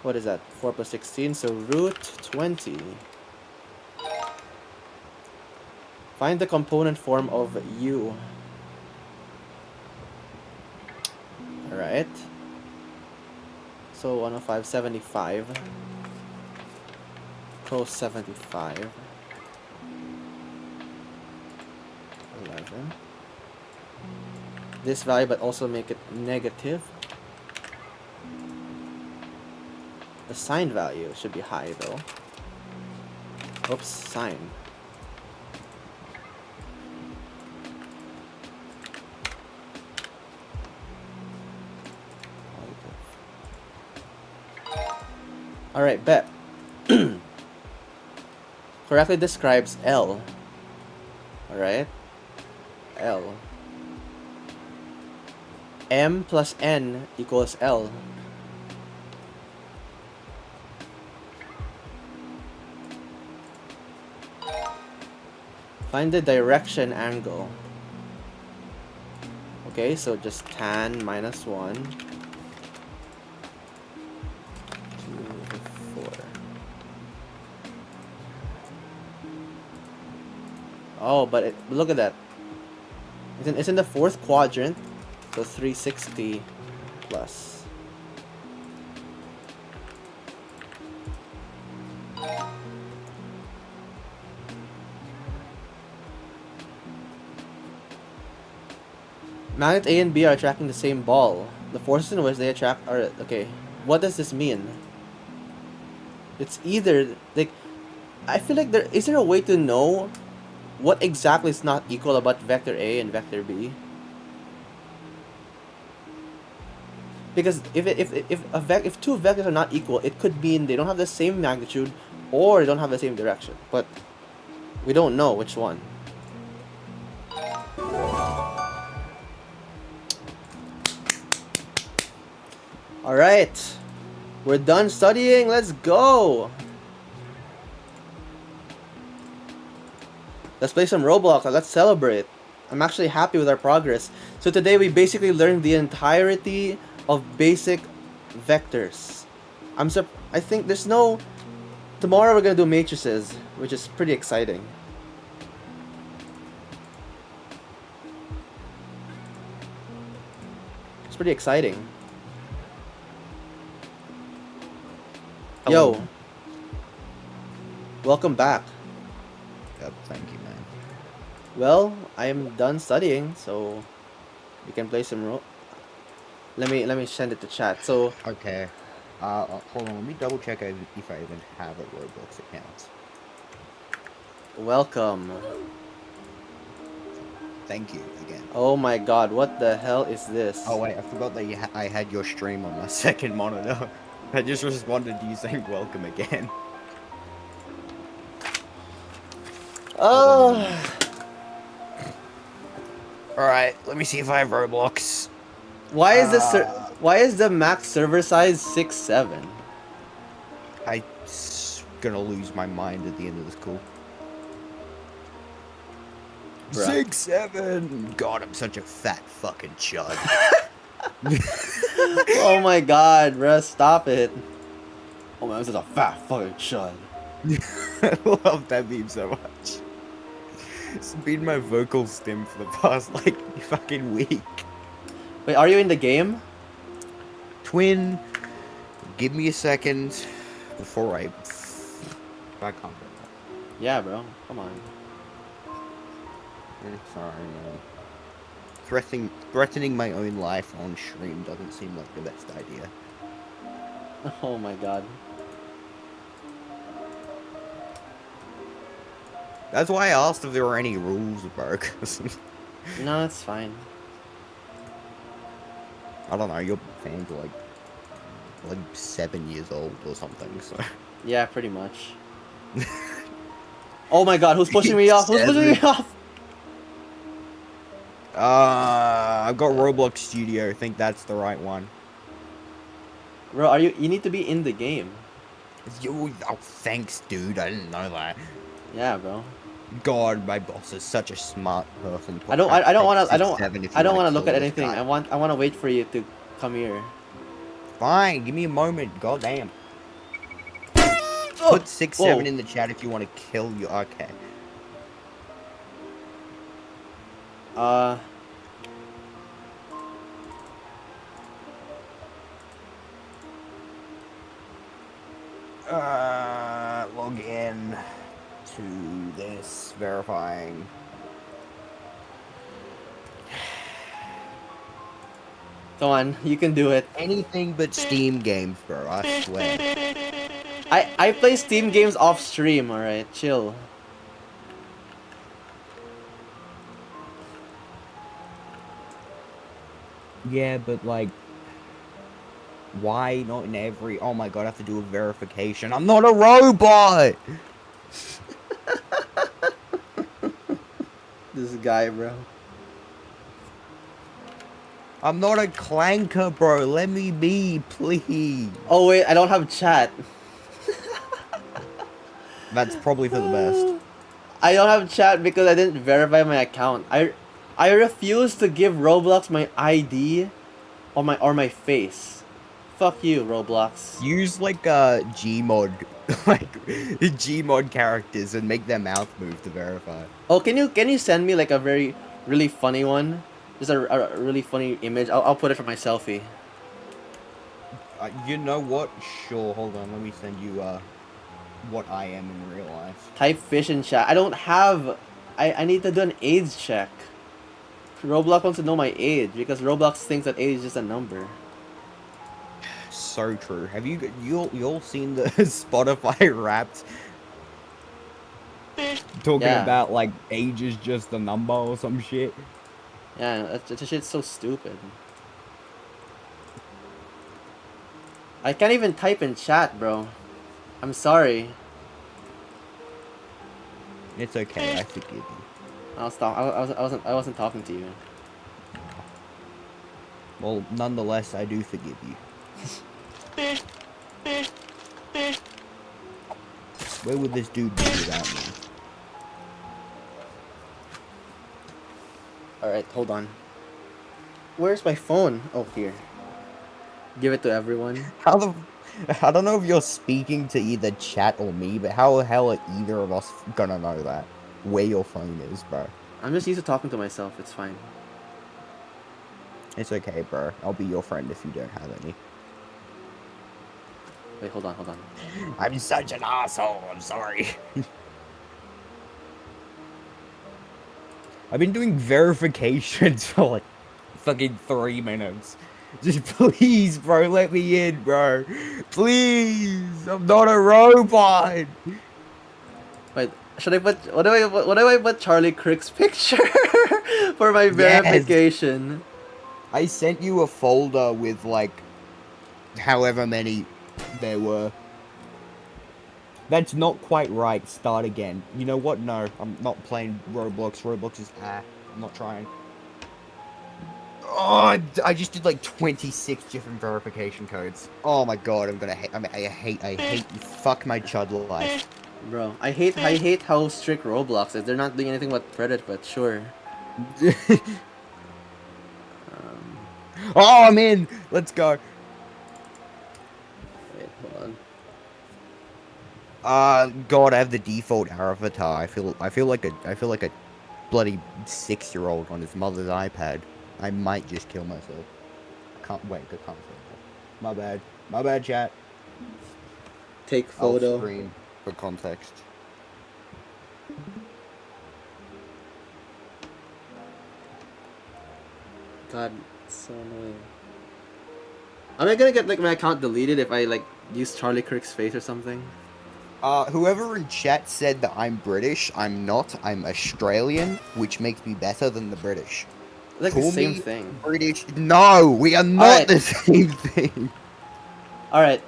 What is that? 4 plus 16, so root 20. Find the component form of u. Alright. So 105.75. Cos 75. 11. This value, but also make it negative. The sine value should be high though. Oops, sine. Alright, bet. Correctly describes L. Alright? L. M plus N equals L. Find the direction angle. Okay, so just tan minus 1 to 4. Oh, but look at that. It's in the fourth quadrant, so 360 plus. Magnet A and B are attracting the same ball. The forces in which they attract are... Okay, what does this mean? It's either... like, I feel like is there a way to know what exactly is not equal about vector A and vector B? Because if two vectors are not equal, it could mean they don't have the same magnitude, or they don't have the same direction. But we don't know which one. All right, we're done studying. Let's go. Let's play some Roblox and let's celebrate. I'm actually happy with our progress. So today we basically learned the entirety of basic vectors. I think there's no... Tomorrow we're gonna do matrices, which is pretty exciting. It's pretty exciting. Hello. Yo. Welcome back. Yep, thank you, man. Well, I am done studying, so we can play some Let me send it to chat. So Okay. Hold on, let me double check if I even have a Roblox account. welcome. Thank you again. Oh my god, what the hell is this? Oh wait, I forgot that I had your stream on my second monitor. I just responded to you saying welcome again. Oh. Alright, let me see if I have Roblox. Why is the max server size 6'7"? I'm gonna lose my mind at the end of this call. Bruh. 6'7". God, I'm such a fat fucking chud. Oh my god, bruh, stop it. Oh man, this is a fat fucking chud. I love that meme so much. It's been my vocal stim for the past like fucking week. Wait, are you in the game? Twin, give me a second before I can't. Yeah, bro. Come on. Sorry, man. Threatening my own life on stream doesn't seem like the best idea. Oh my god. That's why I asked if there were any rules, bro. 'Cause No, it's fine. I don't know, your fans are like 7 years old or something. So Yeah, pretty much. Oh my god, who's pushing me off? Who's pushing me off? I've got Roblox Studio. I think that's the right one. Bro, you need to be in the game. Oh, thanks, dude. I didn't know that. Yeah, bro. God, my boss is such a smart person. I don't want to wanna look at kill this anything. guy. I want to wait for you to come here. Fine, give me a moment. God damn. Oh! Put 6-7 Whoa. in the chat if you want to kill you. Okay. Log in to this, verifying. Come on, you can do it. Anything but Steam games, bro, I swear. I play Steam games off stream, alright? Chill. Yeah, but like, why not in every... Oh my god, I have to do a verification. I'm not a robot! This guy, bro. I'm not a clanker, bro. Let me be, please. Oh wait, I don't have chat. That's probably for the best. I don't have chat because I didn't verify my account. I refuse to give Roblox my ID or my face. Fuck you, Roblox. Use like Gmod, like Gmod characters and make their mouth move to verify. Oh, can you send me like a really funny one? Just a really funny image. I'll put it for my selfie. You know what? Sure, hold on. Let me send you what I am in real life. Type fish in chat. I don't have... I need to do an age check. Roblox wants to know my age because Roblox thinks that age is just a number. So true. Have you all seen the Spotify Wrapped talking Yeah. about like age is just a number or some shit? Yeah, that shit's so stupid. I can't even type in chat, bro. I'm sorry. It's okay, I forgive you. I'll stop. I wasn't talking to you. Well, nonetheless, I do forgive you. Where would this dude be without me? Alright, hold on. Where's my phone? Oh, here. Give it to everyone. How the... I don't know if you're speaking to either chat or me, but how the hell are either of us gonna know that? Where your phone is, bro. I'm just used to talking to myself. It's fine. It's okay, bro. I'll be your friend if you don't have any. Wait, hold on, hold on. I'm such an asshole, I'm sorry. I've been doing verifications for like fucking 3 minutes. Just please, bro, let me in, bro. Please, I'm not a robot. Wait, should I put what do I put Charlie Crick's picture for my Yes. verification? I sent you a folder with like however many there were. That's not quite right. Start again. You know what? No, I'm not playing Roblox. Roblox is I'm not trying. Oh, I just did like 26 different verification codes. Oh my god, I'm gonna hate. I hate you. Fuck my chud life. Bro, I hate how strict Roblox is. They're not doing anything but Reddit, but sure. Oh, I'm in. Let's go. Wait, hold on. God, I have the default avatar. I feel like a bloody 6-year-old on his mother's iPad. I might just kill myself. I can't say that. My bad. My bad, chat. Take I'll photo. screen for context. God, it's so annoying. Am I gonna get like my account deleted if I like use Charlie Kirk's face or something? Whoever in chat said that I'm British, I'm not. I'm Australian, which makes me better than the British. Like Call the same me thing. British. No, we are not Alright. the same thing. All right,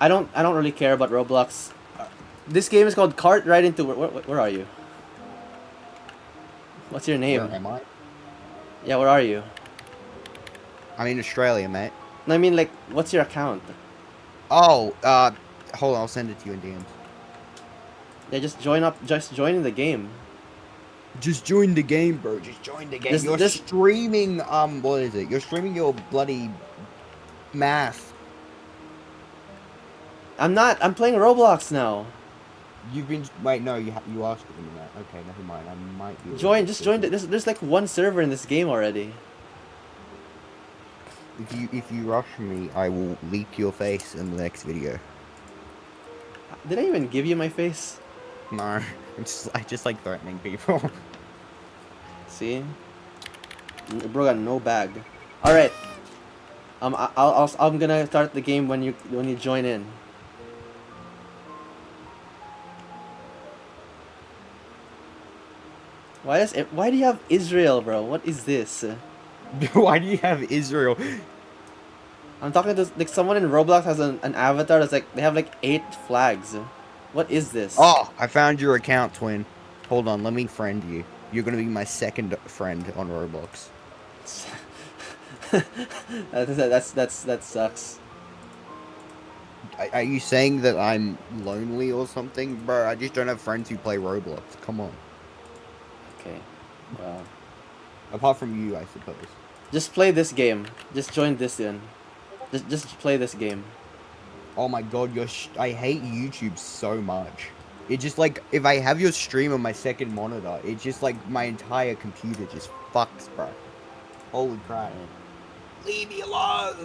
I don't really care about Roblox. This game is called Cart Right Into. Where are you? What's your name? Where am I? Yeah, where are you? I'm in Australia, mate. No, I mean like, what's your account? Oh, hold on, I'll send it to you in DMs. Yeah, just join up. Just join in the game. Just join the game, bro. Just join the game. You're streaming, what is it? You're streaming your bloody math. I'm not. I'm playing Roblox now. You've been, wait, no, you asked me that. Okay, never mind. I might be. Join. Just join. There's like one server in this game already. If you rush me, I will leak your face in the next video. Did I even give you my face? No, I just like threatening people. See, bro got no bag. All right. I'm gonna start the game when you join in. Why do you have Israel, bro? What is this? Why do you have Israel? I'm talking to like someone in Roblox has an avatar that's like they have like 8 flags. What is this? Oh, I found your account, twin. Hold on, let me friend you. You're gonna be my second friend on Roblox. that sucks. Are you saying that I'm lonely or something, bro? I just don't have friends who play Roblox. Come on. Okay. Well, Apart from you, I suppose. just play this game. Just join this in. Just play this game. Oh my god, I hate YouTube so much. It just like, if I have your stream on my second monitor, it's just like my entire computer just fucks, bro. Holy crap. Leave me alone!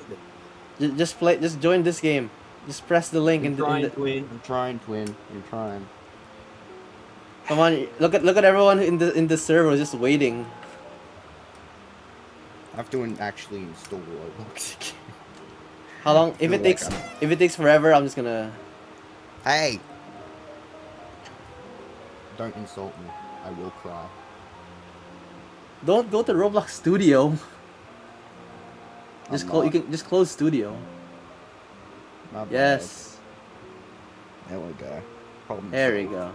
Just join this game. Just press the link in the twin. I'm trying, twin. I'm trying. Come on, look at everyone in the server just waiting. I have to actually install Roblox again. How long? If feel it takes forever, I'm just gonna. Hey! Don't insult me. I will cry. Don't go to Roblox Studio. I'm You not. can just close Studio. My bad. Yes. There we go. Problem There we solved. go.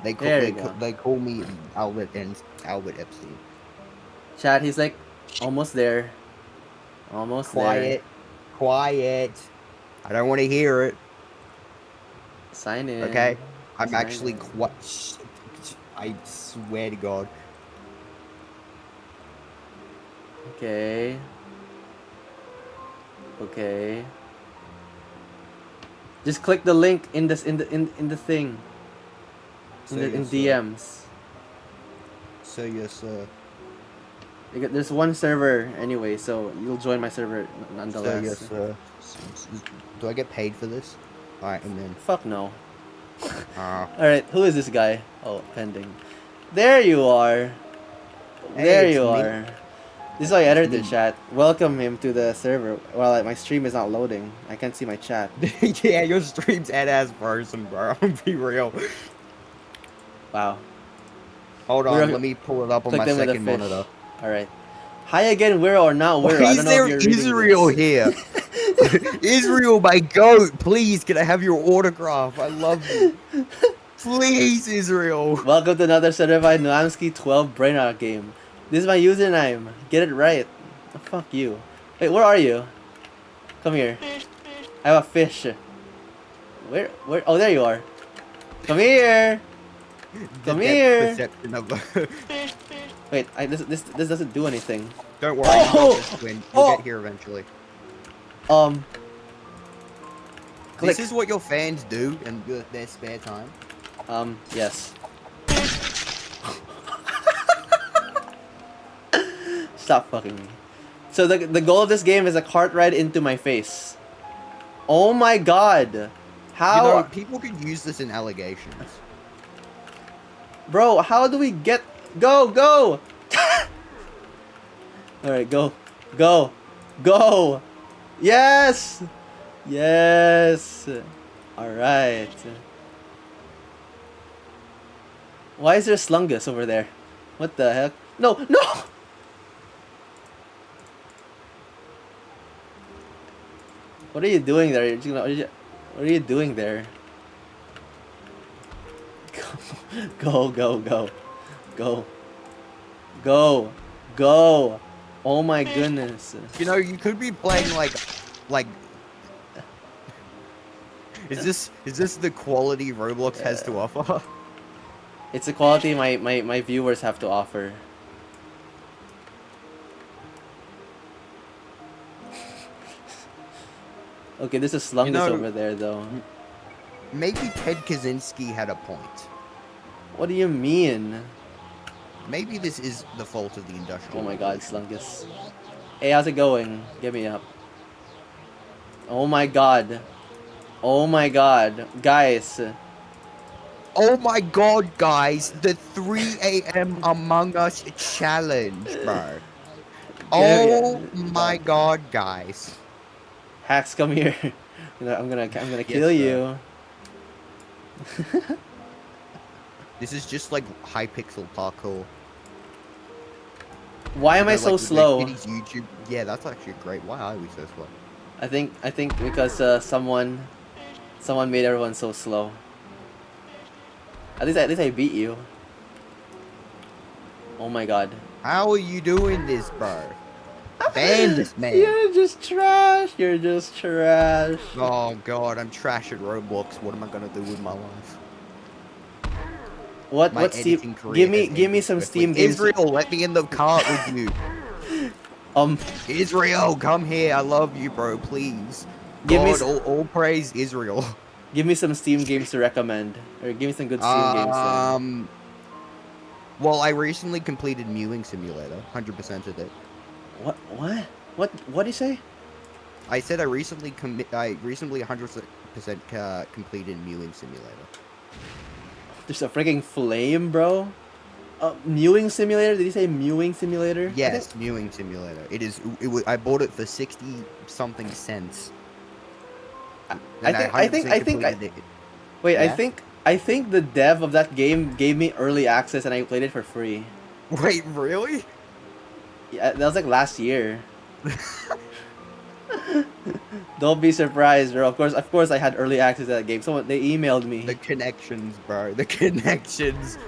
They call, There they, you ca- go. they call me Albert Epstein. Chat, he's like almost there. Almost Quiet. Quiet. I don't want to hear it. there. Sign in. Okay? I'm Sign actually in. quite. I swear to God. Okay. Okay. Just click the link in this in the thing. In the in yes, sir. DMs. So yes, sir. There's one server anyway, so you'll join my server nonetheless. So yes, sir. Do I get paid for this? Alright, and then. Fuck no. Ah. Alright, who is this guy? Oh, pending. There you are. Hey, There it's you me. are. This is why I edited the me. chat. Welcome him to the server. Well, my stream is not loading. I can't see my chat. Yeah, your stream's dead ass person, bro. I'm be real. Wow. Hold We're- on, let me pull it up on Click my them with a second fish. monitor. Alright. Hi again, Whirow or not Whirow. Why I is don't know there if you're reading Israel this. here? Israel, my goat, please, can I have your autograph? I love you. Please, Israel. Welcome to another certified Nuamsky 12 Brainout game. This is my username. Get it right. Oh, fuck you. Wait, where are you? Come here. I have a fish. Where? Oh, there you are. Come here. The Come depth here. perception of Wait, this doesn't do anything. Don't worry, Oh! you got this win. You'll Oh! get here eventually. Click. This is what your fans do in their spare time. Yes. Stop fucking me. So the goal of this game is a cart ride into my face. Oh my god. How? You know, people could use this in allegations. Bro, how do we get... Go, go! Alright, go. Go. Go! Yes! Yes! Alright. Why is there Slungus over there? What the heck? No! No! What are you doing there? What are you doing there? Go, go, go. Go. Go. Go. Oh my goodness. You know, you could be playing like is this the quality Roblox has to offer? It's the quality my viewers have to offer. Okay, there's a Slungus know- over there though. Maybe Ted Kaczynski had a point. What do you mean? Maybe this is the fault of the industrial. Oh my god, Slungus. Hey, how's it going? Get me up. Oh my god. Oh my god. Guys. Oh my god, guys, the 3 a.m. Among Us challenge, bro. Oh my god, guys. Hacks, come here. I'm gonna kill sir. you. This is just like high pixel parkour. Why am I You know, so like with slow? those kitties YouTube. Yeah, that's actually great. Why are we so slow? I think because someone made everyone so slow. At least I beat you. Oh my god. How are you doing this, bro? Ban this man. You're just trash. You're just trash. Oh god, I'm trash at Roblox. What am I gonna do with my life? What My Steam? editing career has Give me ended some swiftly. Steam games. Israel, let me in the cart with you. Israel, come here. I love you, bro. Please. Give me God, all praise Israel. give me some Steam games to recommend, or give me some good Steam games. Then. Well, I recently completed Mewing Simulator. 100% of it. What do you say? I said I recently 100% completed Mewing Simulator. There's a freaking flame, bro. Mewing Simulator? Did you say Mewing Simulator? Yes, Mewing Simulator. It is. I bought it for 60 something cents. I think. Wait, Yeah? I think the dev of that game gave me early access and I played it for free. Wait, really? Yeah, that was like last year. Don't be surprised, bro. Of course, I had early access to that game. Someone they emailed The me. connections, bro. The connections.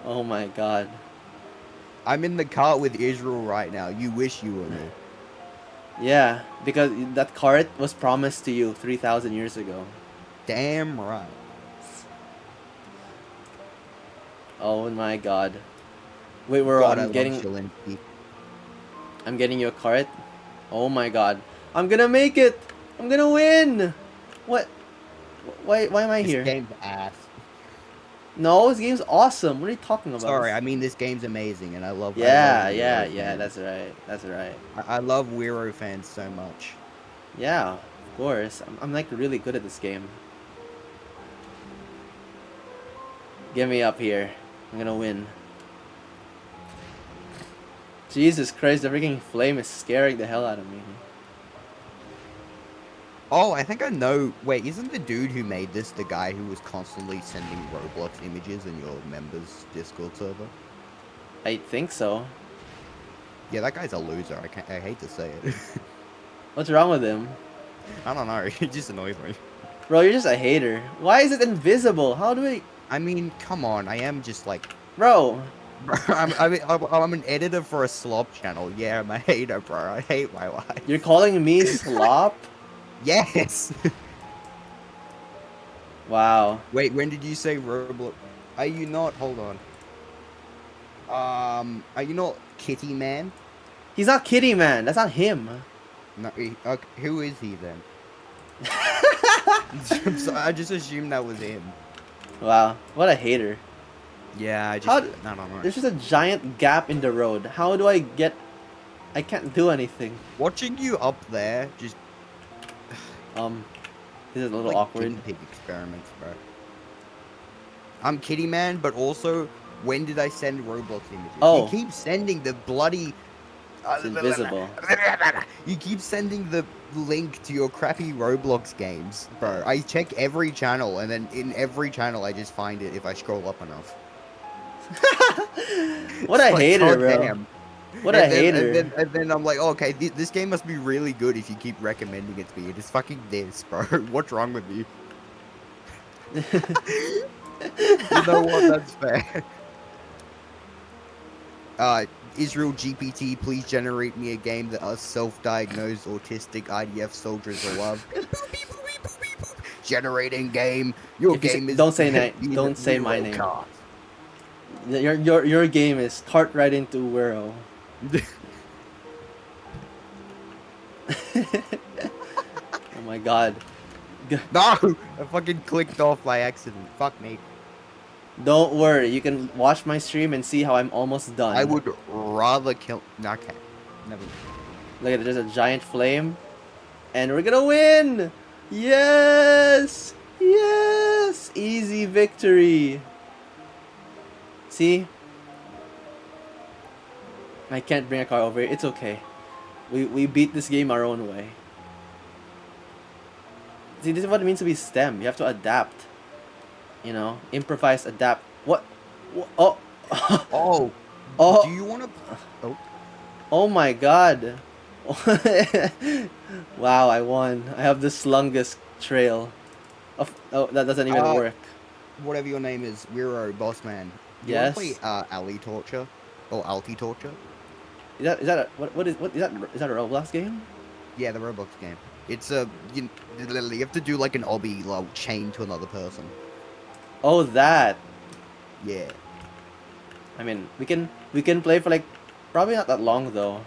Oh my god. I'm in the cart with Israel right now. You wish you were me. Yeah, because that cart was promised to you 3,000 years ago. Damn right. Oh my god. Wait, we're God, I I'm love getting Zelensky. I'm getting you a cart. Oh my god. I'm gonna make it. I'm gonna win. What? Why am I This here? game's ass. No, this game's awesome. What are you talking about? Sorry, I mean this game's amazing, and I love. Yeah, I love yeah, Whirow yeah. fans. That's right. That's right. I love Whirow fans so much. Yeah, of course. I'm like really good at this game. Get me up here. I'm gonna win. Jesus Christ, the freaking flame is scaring the hell out of me. Oh, I think I know. Wait, isn't the dude who made this the guy who was constantly sending Roblox images in your members' Discord server? I think so. Yeah, that guy's a loser. I hate to say it. What's wrong with him? I don't know. He just annoys me. Bro, you're just a hater. Why is it invisible? How do I... I mean, come on. I am just like. Bro, I'm an editor for a slop channel. Yeah, I'm a hater, bro. I hate my life. you're calling me slop? Yes. Wow. Wait, when did you say Roblox? Are you not? Hold on. Are you not Kitty Man? He's not Kitty Man. That's not him. No. Okay, who is he then? I just assumed that was him. Wow. What a hater. Yeah, I How just. I don't know. There's just a giant gap in the road. How do I get... I can't do anything. Watching you up there, just This is a little like awkward. guinea pig experiments, bro. I'm Kitty Man, but also, when did I send Roblox images? Oh. You keep sending the bloody. It's invisible. You keep sending the link to your crappy Roblox games, bro. I check every channel, and then in every channel, I just find it if I scroll up enough. What It's a like, hater, God bro. damn. What a And then- hater. And then I'm like, okay, this game must be really good if you keep recommending it to me. It is fucking this, bro. What's wrong with you? You know what? That's fair. Israel GPT, please generate me a game that us self-diagnosed autistic IDF soldiers will love. Generating game. Your If you say- game is. don't say don't say my name. Card. Your game is cart right into Whirow. Oh my god. No! I fucking clicked off by accident. Fuck me. Don't worry, you can watch my stream and see how I'm almost done. I would rather kill. Okay. Never. Look at it, there's a giant flame. And we're gonna win! Yes! Yes! Easy victory. See? I can't bring a car over here. It's okay. We beat this game our own way. See, this is what it means to be STEM. You have to adapt. You know? Improvise, adapt. What? Oh! Oh. Oh! Do you want to? Oh. Oh my god. Wow, I won. I have the slungest trail. Oh, that doesn't even work. Whatever your name is, Whirow, boss man. Do you Yes. want to play Ali Torture or Alti Torture? Is that a, what is that a Roblox game? Yeah, the Roblox game. It's a you have to do like an obby like chain to another person. Oh, that. Yeah. I mean, we can play for like probably not that long though.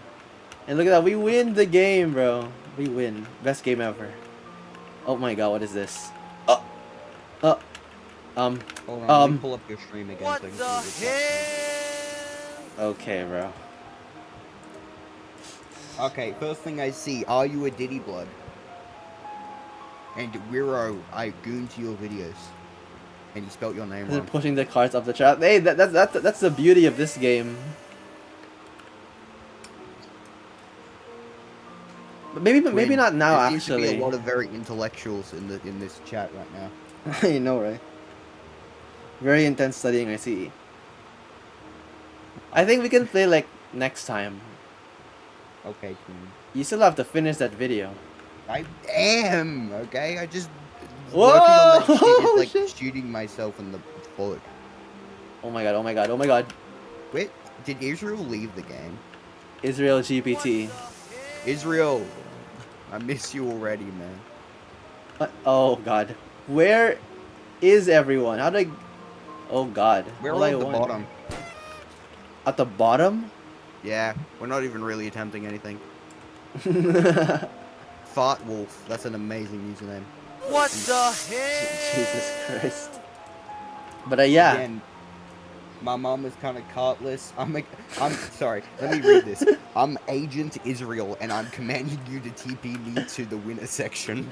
And look at that, we win the game, bro. We win. Best game ever. Oh my god, what is this? Hold on, let me pull up your stream again. What so I can the see this. Okay, bro. Okay, first thing I see, are you a Diddy Blood? And Whirow, I gooned to your videos. And you spelt your name They're wrong. pushing the cards up the trap. Hey, that's the beauty of this game. But maybe not now There seems to be actually. a lot of very intellectuals in this chat right now. You know, right? Very intense studying, I see. I think we can play like next time. Okay, cool. You still have to finish that video. I am, okay? I just Whoa! working on that shit is like Shit. shooting myself in the foot. Oh my god, oh my god, oh my god. Wait, did Israel leave the game? Israel GPT. Israel, I miss you already, man. What? Oh god. Where is everyone? How do I... Oh god. We're All all I at the want- bottom. At the bottom? Yeah, we're not even really attempting anything. Fart Wolf, that's an amazing username. What the hell? Jesus Christ. But yeah. Again, my mom is kind of cartless. I'm sorry, let me read this. I'm Agent Israel, and I'm commanding you to TP me to the winner section.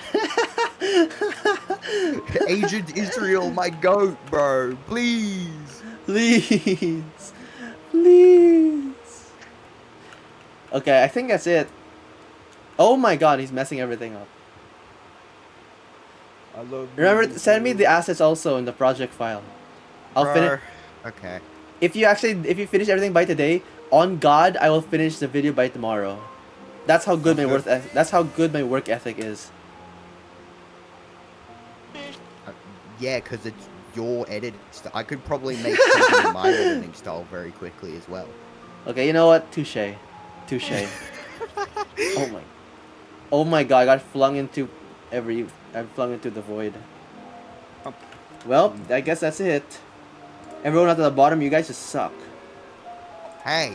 Agent Israel, my goat, bro. Please. Please. Please. Okay, I think that's it. Oh my god, he's messing everything up. I love Remember, you, send me the Israel. assets also in the project file. I'll finish. Bro. Okay. If you finish everything by today, on God, I will finish the video by tomorrow. That's how good Sounds good. that's how good my work ethic is. Yeah, because it's your editing style. I could probably make something in my editing style very quickly as well. Okay, you know what? Touche. Touche. Oh my god, I got flung into I'm flung into the void. Oh. Well, I guess that's it. Everyone at the bottom, you guys just suck. Hey.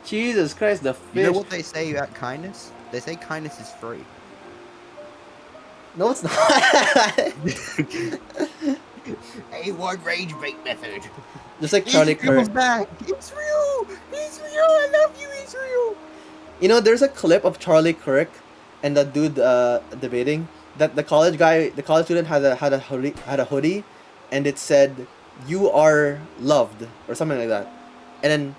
Jesus Christ, the fish. You know what they say about kindness? They say kindness is free. No, it's not. A1 rage bait method. Just like Charlie Israel's Kirk. back. Israel! Israel! I love you, Israel! You know, there's a clip of Charlie Kirk and that dude debating that the college student had a hoodie, and it said, "You are loved" or something like that. And then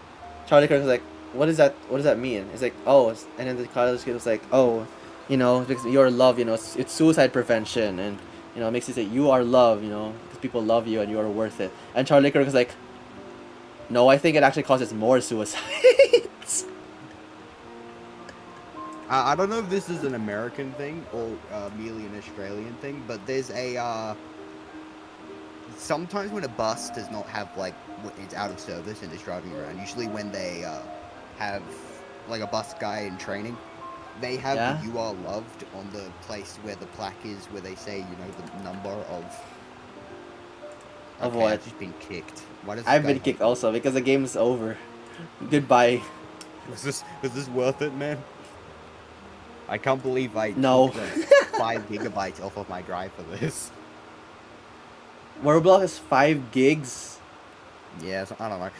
Charlie Kirk was like, "What is that? What does that mean?" It's like, "Oh," and then the college kid was like, "Oh, you know, because you're loved. You know, it's suicide prevention, and you know, it makes you say you are loved. You know, because people love you and you are worth it." And Charlie Kirk was like, "No, I think it actually causes more suicides." I don't know if this is an American thing or merely an Australian thing, but there's a sometimes when a bus does not have like it's out of service and it's driving around. Usually when they have like a bus guy in training, they have Yeah? "You are loved" on the place where the plaque is, where they say, you know, the number of. Of Okay, what? I've just been kicked. Why does this I've guy been hate kicked me? also because the game is over. Goodbye. Was this worth it, man? I can't believe I No. took the 5 gigabytes off of my drive for this. Roblox is 5 gigs. Yes, I don't know.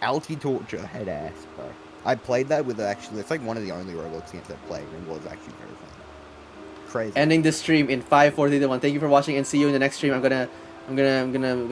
Alti Torture head ass, bro. I played that with actually. It's like one of the only Roblox games I played, and it was actually very fun. Crazy. Ending the stream in 5, 4, 3, 2, 1. Thank you for watching and see you in the next stream. I'm gonna Good night.